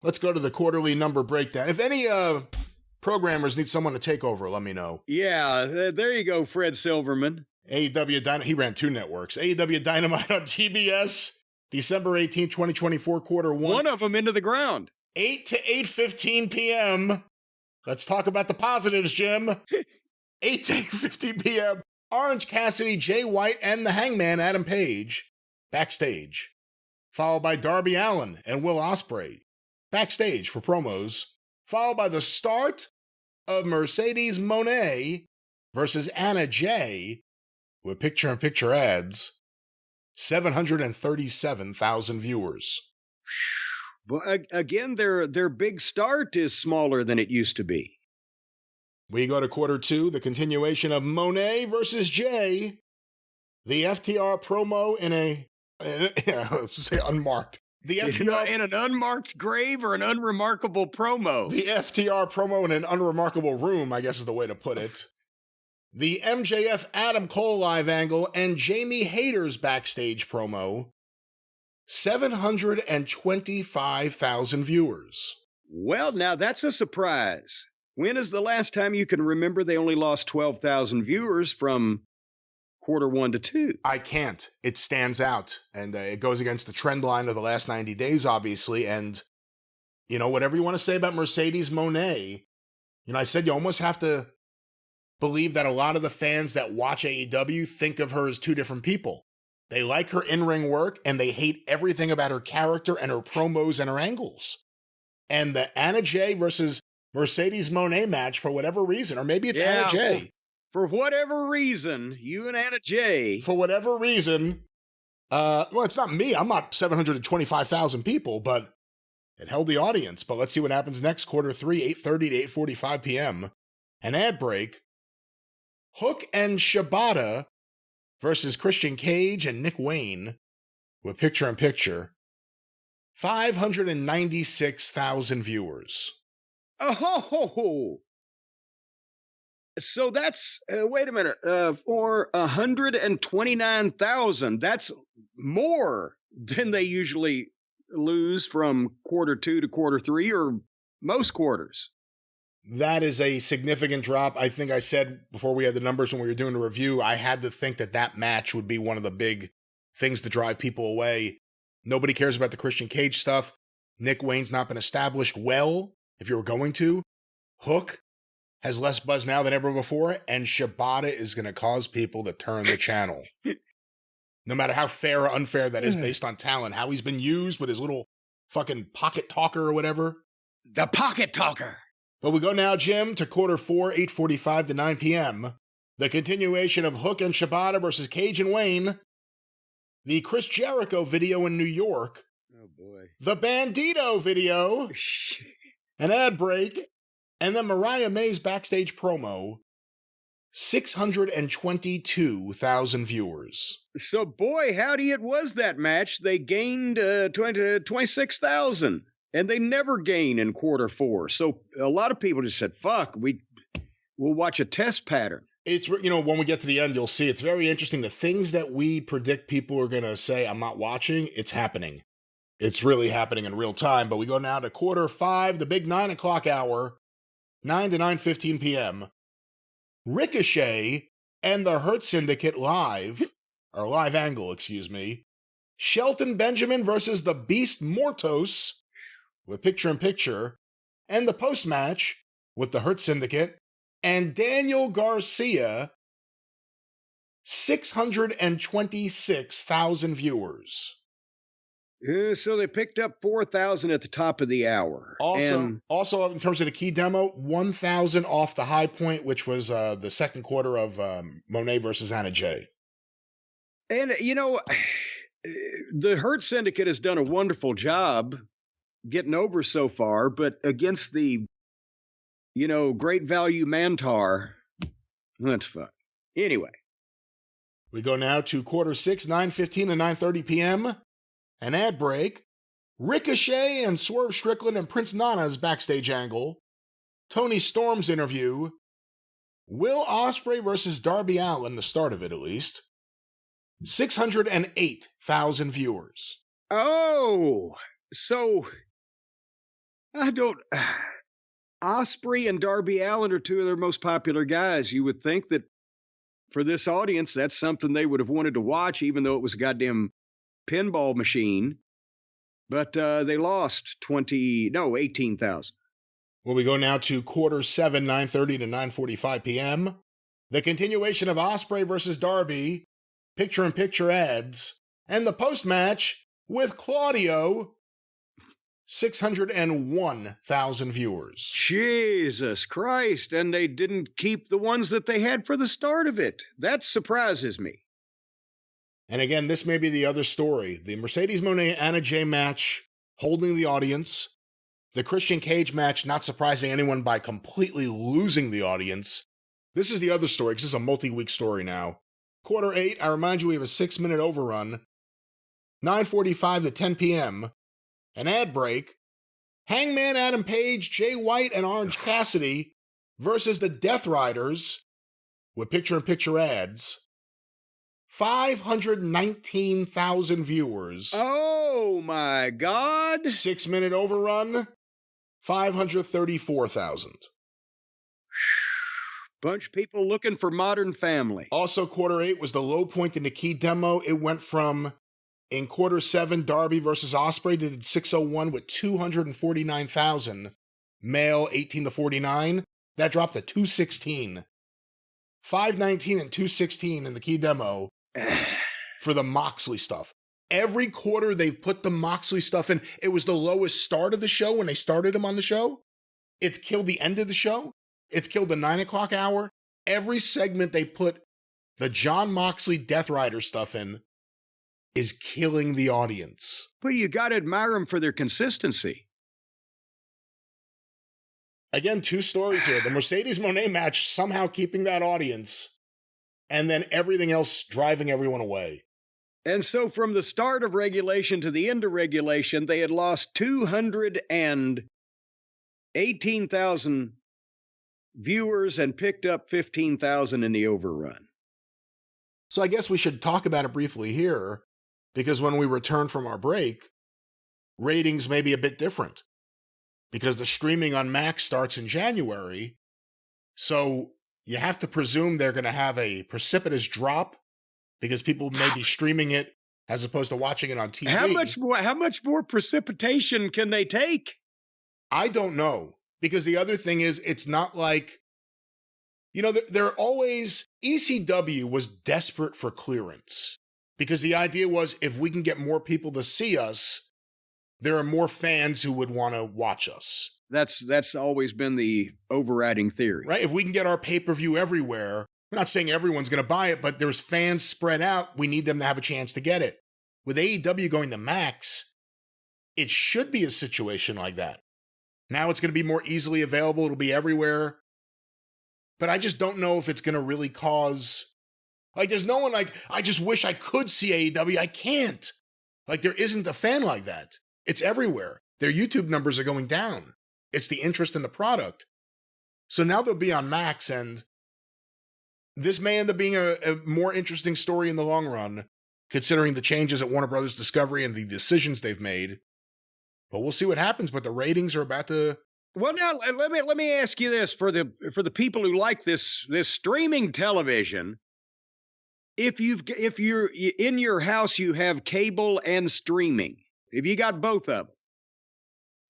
Let's go to the quarterly number breakdown. If any programmers need someone to take over, let me know. Yeah, there you go, Fred Silverman. AEW Dynamite, he ran 2 networks. AEW Dynamite on TBS, December 18th, 2024, quarter 1. One of them into the ground. 8 to 8:15 p.m. Let's talk about the positives, Jim. 8 to 8:15 p.m. Orange Cassidy, Jay White, and the Hangman, Adam Page, backstage. Followed by Darby Allen and Will Osprey, backstage for promos. Followed by the start of Mercedes Moné versus Anna Jay, with picture-in-picture ads, 737,000 viewers. Well, again, their big start is smaller than it used to be. We go to quarter 2, the continuation of Moné versus Jay. The FTR promo let's say unmarked. The FTR in an unmarked grave or an unremarkable promo? The FTR promo in an unremarkable room, I guess is the way to put it. The MJF Adam Cole live angle and Jamie Hayter's backstage promo, 725,000 viewers. Well, now that's a surprise. When is the last time you can remember they only lost 12,000 viewers from quarter 1 to 2? I can't. It stands out, and it goes against the trend line of the last 90 days, obviously, and, whatever you want to say about Mercedes Moné, I said you almost have to believe that a lot of the fans that watch AEW think of her as 2 different people. They like her in-ring work, and they hate everything about her character and her promos and her angles. And the Anna Jay versus Mercedes Moné match, for whatever reason, or maybe it's Anna Jay. For whatever reason, you and Anna Jay. For whatever reason, well, it's not me. I'm not 725,000 people, but it held the audience. But let's see what happens next. Quarter 3, 8:30 to 8:45 p.m. An ad break. Hook and Shibata versus Christian Cage and Nick Wayne with picture-in-picture. 596,000 viewers. Oh, so that's, wait a minute, for 129,000. That's more than they usually lose from quarter 2 to quarter 3 or most quarters. That is a significant drop. I think I said before we had the numbers when we were doing the review, I had to think that match would be one of the big things to drive people away. Nobody cares about the Christian Cage stuff. Nick Wayne's not been established well, if you were going to. Hook has less buzz now than ever before, and Shibata is going to cause people to turn the channel. No matter how fair or unfair that is based on talent, how he's been used with his little fucking pocket talker or whatever. The pocket talker. But we go now, Jim, to quarter 4, 8:45 to 9 p.m. The continuation of Hook and Shibata versus Cage and Wayne. The Chris Jericho video in New York. Oh, boy. The Bandido video. An ad break. And then Mariah May's backstage promo. 622,000 viewers. So, boy, howdy, it was that match. They gained 26,000. And they never gain in quarter 4. So a lot of people just said, fuck, we'll watch a test pattern. It's, when we get to the end, you'll see it's very interesting. The things that we predict people are going to say, I'm not watching, it's happening. It's really happening in real time. But we go now to quarter 5, the big 9 o'clock hour, 9 to 9:15 p.m. Ricochet and the Hurt Syndicate live angle. Shelton Benjamin versus the Beast Mortos with picture-in-picture, and the post-match with the Hurt Syndicate and Daniel Garcia, 626,000 viewers. So they picked up 4,000 at the top of the hour. Also, in terms of the key demo, 1,000 off the high point, which was the second quarter of Monet versus Anna Jay. And, the Hurt Syndicate has done a wonderful job getting over so far, but against the, great value Mantar, that's fun. Anyway. We go now to quarter 6, 9:15 to 9:30 p.m. An ad break. Ricochet and Swerve Strickland and Prince Nana's backstage angle. Toni Storm's interview. Will Osprey versus Darby Allen, the start of it at least. 608,000 viewers. Oh, so Osprey and Darby Allen are two of their most popular guys. You would think that for this audience, that's something they would have wanted to watch, even though it was a goddamn pinball machine. But they lost 18,000. Well, we go now to quarter 7, 9:30 to 9:45 p.m. The continuation of Osprey versus Darby, picture-in-picture ads, and the post-match with Claudio, 601,000 viewers. Jesus Christ, and they didn't keep the ones that they had for the start of it. That surprises me. And again, this may be the other story. The Mercedes Moné-Anna Jay match holding the audience. The Christian Cage match not surprising anyone by completely losing the audience. This is the other story, because this is a multi-week story now. Quarter 8, I remind you we have a 6-minute overrun. 9:45 to 10 p.m. An ad break. Hangman Adam Page, Jay White, and Orange Cassidy versus the Death Riders with picture-in-picture ads. 519,000 viewers. Oh my God. 6-minute overrun. 534,000. Bunch of people looking for Modern Family. Also, quarter 8 was the low point in the key demo. It went from, in quarter 7, Darby versus Osprey did 601 with 249,000. Male 18 to 49. That dropped to 216. 519 and 216 in the key demo for the Moxley stuff. Every quarter they've put the Moxley stuff in. It was the lowest start of the show when they started him on the show. It's killed the end of the show. It's killed the 9 o'clock hour. Every segment they put the John Moxley Death Rider stuff in is killing the audience. But you got to admire them for their consistency. Again, two stories here. The Mercedes Moné match somehow keeping that audience. and then everything else driving everyone away. And so from the start of regulation to the end of regulation, they had lost 218,000 viewers and picked up 15,000 in the overrun. So I guess we should talk about it briefly here, because when we return from our break, ratings may be a bit different, because the streaming on Max starts in January. So you have to presume they're going to have a precipitous drop, because people may be streaming it as opposed to watching it on TV. How much more precipitation can they take? I don't know, because the other thing is, it's not like, you know, they're always, ECW was desperate for clearance, because the idea was, if we can get more people to see us, there are more fans who would want to watch us. That's always been the overriding theory. Right? If we can get our pay-per-view everywhere, we're not saying everyone's going to buy it, but there's fans spread out. We need them to have a chance to get it. With AEW going to Max, it should be a situation like that. Now it's going to be more easily available. It'll be everywhere. But I just don't know if it's going to really cause... Like, there's no one like, I just wish I could see AEW. I can't. Like, there isn't a fan like that. It's everywhere. Their YouTube numbers are going down. It's the interest in the product. So now they'll be on Max, and this may end up being a more interesting story in the long run, considering the changes at Warner Brothers Discovery and the decisions they've made. But we'll see what happens. But the ratings are about to... Well, now let me ask you this: for the people who like this streaming television, if you're in your house, you have cable and streaming. If you got both of them,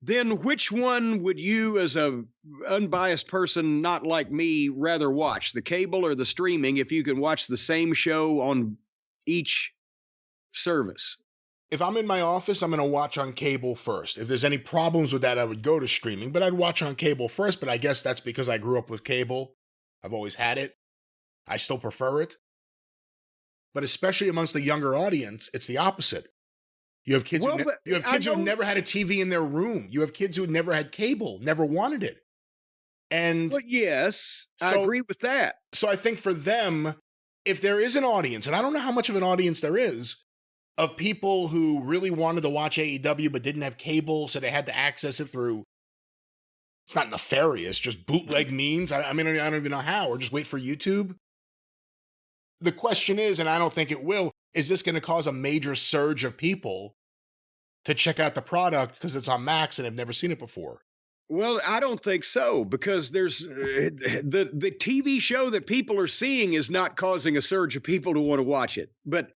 then which one would you, as a unbiased person not like me, rather watch, the cable or the streaming, if you can watch the same show on each service? If I'm in my office, I'm going to watch on cable first. If there's any problems with that, I would go to streaming, but I'd watch on cable first. But I guess that's because I grew up with cable. I've always had it. I still prefer it. But especially amongst the younger audience, it's the opposite. You have kids who never had a TV in their room. You have kids who never had cable, never wanted it. And well, yes, I agree with that. So I think for them, if there is an audience, and I don't know how much of an audience there is, of people who really wanted to watch AEW but didn't have cable, so they had to access it through, it's not nefarious, just bootleg means. I mean, I don't even know how, or just wait for YouTube. The question is, and I don't think it will, is this going to cause a major surge of people to check out the product because it's on Max and have never seen it before? Well, I don't think so, because there's the TV show that people are seeing is not causing a surge of people to want to watch it. But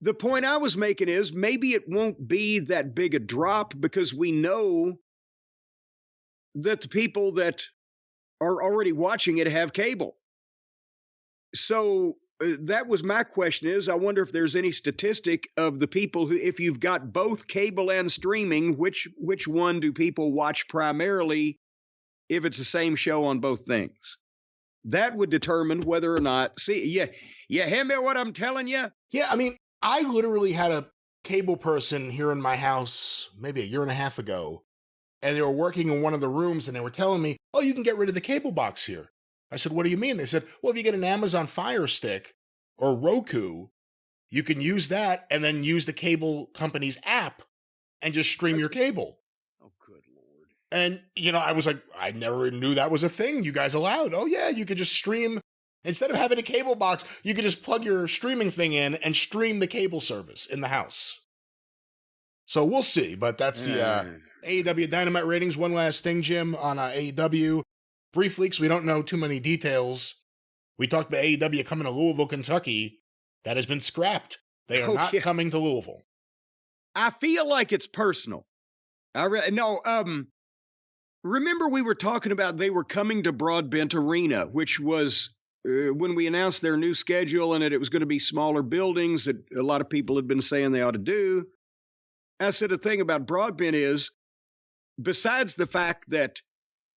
the point I was making is maybe it won't be that big a drop, because we know that the people that are already watching it have cable. So that was my question is, I wonder if there's any statistic of the people who, if you've got both cable and streaming, which one do people watch primarily if it's the same show on both things? That would determine whether or not, see, you hear me what I'm telling you? Yeah, I mean, I literally had a cable person here in my house maybe a year and a half ago, and they were working in one of the rooms, and they were telling me, oh, you can get rid of the cable box here. I said, what do you mean? They said, well, if you get an Amazon Fire Stick or Roku, you can use that and then use the cable company's app and just stream your cable. Oh, good Lord. And, you know, I was like, I never knew that was a thing you guys allowed. Oh, yeah, you could just stream. Instead of having a cable box, you could just plug your streaming thing in and stream the cable service in the house. So we'll see, but that's the AEW Dynamite ratings. One last thing, Jim, on AEW. Brief leaks, we don't know too many details. We talked about AEW coming to Louisville, Kentucky. That has been scrapped. They are not coming to Louisville. I feel like it's personal. Remember we were talking about they were coming to Broadbent Arena, which was when we announced their new schedule and that it was going to be smaller buildings that a lot of people had been saying they ought to do. I said the thing about Broadbent is, besides the fact that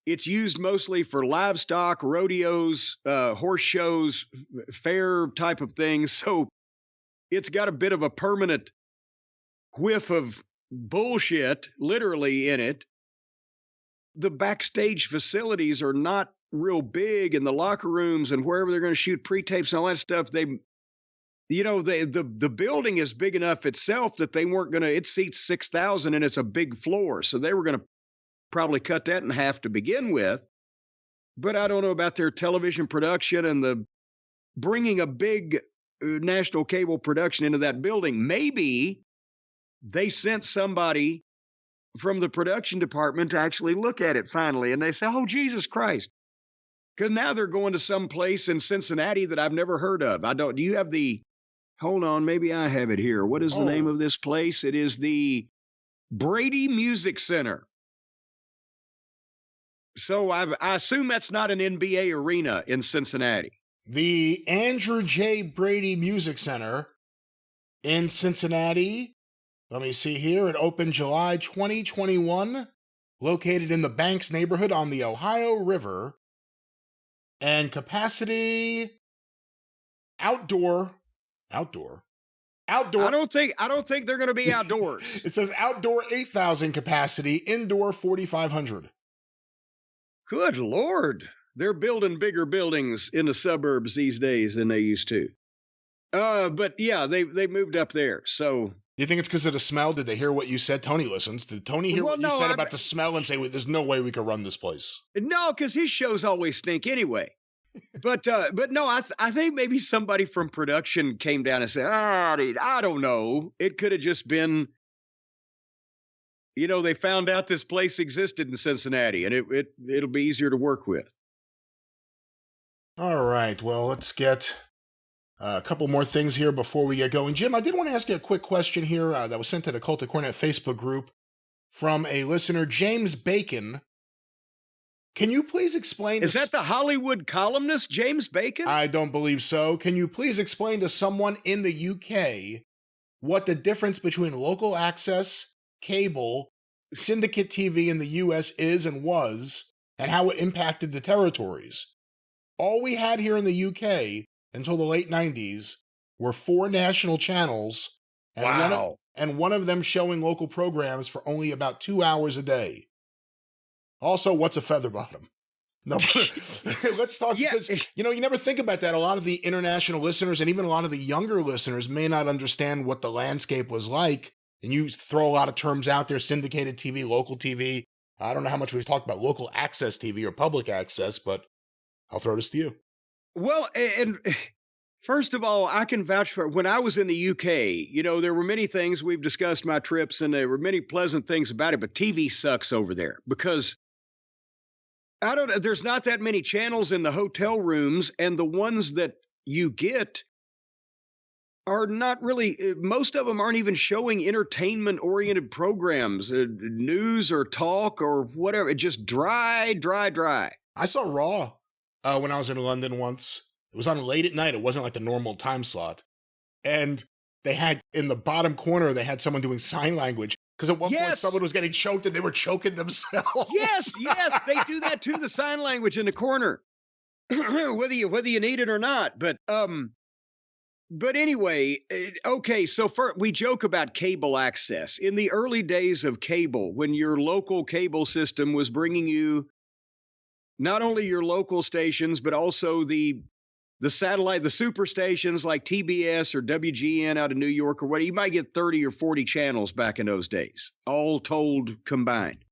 it's used mostly for livestock, rodeos, horse shows, fair type of things, so it's got a bit of a permanent whiff of bullshit, literally, in it. The backstage facilities are not real big, and the locker rooms and wherever they're going to shoot pre-tapes and all that stuff, the building is big enough itself that they weren't going to, it seats 6,000 and it's a big floor. So they were going to probably cut that in half to begin with. But I don't know about their television production and the bringing a big national cable production into that building. Maybe they sent somebody from the production department to actually look at it finally. And they say, oh, Jesus Christ. Because now they're going to some place in Cincinnati that I've never heard of. Do you have hold on, maybe I have it here. What is the name of this place? It is the Brady Music Center. So I assume that's not an NBA arena in Cincinnati. The Andrew J. Brady Music Center in Cincinnati. Let me see here. It opened July 2021, located in the Banks neighborhood on the Ohio River. And capacity outdoor. I don't think they're going to be outdoors. It says outdoor 8,000 capacity, indoor 4,500. Good Lord. They're building bigger buildings in the suburbs these days than they used to. But yeah, they moved up there. So you think it's because of the smell? Did they hear what you said? Tony listens. Did Tony hear what you said about the smell and say, well, there's no way we could run this place? No, because his shows always stink anyway. But no, I think maybe somebody from production came down and said, I don't know. It could have just been, they found out this place existed in Cincinnati and it'll be easier to work with. All right. Well, let's get a couple more things here before we get going. Jim, I did want to ask you a quick question here that was sent to the Cult of Cornette Facebook group from a listener, James Bacon. Can you please explain... Is that the Hollywood columnist, James Bacon? I don't believe so. Can you please explain to someone in the UK what the difference between local access, cable, syndicate TV in the US is and was, and how it impacted the territories? All we had here in the UK until the late 90s were 4 national channels, and one of them showing local programs for only about 2 hours a day. Also, what's a feather bottom? No, let's talk, because, you never think about that. A lot of the international listeners and even a lot of the younger listeners may not understand what the landscape was like. And you throw a lot of terms out there, syndicated TV, local TV. I don't know how much we've talked about local access TV or public access, but I'll throw this to you. Well, and first of all, I can vouch for when I was in the UK, there were many things. We've discussed my trips and there were many pleasant things about it, but TV sucks over there because there's not that many channels in the hotel rooms, and the ones that you get are not really, most of them aren't even showing entertainment-oriented programs, news or talk or whatever. It's just dry. I saw Raw when I was in London once. It was on late at night. It wasn't like the normal time slot. And they had, in the bottom corner, they had someone doing sign language. Because at one point, someone was getting choked and they were choking themselves. Yes, they do that too, the sign language in the corner, whether you need it or not. But anyway, okay, so we joke about cable access. In the early days of cable, when your local cable system was bringing you not only your local stations, but also the satellite, the super stations like TBS or WGN out of New York or what, you might get 30 or 40 channels back in those days, all told combined.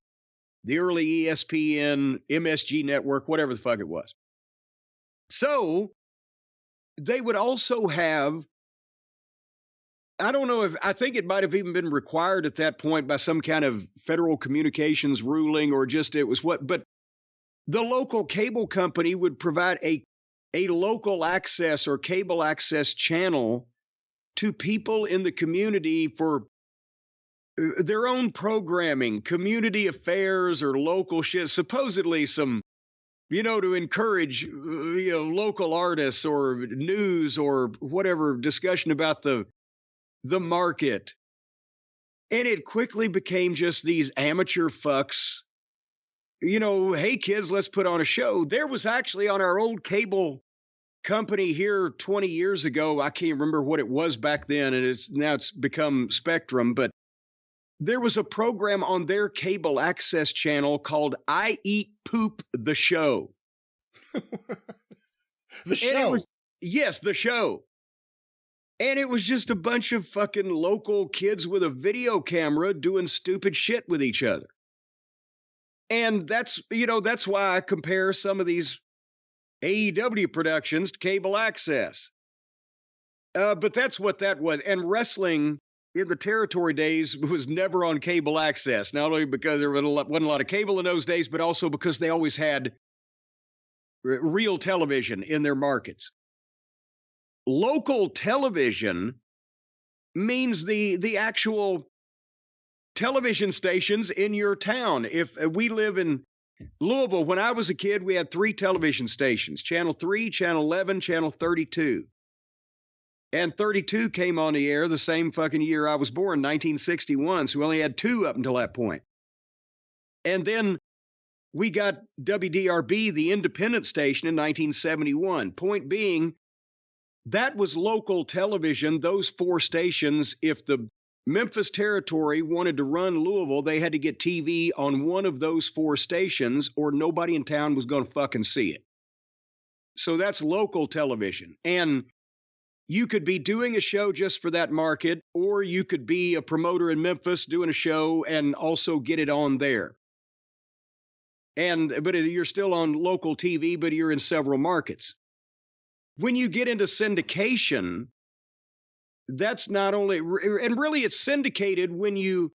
The early ESPN, MSG network, whatever the fuck it was. So they would also have, I think it might have even been required at that point by some kind of federal communications ruling or just but the local cable company would provide a local access or cable access channel to people in the community for their own programming, community affairs or local shit, supposedly some, to encourage, local artists or news or whatever discussion about the market. And it quickly became just these amateur fucks. Hey kids, let's put on a show. There was actually on our old cable company here 20 years ago, I can't remember what it was back then, and it's become Spectrum, but there was a program on their cable access channel called I Eat Poop the Show. The show. Yes, the show. And it was just a bunch of fucking local kids with a video camera doing stupid shit with each other. And that's why I compare some of these AEW productions to cable access. But that's what that was. And wrestling in the territory days was never on cable access, not only because there wasn't a lot of cable in those days, but also because they always had real television in their markets. Local television means the actual television stations in your town. If we live in Louisville, when I was a kid, we had 3 television stations, Channel 3, Channel 11, Channel 32. And 32 came on the air the same fucking year I was born, 1961, so we only had 2 up until that point. And then we got WDRB, the independent station, in 1971. Point being, that was local television, those 4 stations. If the Memphis territory wanted to run Louisville, they had to get TV on one of those 4 stations, or nobody in town was going to fucking see it. So that's local television. And you could be doing a show just for that market, or you could be a promoter in Memphis doing a show and also get it on there. But you're still on local TV, but you're in several markets. When you get into syndication, that's not only, and really it's syndicated when you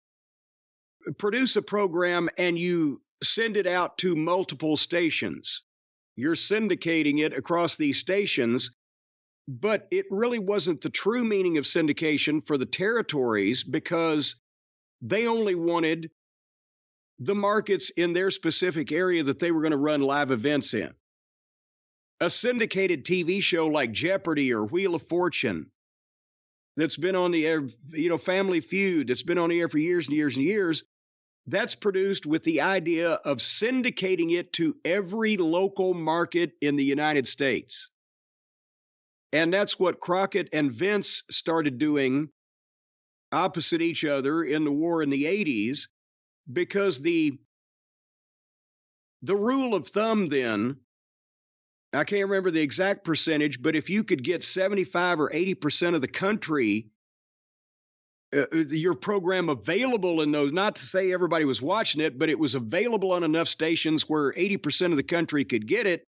produce a program and you send it out to multiple stations. You're syndicating it across these stations, but it really wasn't the true meaning of syndication for the territories, because they only wanted the markets in their specific area that they were going to run live events in. A syndicated TV show like Jeopardy or Wheel of Fortune that's been on the air, Family Feud, that's been on the air for years and years and years, that's produced with the idea of syndicating it to every local market in the United States. And that's what Crockett and Vince started doing opposite each other in the war in the 80s, because the rule of thumb then, I can't remember the exact percentage, but if you could get 75 or 80% of the country, your program available in those, not to say everybody was watching it, but it was available on enough stations where 80% of the country could get it,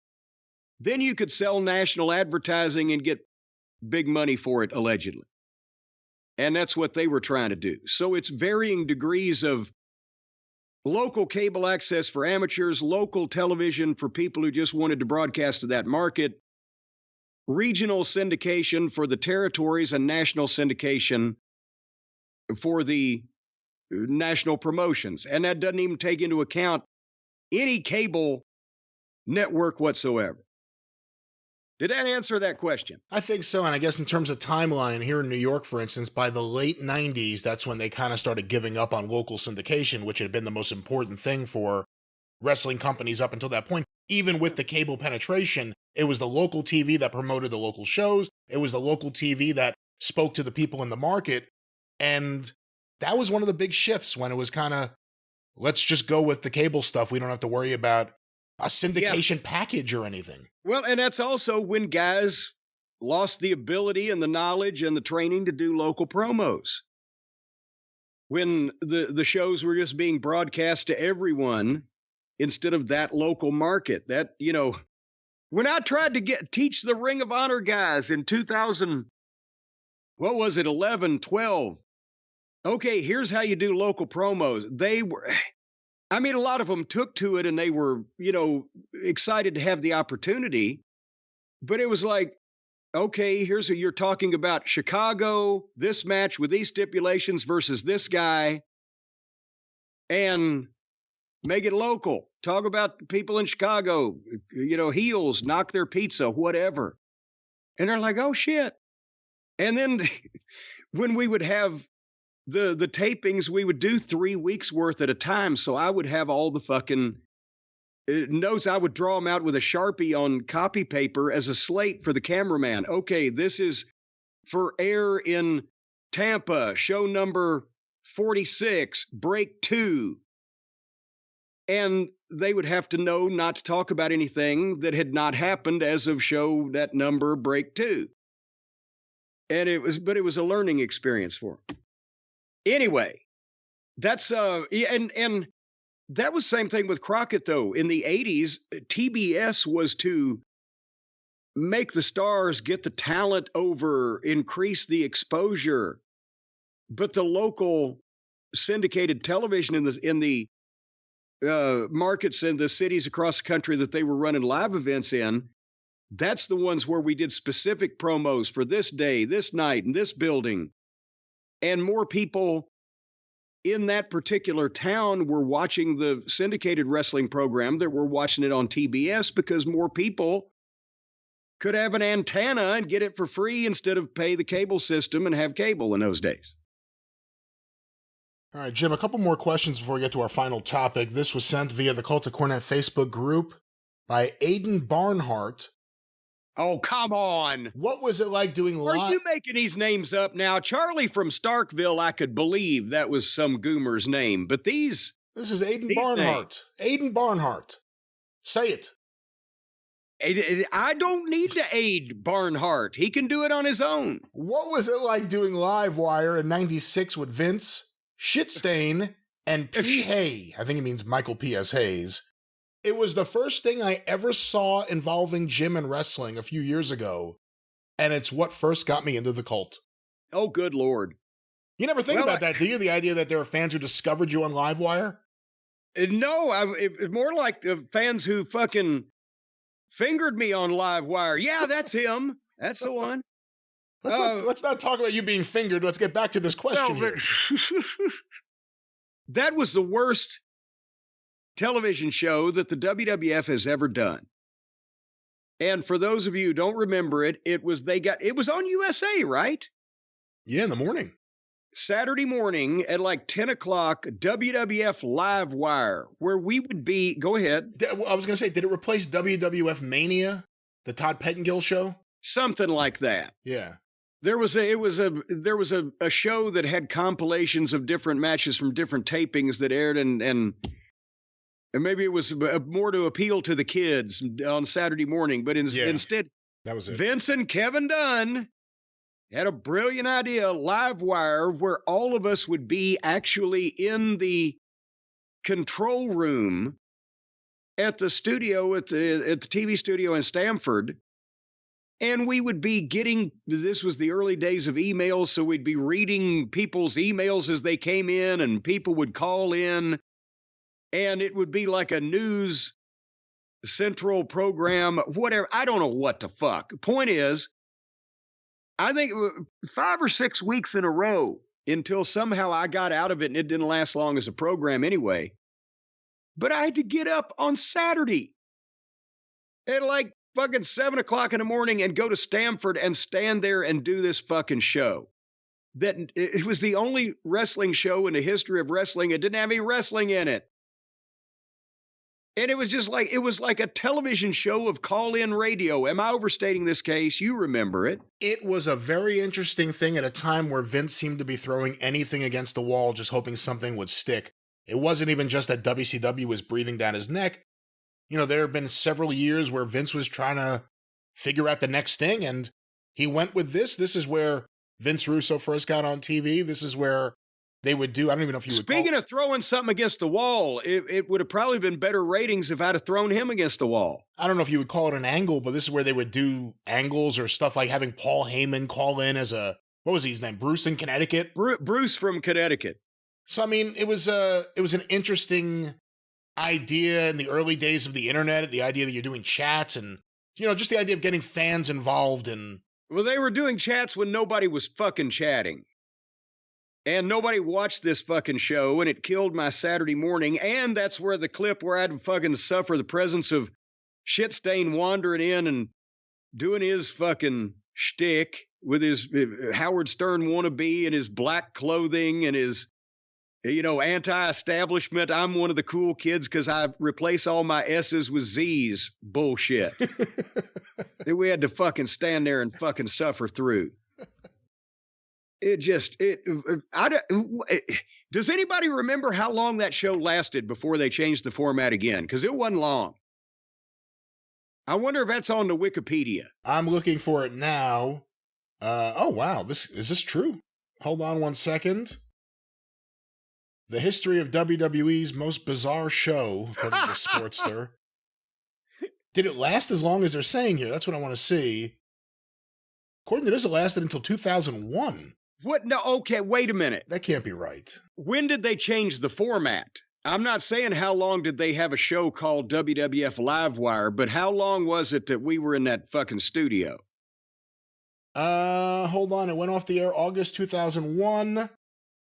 then you could sell national advertising and get big money for it, allegedly. And that's what they were trying to do. So it's varying degrees of local cable access for amateurs, local television for people who just wanted to broadcast to that market, regional syndication for the territories, and national syndication for the national promotions. And that doesn't even take into account any cable network whatsoever. Did that answer that question? I think so. And I guess in terms of timeline, here in New York, for instance, by the late 90s, that's when they kind of started giving up on local syndication, which had been the most important thing for wrestling companies up until that point. Even with the cable penetration, it was the local TV that promoted the local shows. It was the local TV that spoke to the people in the market. And that was one of the big shifts, when it was kind of, let's just go with the cable stuff. We don't have to worry about a syndication package or anything. Well, and that's also when guys lost the ability and the knowledge and the training to do local promos. When the shows were just being broadcast to everyone instead of that local market. That, when I tried to teach the Ring of Honor guys in 2000, 11, 12. Okay, here's how you do local promos. A lot of them took to it and they were, excited to have the opportunity. But it was like, okay, here's what you're talking about. Chicago, this match with these stipulations versus this guy. And make it local. Talk about people in Chicago, heels, knock their pizza, whatever. And they're like, oh, shit. And then when we would have the tapings, we would do 3 weeks worth at a time. So I would have all the fucking notes. I would draw them out with a Sharpie on copy paper as a slate for the cameraman. Okay, this is for air in Tampa, show number 46, break 2. And they would have to know not to talk about anything that had not happened as of show that number break 2. And it was a learning experience for them. Anyway, that's and that was the same thing with Crockett though. In the 80s, TBS was to make the stars, get the talent over, increase the exposure. But the local syndicated television in the markets in the cities across the country that they were running live events in, that's the ones where we did specific promos for this day, this night, and this building. And more people in that particular town were watching the syndicated wrestling program that were watching it on TBS because more people could have an antenna and get it for free instead of pay the cable system and have cable in those days. All right, Jim, a couple more questions before we get to our final topic. This was sent via the Cult of Cornette Facebook group by Aiden Barnhart. Oh, come on. What was it like doing live? Are you making these names up now? Charlie from Starkville, I could believe that was some goomer's name, but these... This is Aiden Barnhart. Names. Aiden Barnhart. Say it. I don't need to aid Barnhart. He can do it on his own. What was it like doing LiveWire in 96 with Vince, Shitstain, and P. Hay? I think it means Michael P.S. Hayes. It was the first thing I ever saw involving Jim and wrestling a few years ago, and it's what first got me into the cult. Oh, good Lord. You never think about that, do you? The idea that there are fans who discovered you on LiveWire? No, it's more like the fans who fucking fingered me on LiveWire. Yeah, that's him. That's the one. Let's not talk about you being fingered. Let's get back to this question here. That was the worst television show that the WWF has ever done. And for those of you who don't remember it, it was on USA, right? Yeah, in the morning. Saturday morning at like 10 o'clock, WWF LiveWire, where we would be, go ahead. I was going to say, did it replace WWF Mania, the Todd Pettengill show? Something like that. Yeah. There was a show that had compilations of different matches from different tapings that aired and maybe it was more to appeal to the kids on Saturday morning, but instead, that was it. Vince and Kevin Dunn had a brilliant idea, LiveWire, where all of us would be actually in the control room at the studio, at the TV studio in Stamford. And we would be this was the early days of emails, so we'd be reading people's emails as they came in, and people would call in. And it would be like a news central program, whatever. I don't know what the fuck. Point is, I think 5 or 6 weeks in a row until somehow I got out of it and it didn't last long as a program anyway. But I had to get up on Saturday at like fucking 7 o'clock in the morning and go to Stamford and stand there and do this fucking show. That it was the only wrestling show in the history of wrestling. It didn't have any wrestling in it. And it was like a television show of call-in radio. Am I overstating this case? You remember it. It was a very interesting thing at a time where Vince seemed to be throwing anything against the wall, just hoping something would stick. It wasn't even just that WCW was breathing down his neck. You know, there have been several years where Vince was trying to figure out the next thing, and he went with this. This is where Vince Russo first got on TV. This is where they would do, I don't even know if you would Speaking of throwing something against the wall, it would have probably been better ratings if I'd have thrown him against the wall. I don't know if you would call it an angle, but this is where they would do angles or stuff like having Paul Heyman call in as what was his name? Bruce in Connecticut? Bruce from Connecticut. So, I mean, it was an interesting idea in the early days of the internet, the idea that you're doing chats and, you know, just the idea of getting fans involved in. Well, they were doing chats when nobody was fucking chatting. And nobody watched this fucking show, and it killed my Saturday morning. And that's where the clip where I'd fucking suffer the presence of Shitstain wandering in and doing his fucking shtick with his Howard Stern wannabe and his black clothing and his, you know, anti-establishment. I'm one of the cool kids because I replace all my S's with Z's bullshit. That we had to fucking stand there and fucking Does anybody remember how long that show lasted before they changed the format again? Because it wasn't long. I wonder if that's on the Wikipedia. I'm looking for it now. Oh, wow. Is this true? Hold on one second. The history of WWE's most bizarre show, according to Sportster. Did it last as long as they're saying here? That's what I want to see. According to this, it lasted until 2001. What? No, okay, wait a minute. That can't be right. When did they change the format? I'm not saying how long did they have a show called WWF LiveWire, but how long was it that we were in that fucking studio? Hold on. It went off the air August 2001.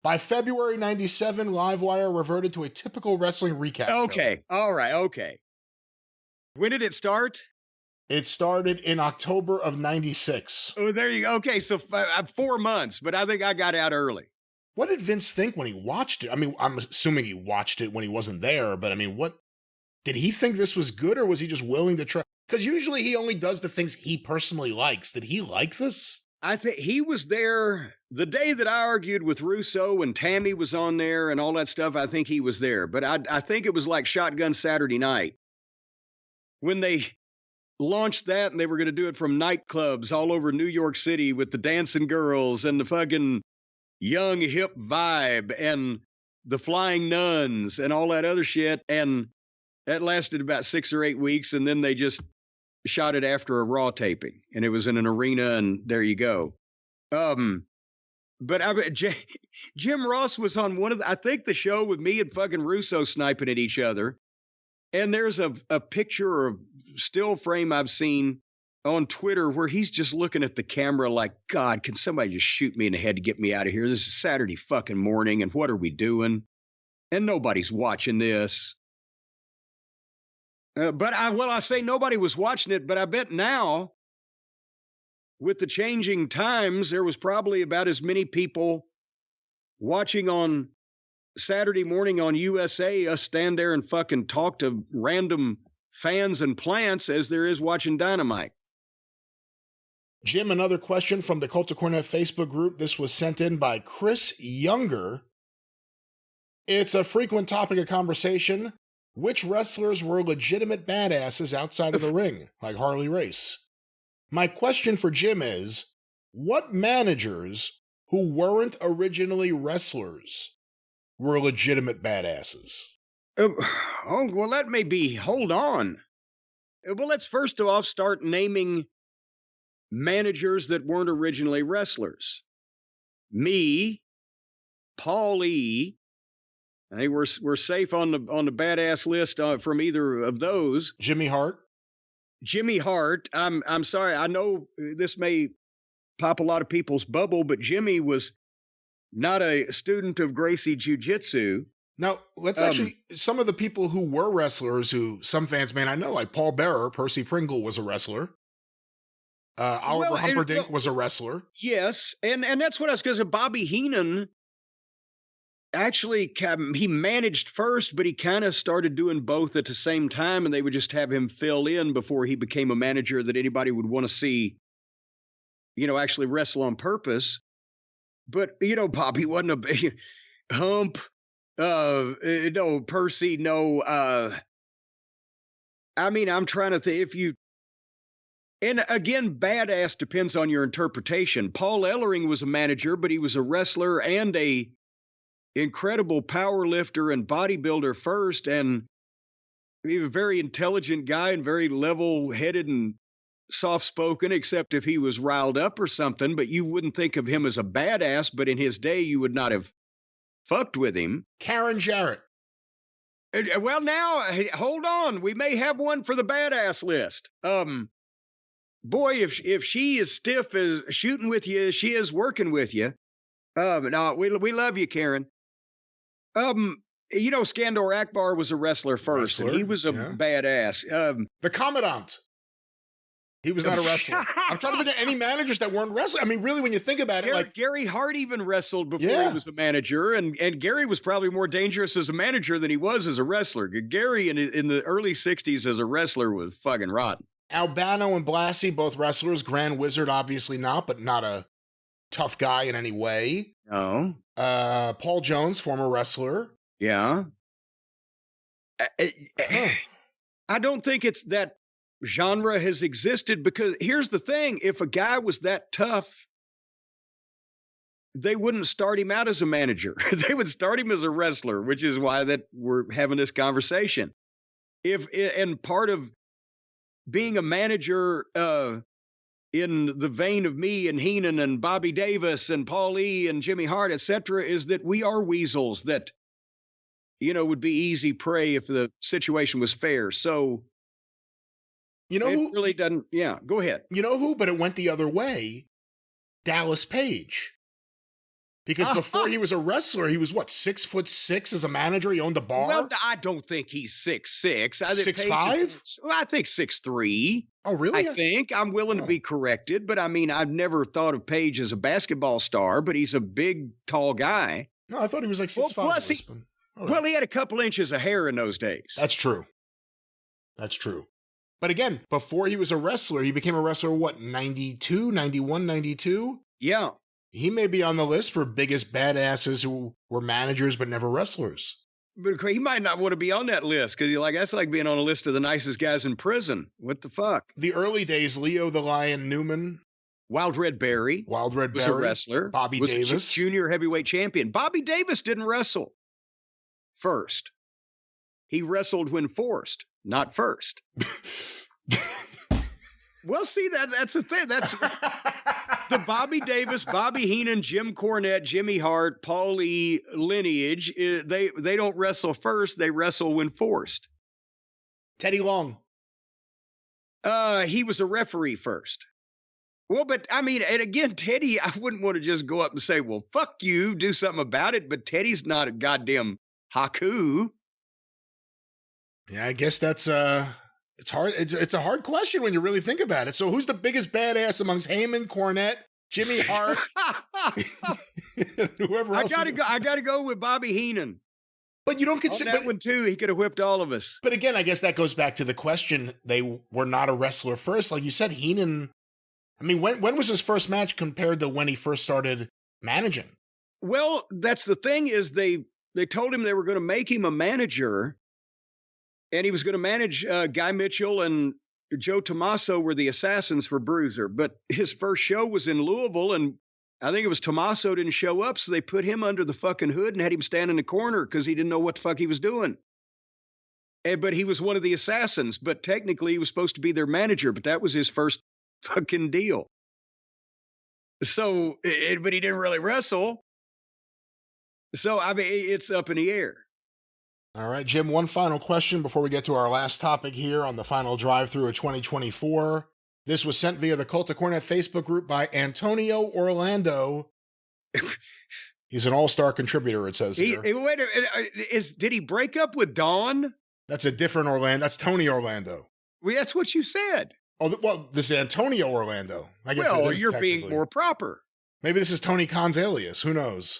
By February 97, LiveWire reverted to a typical wrestling recap Okay, show. All right, okay. When did it start? It started in October of 96. Oh, there you go. Okay, so 4 months, but I think I got out early. What did Vince think when he watched it? I mean, I'm assuming he watched it when he wasn't there, but I mean, what did he think this was good, or was he just willing to try? Because usually he only does the things he personally likes. Did he like this? I think he was there the day that I argued with Russo and Tammy was on there and all that stuff. I think he was there, but I think it was like Shotgun Saturday Night when they launched that and they were going to do it from nightclubs all over New York City with the dancing girls and the fucking young hip vibe and the flying nuns and all that other shit. And that lasted about 6 or 8 weeks. And then they just shot it after a Raw taping and it was in an arena and there you go. But Jim Ross was on one of I think the show with me and fucking Russo sniping at each other. And there's a picture or still frame I've seen on Twitter where he's just looking at the camera like, God, can somebody just shoot me in the head to get me out of here? This is Saturday fucking morning, and what are we doing? And nobody's watching this. I say nobody was watching it, but I bet now, with the changing times, there was probably about as many people watching on Saturday morning on USA, us stand there and fucking talk to random fans and plants as there is watching Dynamite. Jim, another question from the Cult of Cornette Facebook group. This was sent in by Chris Younger. It's a frequent topic of conversation. Which wrestlers were legitimate badasses outside of the ring, like Harley Race? My question for Jim is, what managers who weren't originally wrestlers were legitimate badasses? Well, that may be. Hold on. Well, let's first off start naming managers that weren't originally wrestlers. Me, Paul E. I think we're safe on the badass list from either of those. Jimmy Hart. Jimmy Hart. I'm sorry. I know this may pop a lot of people's bubble, but Jimmy was not a student of Gracie Jiu-Jitsu. Now, let's actually, some of the people who were wrestlers who some fans may not know, like Paul Bearer, Percy Pringle was a wrestler. Oliver Humperdinck was a wrestler. Yes, and that's what I was, because Bobby Heenan, actually, he managed first, but he kind of started doing both at the same time, and they would just have him fill in before he became a manager that anybody would want to see, actually wrestle on purpose. But, Bobby wasn't a Hump, no, Percy, no. I'm trying to think and again, badass depends on your interpretation. Paul Ellering was a manager, but he was a wrestler and a incredible power lifter and bodybuilder first, and he was a very intelligent guy and very level-headed and soft-spoken, except if he was riled up or something, but you wouldn't think of him as a badass, but in his day, you would not have fucked with him. Karen Jarrett. Well, now, hold on. We may have one for the badass list. Boy, if she is stiff as shooting with you, she is working with you. No, we love you, Karen. Skandor Akbar was a wrestler first, and he was a badass. The Commandant. He was not a wrestler. I'm trying to think of any managers that weren't wrestlers. I mean, really, when you think about it, Gary Hart even wrestled before he was a manager, and Gary was probably more dangerous as a manager than he was as a wrestler. Gary in the early 60s as a wrestler was fucking rotten. Albano and Blassie, both wrestlers. Grand Wizard, obviously not, but not a tough guy in any way. No. Paul Jones, former wrestler. Yeah. I don't think it's that genre has existed, because here's the thing. If a guy was that tough, they wouldn't start him out as a manager. They would start him as a wrestler, which is why that we're having this conversation. And part of being a manager in the vein of me and Heenan and Bobby Davis and Paul E. and Jimmy Hart, etc., is that we are weasels that, would be easy prey if the situation was fair. So, it really doesn't. Yeah, go ahead. You know who? But it went the other way. Dallas Page. Because before he was a wrestler, he was 6'6" as a manager. He owned a bar. Well, I don't think he's 6'6". 6'5"? I think 6'3". Oh, really? I think. I'm willing to be corrected, but I mean, I've never thought of Page as a basketball star, but he's a big, tall guy. No, I thought he was 6'5". Plus he had a couple inches of hair in those days. That's true. But again, before he was a wrestler, he became a wrestler, 92, 91, 92? Yeah. He may be on the list for biggest badasses who were managers but never wrestlers. But he might not want to be on that list, because that's like being on a list of the nicest guys in prison. What the fuck? The early days, Leo the Lion Newman. Wild Red Berry. Was a wrestler. Bobby Davis. Was a junior heavyweight champion. Bobby Davis didn't wrestle first. He wrestled when forced, not first. Well, see, that's the thing. That's the Bobby Davis, Bobby Heenan, Jim Cornette, Jimmy Hart, Paul E. lineage. They don't wrestle first. They wrestle when forced. Teddy Long. He was a referee first. Well, but I mean, and again, Teddy, I wouldn't want to just go up and say, well, fuck you, do something about it. But Teddy's not a goddamn Haku. Yeah, I guess that's it's hard. It's a hard question when you really think about it. So who's the biggest badass amongst Heyman, Cornette, Jimmy Hart, whoever else? I gotta go with Bobby Heenan. But you don't consider that one too. He could have whipped all of us. But again, I guess that goes back to the question. They were not a wrestler first, like you said. Heenan. I mean, when was his first match compared to when he first started managing? Well, that's the thing, is they told him they were going to make him a manager. And he was going to manage Guy Mitchell and Joe Tommaso were the assassins for Bruiser. But his first show was in Louisville, and I think it was Tommaso didn't show up, so they put him under the fucking hood and had him stand in the corner because he didn't know what the fuck he was doing. But he was one of the assassins, but technically he was supposed to be their manager, but that was his first fucking deal. So, but he didn't really wrestle. So, I mean, it's up in the air. All right, Jim, one final question before we get to our last topic here on the final drive-thru of 2024. This was sent via the Cult of Cornette Facebook group by Antonio Orlando. He's an all-star contributor, it says here. Wait a minute, did he break up with Dawn? That's a different Orlando. That's Tony Orlando. Well, that's what you said. Oh, well, this is Antonio Orlando. I guess you're being more proper. Maybe this is Tony Khan's alias. Who knows?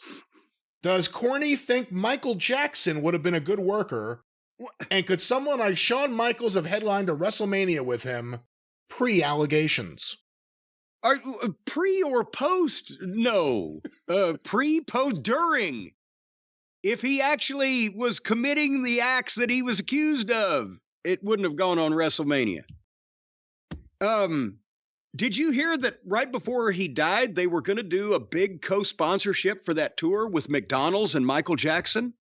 Does Corny think Michael Jackson would have been a good worker? And could someone like Shawn Michaels have headlined a WrestleMania with him pre-allegations? Pre or post? No. Pre-post, during. If he actually was committing the acts that he was accused of, it wouldn't have gone on WrestleMania. Did you hear that right before he died, they were going to do a big co-sponsorship for that tour with McDonald's and Michael Jackson?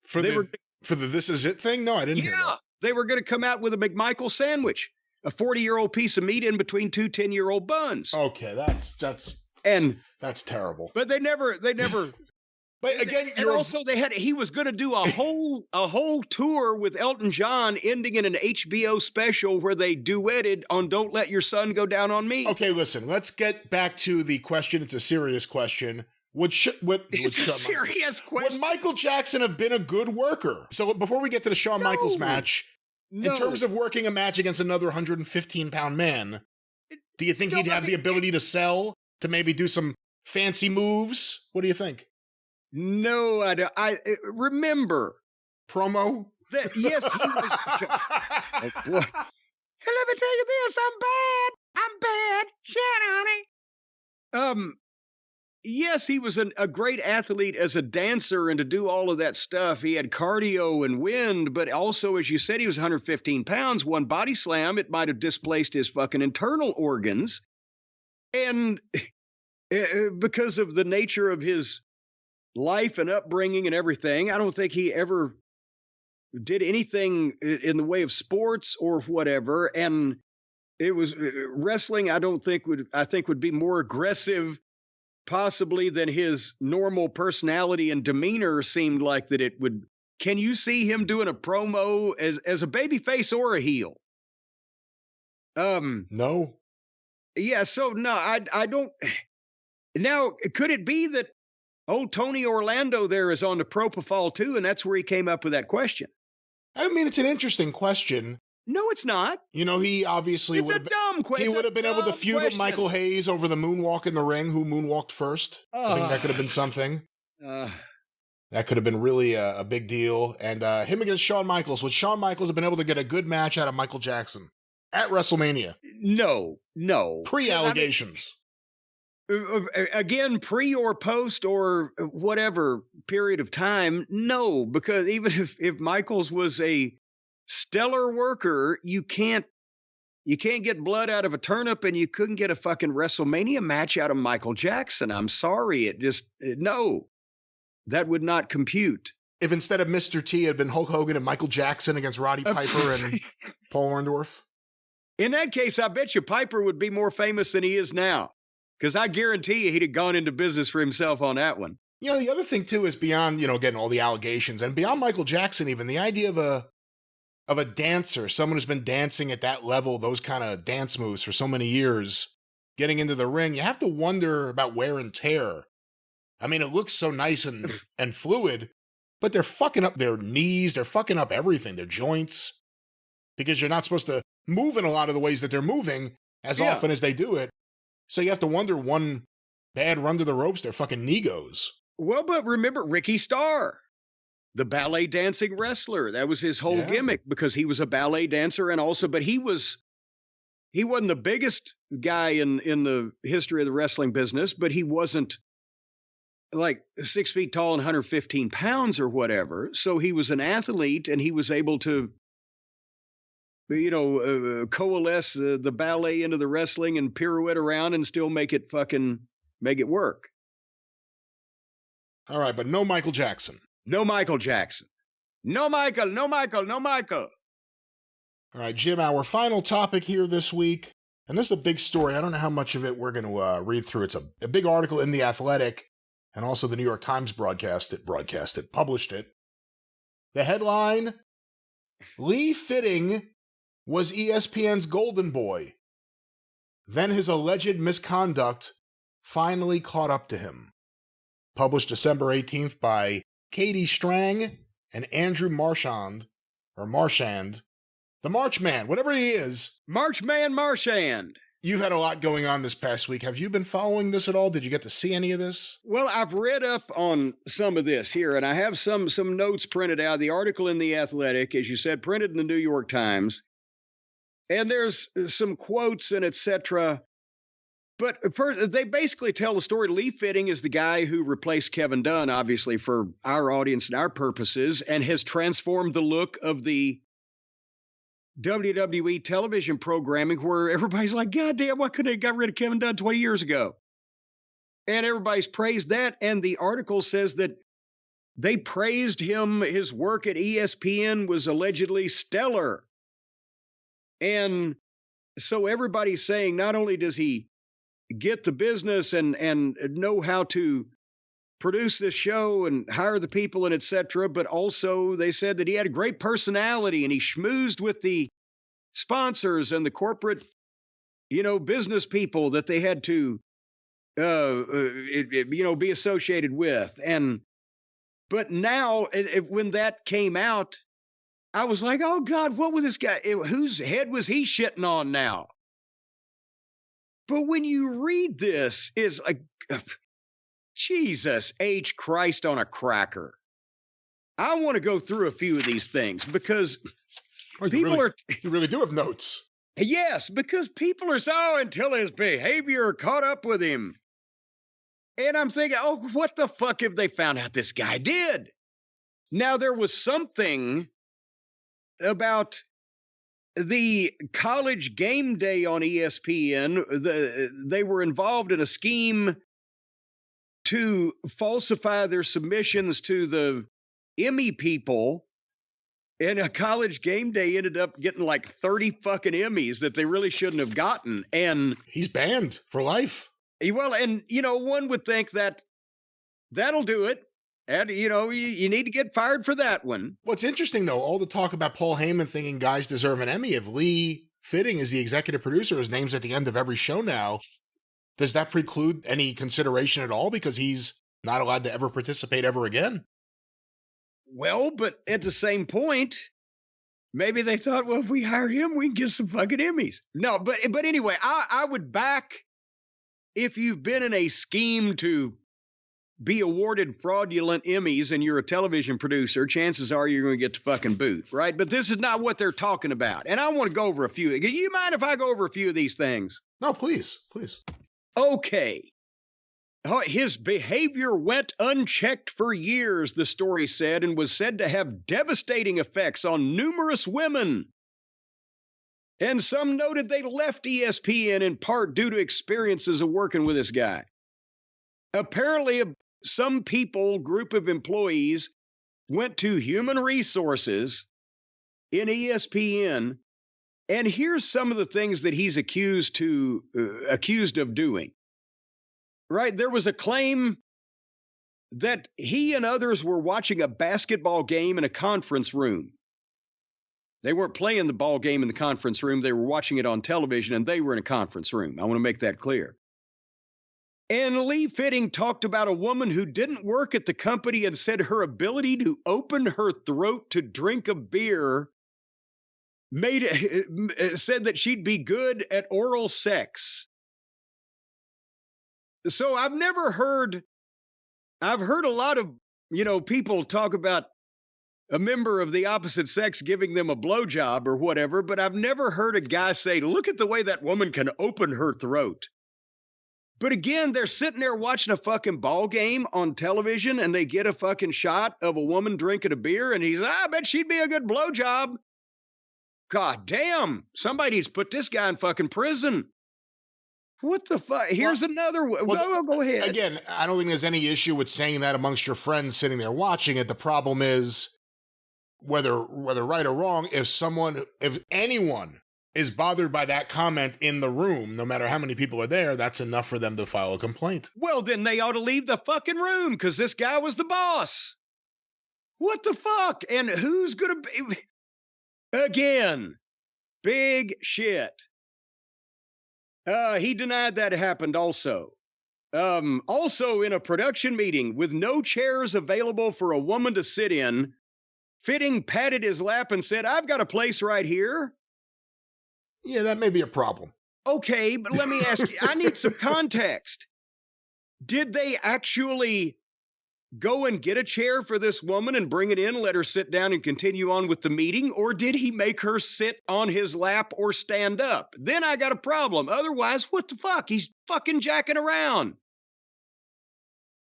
For the This Is It thing? No, I didn't hear that. They were going to come out with a McMichael sandwich, a 40-year-old piece of meat in between two 10-year-old buns. Okay, that's terrible. But they never. But again, he was going to do a whole tour with Elton John, ending in an HBO special where they duetted on "Don't Let Your Son Go Down on Me." Okay, listen, let's get back to the question. It's a serious question. Serious question. Would Michael Jackson have been a good worker? So before we get to the Shawn Michaels match, in terms of working a match against another 115-pound man, do you think he'd have the ability to sell, to maybe do some fancy moves? What do you think? No, I don't. I remember promo. Yes, he was. Hey, let me tell you this. I'm bad. Shit, honey. yes, he was a great athlete as a dancer and to do all of that stuff. He had cardio and wind, but also, as you said, he was 115 pounds. One body slam, it might have displaced his fucking internal organs. And because of the nature of his life and upbringing and everything, I don't think he ever did anything in the way of sports or whatever. And it was wrestling, I think would be more aggressive possibly than his normal personality and demeanor seemed like that it would. Can you see him doing a promo as a babyface or a heel? No. Yeah, so no, I don't. Now, could it be that old Tony Orlando there is on the propofol too, and that's where he came up with that question? I mean, it's an interesting question. No, it's not. You know, he obviously It's a dumb question. He would have been able to feud with Michael Hayes over the moonwalk in the ring. Who moonwalked first? I think that could have been something. That could have been really a big deal. And him against Shawn Michaels. Would Shawn Michaels have been able to get a good match out of Michael Jackson at WrestleMania? No. Pre-allegations. Again, pre or post or whatever period of time, no. Because even if Michaels was a stellar worker, you can't get blood out of a turnip, and you couldn't get a fucking WrestleMania match out of Michael Jackson. I'm sorry. No, that would not compute. If instead of Mr. T had been Hulk Hogan and Michael Jackson against Roddy Piper and Paul Orndorff. In that case, I bet you Piper would be more famous than he is now, because I guarantee you he'd have gone into business for himself on that one. You know, the other thing too is beyond, again, all the allegations and beyond Michael Jackson, even the idea of a dancer, someone who's been dancing at that level, those kind of dance moves for so many years, getting into the ring, you have to wonder about wear and tear. I mean, it looks so nice and fluid, but they're fucking up their knees, they're fucking up everything, their joints, because you're not supposed to move in a lot of the ways that they're moving as often as they do it. So you have to wonder, one bad run to the ropes, their fucking knee goes. Well, but remember Ricky Starr, the ballet dancing wrestler. That was his whole gimmick, because he was a ballet dancer, and also, but he wasn't the biggest guy in the history of the wrestling business, but he wasn't like 6 feet tall and 115 pounds or whatever. So he was an athlete, and he was able to, coalesce the ballet into the wrestling and pirouette around and still make it work. All right, but no Michael Jackson. No Michael Jackson. No Michael. All right, Jim, our final topic here this week, and this is a big story. I don't know how much of it we're going to read through. It's a big article in The Athletic, and also the New York Times published it. The headline, Lee Fitting was ESPN's golden boy. Then his alleged misconduct finally caught up to him. Published December 18th by Katie Strang and Andrew Marchand, the Marchman, whatever he is. Marchand. You've had a lot going on this past week. Have you been following this at all? Did you get to see any of this? Well, I've read up on some of this here, and I have some notes printed out. The article in The Athletic, as you said, printed in the New York Times. And there's some quotes and etc. But first, they basically tell the story. Lee Fitting is the guy who replaced Kevin Dunn, obviously, for our audience and our purposes, and has transformed the look of the WWE television programming, where everybody's like, God damn, why couldn't they got rid of Kevin Dunn 20 years ago? And everybody's praised that. And the article says that they praised him. His work at ESPN was allegedly stellar. And so everybody's saying not only does he get the business and know how to produce this show and hire the people and etc., but also they said that he had a great personality and he schmoozed with the sponsors and the corporate, business people that they had to, be associated with. But now when that came out, I was like, oh God, what was this guy? Whose head was he shitting on now? But when you read this, is like, Jesus H. Christ on a cracker. I want to go through a few of these things because you really do have notes. Yes, because people are so until his behavior caught up with him. And I'm thinking, oh, what the fuck have they found out this guy did? Now, there was something about the College Game Day on ESPN. They were involved in a scheme to falsify their submissions to the Emmy people. And a College Game Day ended up getting like 30 fucking Emmys that they really shouldn't have gotten. And he's banned for life. Well, and, one would think that that'll do it. And, you need to get fired for that one. What's interesting, though, all the talk about Paul Heyman thinking guys deserve an Emmy. If Lee Fitting is the executive producer, his name's at the end of every show now, does that preclude any consideration at all because he's not allowed to ever participate ever again? Well, but at the same point, maybe they thought, well, if we hire him, we can get some fucking Emmys. No, but anyway, I would back if you've been in a scheme to be awarded fraudulent Emmys and you're a television producer, chances are you're going to get the fucking boot, right? But this is not what they're talking about. And I want to go over a few. Do you mind if I go over a few of these things? No, please. Okay. His behavior went unchecked for years, the story said, and was said to have devastating effects on numerous women. And some noted they left ESPN in part due to experiences of working with this guy. Apparently, some group of employees, went to human resources in ESPN, and here's some of the things that he's accused of doing. Right? There was a claim that he and others were watching a basketball game in a conference room. They weren't playing the ball game in the conference room. They were watching it on television, and they were in a conference room. I want to make that clear. And Lee Fitting talked about a woman who didn't work at the company and said her ability to open her throat to drink a beer said that she'd be good at oral sex. So I've heard a lot of, people talk about a member of the opposite sex giving them a blowjob or whatever, but I've never heard a guy say, look at the way that woman can open her throat. But again, they're sitting there watching a fucking ball game on television and they get a fucking shot of a woman drinking a beer and I bet she'd be a good blowjob. God damn, somebody's put this guy in fucking prison. What the fuck? Here's another one. Go ahead. Again, I don't think there's any issue with saying that amongst your friends sitting there watching it. The problem is, whether right or wrong, if anyone is bothered by that comment in the room, no matter how many people are there, that's enough for them to file a complaint. Well, then they ought to leave the fucking room because this guy was the boss. What the fuck? And who's going to be... Again, big shit. He denied that happened also. Also, in a production meeting with no chairs available for a woman to sit in, Fitting patted his lap and said, I've got a place right here. Yeah, that may be a problem. Okay, but let me ask you, I need some context. Did they actually go and get a chair for this woman and bring it in, let her sit down and continue on with the meeting? Or did he make her sit on his lap or stand up? Then I got a problem. Otherwise, what the fuck? He's fucking jacking around.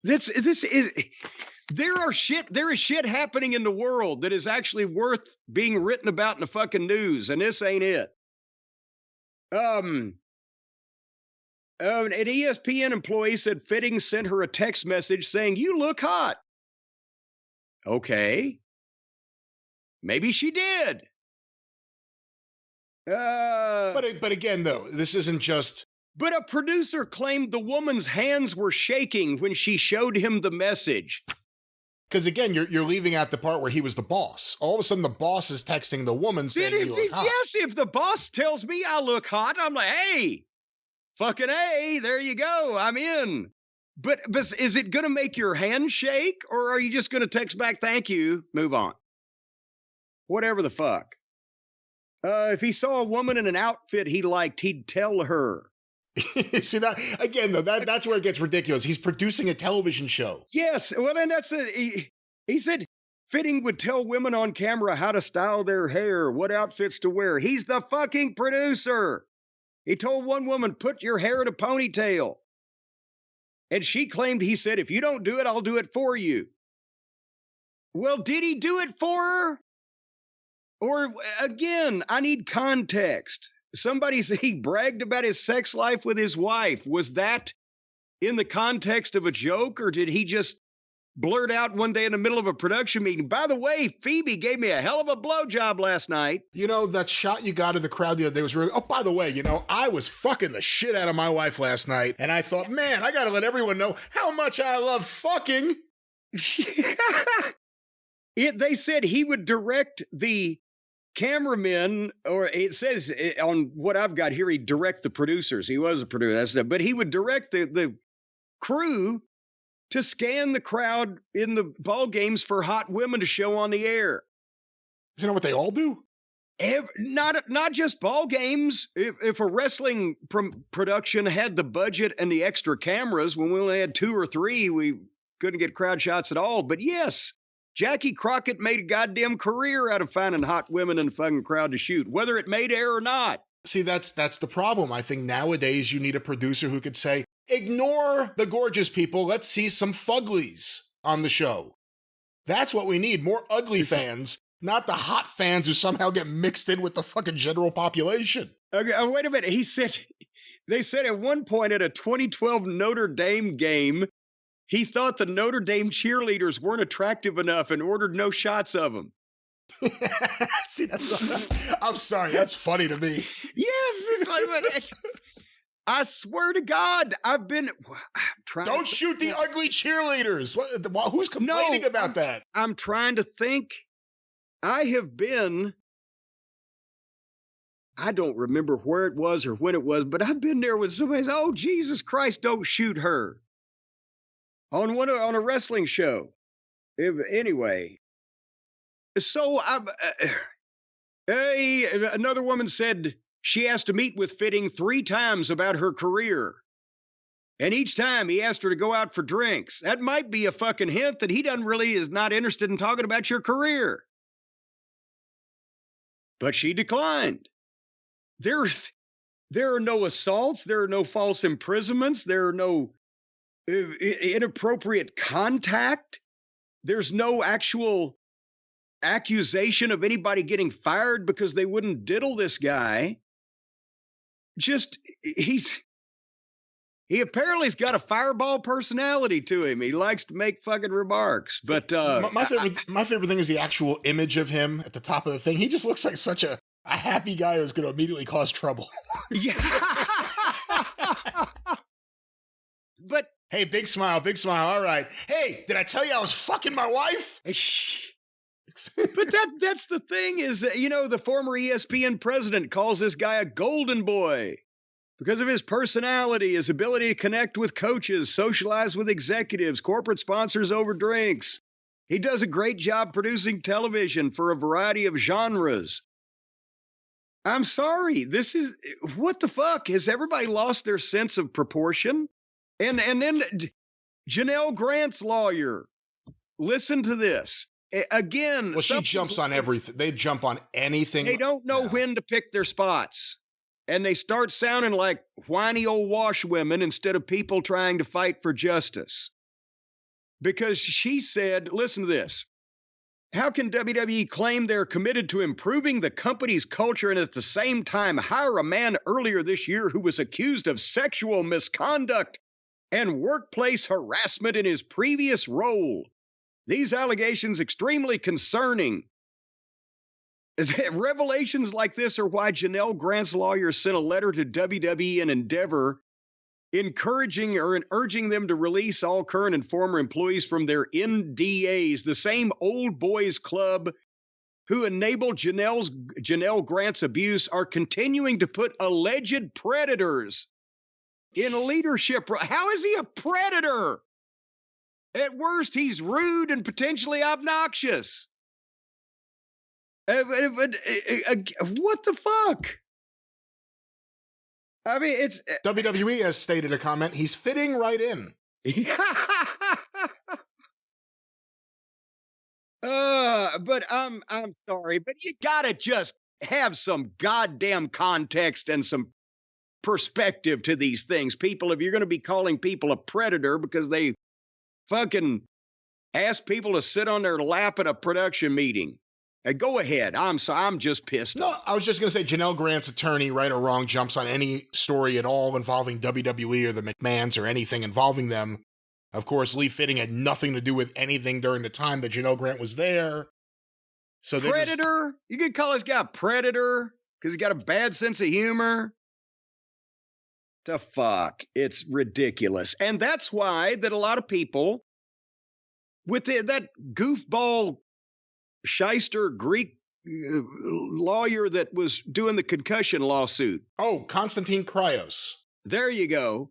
There is shit happening in the world that is actually worth being written about in the fucking news, and this ain't it. An ESPN employee said Fitting sent her a text message saying, you look hot. Okay. Maybe she did. But again, though, this isn't just... But a producer claimed the woman's hands were shaking when she showed him the message. Because again, you're leaving out the part where he was the boss. All of a sudden, the boss is texting the woman saying you look hot. Yes, if the boss tells me I look hot, I'm like, hey, fucking hey, there you go, I'm in. But is it going to make your hand shake, or are you just going to text back, thank you, move on? Whatever the fuck. If he saw a woman in an outfit he liked, he'd tell her. See that again, though, that's where it gets ridiculous. He's producing a television show. Yes, well, and he said Fitting would tell women on camera how to style their hair, what outfits to wear. He's the fucking producer. He told one woman, put your hair in a ponytail. And she claimed, he said, if you don't do it, I'll do it for you. Well, did he do it for her? Or again, I need context. Somebody said he bragged about his sex life with his wife. Was that in the context of a joke, or did he just blurt out one day in the middle of a production meeting, by the way, Phoebe gave me a hell of a blowjob last night? You know, that shot you got of the crowd the other day was really, oh, by the way, you know, I was fucking the shit out of my wife last night, and I thought, man, I gotta let everyone know how much I love fucking. They said he would direct the cameramen, or it says on what I've got here, he'd direct the producers. He was a producer, but he would direct the crew to scan the crowd in the ball games for hot women to show on the air. Isn't that what they all do? Not just ball games. If a wrestling production had the budget and the extra cameras, when we only had 2 or 3, we couldn't get crowd shots at all. But yes, Jackie Crockett made a goddamn career out of finding hot women in the fucking crowd to shoot, whether it made air or not. See, that's the problem. I think nowadays you need a producer who could say, ignore the gorgeous people. Let's see some fuglies on the show. That's what we need. More ugly fans, not the hot fans who somehow get mixed in with the fucking general population. Okay, wait a minute. They said at one point at a 2012 Notre Dame game, he thought the Notre Dame cheerleaders weren't attractive enough and ordered no shots of them. See, I'm sorry. That's funny to me. Yes. It's like, I swear to God, I'm trying. Don't shoot the ugly cheerleaders. Who's complaining about that? I'm trying to think. I don't remember where it was or when it was, but I've been there with somebody says, oh, Jesus Christ, don't shoot her. On a wrestling show. Anyway. So another woman said, she asked to meet with Fitting 3 times about her career. And each time he asked her to go out for drinks. That might be a fucking hint that he is not interested in talking about your career. But she declined. There are no assaults. There are no false imprisonments. There are no inappropriate contact. There's no actual accusation of anybody getting fired because they wouldn't diddle this guy. He apparently's got a fireball personality to him. He likes to make fucking remarks. But my favorite thing is the actual image of him at the top of the thing. He just looks like such a happy guy who's going to immediately cause trouble. Yeah. But hey, big smile. All right. Hey, did I tell you I was fucking my wife? But that's the thing is, the former ESPN president calls this guy a golden boy because of his personality, his ability to connect with coaches, socialize with executives, corporate sponsors over drinks. He does a great job producing television for a variety of genres. I'm sorry. This is, what the fuck? Has everybody lost their sense of proportion? And then Janelle Grant's lawyer, listen to this. Again, well, she jumps on everything. They jump on anything. They don't know when to pick their spots. And they start sounding like whiny old washwomen instead of people trying to fight for justice. Because she said, listen to this. How can WWE claim they're committed to improving the company's culture and at the same time hire a man earlier this year who was accused of sexual misconduct and workplace harassment in his previous role? These allegations extremely concerning. Revelations like this are why Janelle Grant's lawyer sent a letter to WWE and Endeavor encouraging or urging them to release all current and former employees from their NDAs, the same old boys club who enabled Janelle Grant's abuse are continuing to put alleged predators in leadership. How is he a predator? At worst, he's rude and potentially obnoxious. What the fuck? I mean, it's WWE has stated a comment. He's fitting right in. But I'm sorry, but you gotta just have some goddamn context and some perspective to these things. People, if you're going to be calling people a predator because they fucking ask people to sit on their lap at a production meeting, go ahead. I'm just pissed No, off. I was just going to say Janelle Grant's attorney, right or wrong, jumps on any story at all involving WWE or the McMahons or anything involving them. Of course, Lee Fitting had nothing to do with anything during the time that Janelle Grant was there. So Predator? You could call this guy a predator because he got a bad sense of humor? The fuck? It's ridiculous. And that's why that a lot of people with that goofball shyster Greek lawyer that was doing the concussion lawsuit. Oh, Konstantin Kryos. There you go.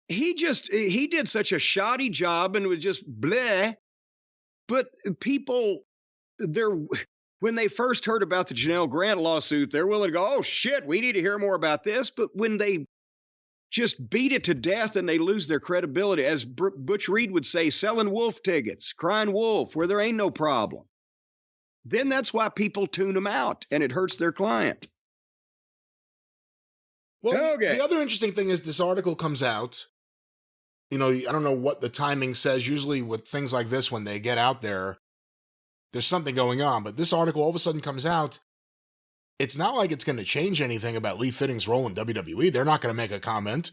He did such a shoddy job and was just bleh. But people, when they first heard about the Janelle Grant lawsuit, they're willing to go, oh shit, we need to hear more about this. But when they just beat it to death and they lose their credibility, as Butch Reed would say, selling wolf tickets, crying wolf, where there ain't no problem, then that's why people tune them out and it hurts their client. Well, okay. The other interesting thing is this article comes out. You know, I don't know what the timing says. Usually with things like this, when they get out there, there's something going on. But this article all of a sudden comes out. It's not like it's going to change anything about Lee Fitting's role in WWE. They're not going to make a comment.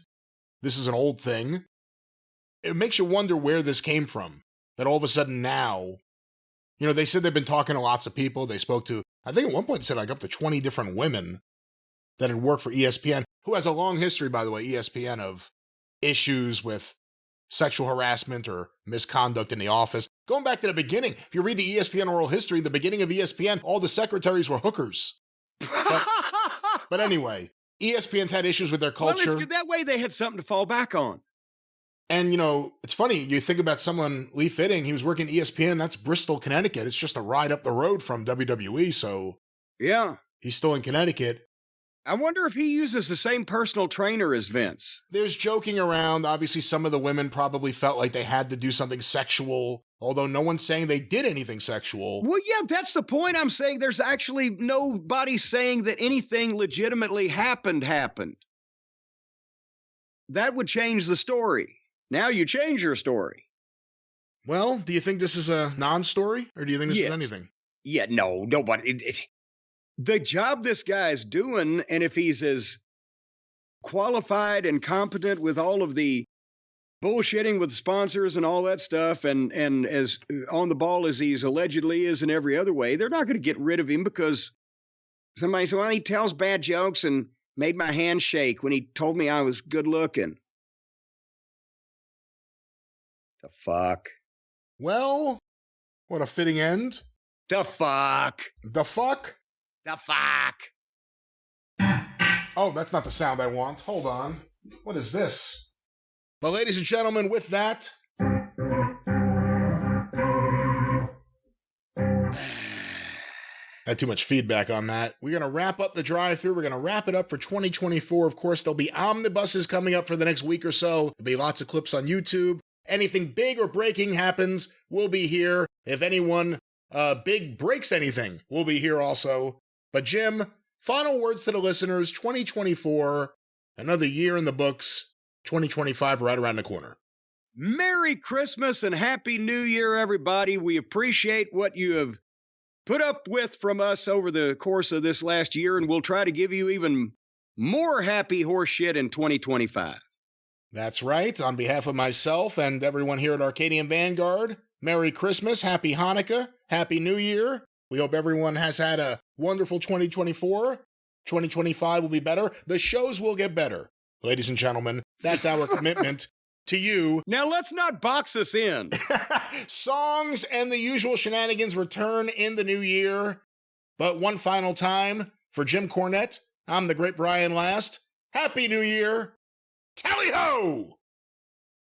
This is an old thing. It makes you wonder where this came from. That all of a sudden now, you know, they said they've been talking to lots of people. They spoke to, I think at one point, said like up to 20 different women that had worked for ESPN, who has a long history, by the way, ESPN, of issues with sexual harassment or misconduct in the office. Going back to the beginning, if you read the ESPN oral history, the beginning of ESPN, all the secretaries were hookers. But anyway, ESPN's had issues with their culture. Well, it's good. That way they had something to fall back on. And, you know, it's funny, you think about someone, Lee Fitting, he was working at ESPN, that's Bristol, Connecticut. It's just a ride up the road from WWE, so yeah, he's still in Connecticut. I wonder if he uses the same personal trainer as Vince. There's joking around. Obviously, some of the women probably felt like they had to do something sexual, although no one's saying they did anything sexual. Well, yeah, that's the point I'm saying. There's actually nobody saying that anything legitimately happened. That would change the story. Now you change your story. Well, do you think this is a non-story, or do you think this is anything? Yeah, no, nobody. The job this guy's doing, and if he's as qualified and competent with all of the bullshitting with sponsors and all that stuff, and as on the ball as he's allegedly is in every other way, they're not going to get rid of him because somebody said, well, he tells bad jokes and made my hand shake when he told me I was good looking. The fuck? Well, what a fitting end. The fuck? The fuck? The fuck? Oh, that's not the sound I want. Hold on. What is this? But ladies and gentlemen, with that, had too much feedback on that. We're going to wrap up the drive-thru. We're going to wrap it up for 2024. Of course, there'll be omnibuses coming up for the next week or so. There'll be lots of clips on YouTube. Anything big or breaking happens, we'll be here. If anyone big breaks anything, we'll be here also. But Jim, final words to the listeners, 2024, another year in the books, 2025 right around the corner. Merry Christmas and Happy New Year, everybody. We appreciate what you have put up with from us over the course of this last year, and we'll try to give you even more happy horse shit in 2025. That's right. On behalf of myself and everyone here at Arcadian Vanguard, Merry Christmas, Happy Hanukkah, Happy New Year. We hope everyone has had a wonderful 2024. 2025 will be better. The shows will get better. Ladies and gentlemen, that's our commitment to you. Now let's not box us in. Songs and the usual shenanigans return in the new year. But one final time, for Jim Cornette, I'm the great Brian Last. Happy New Year. Tally-ho!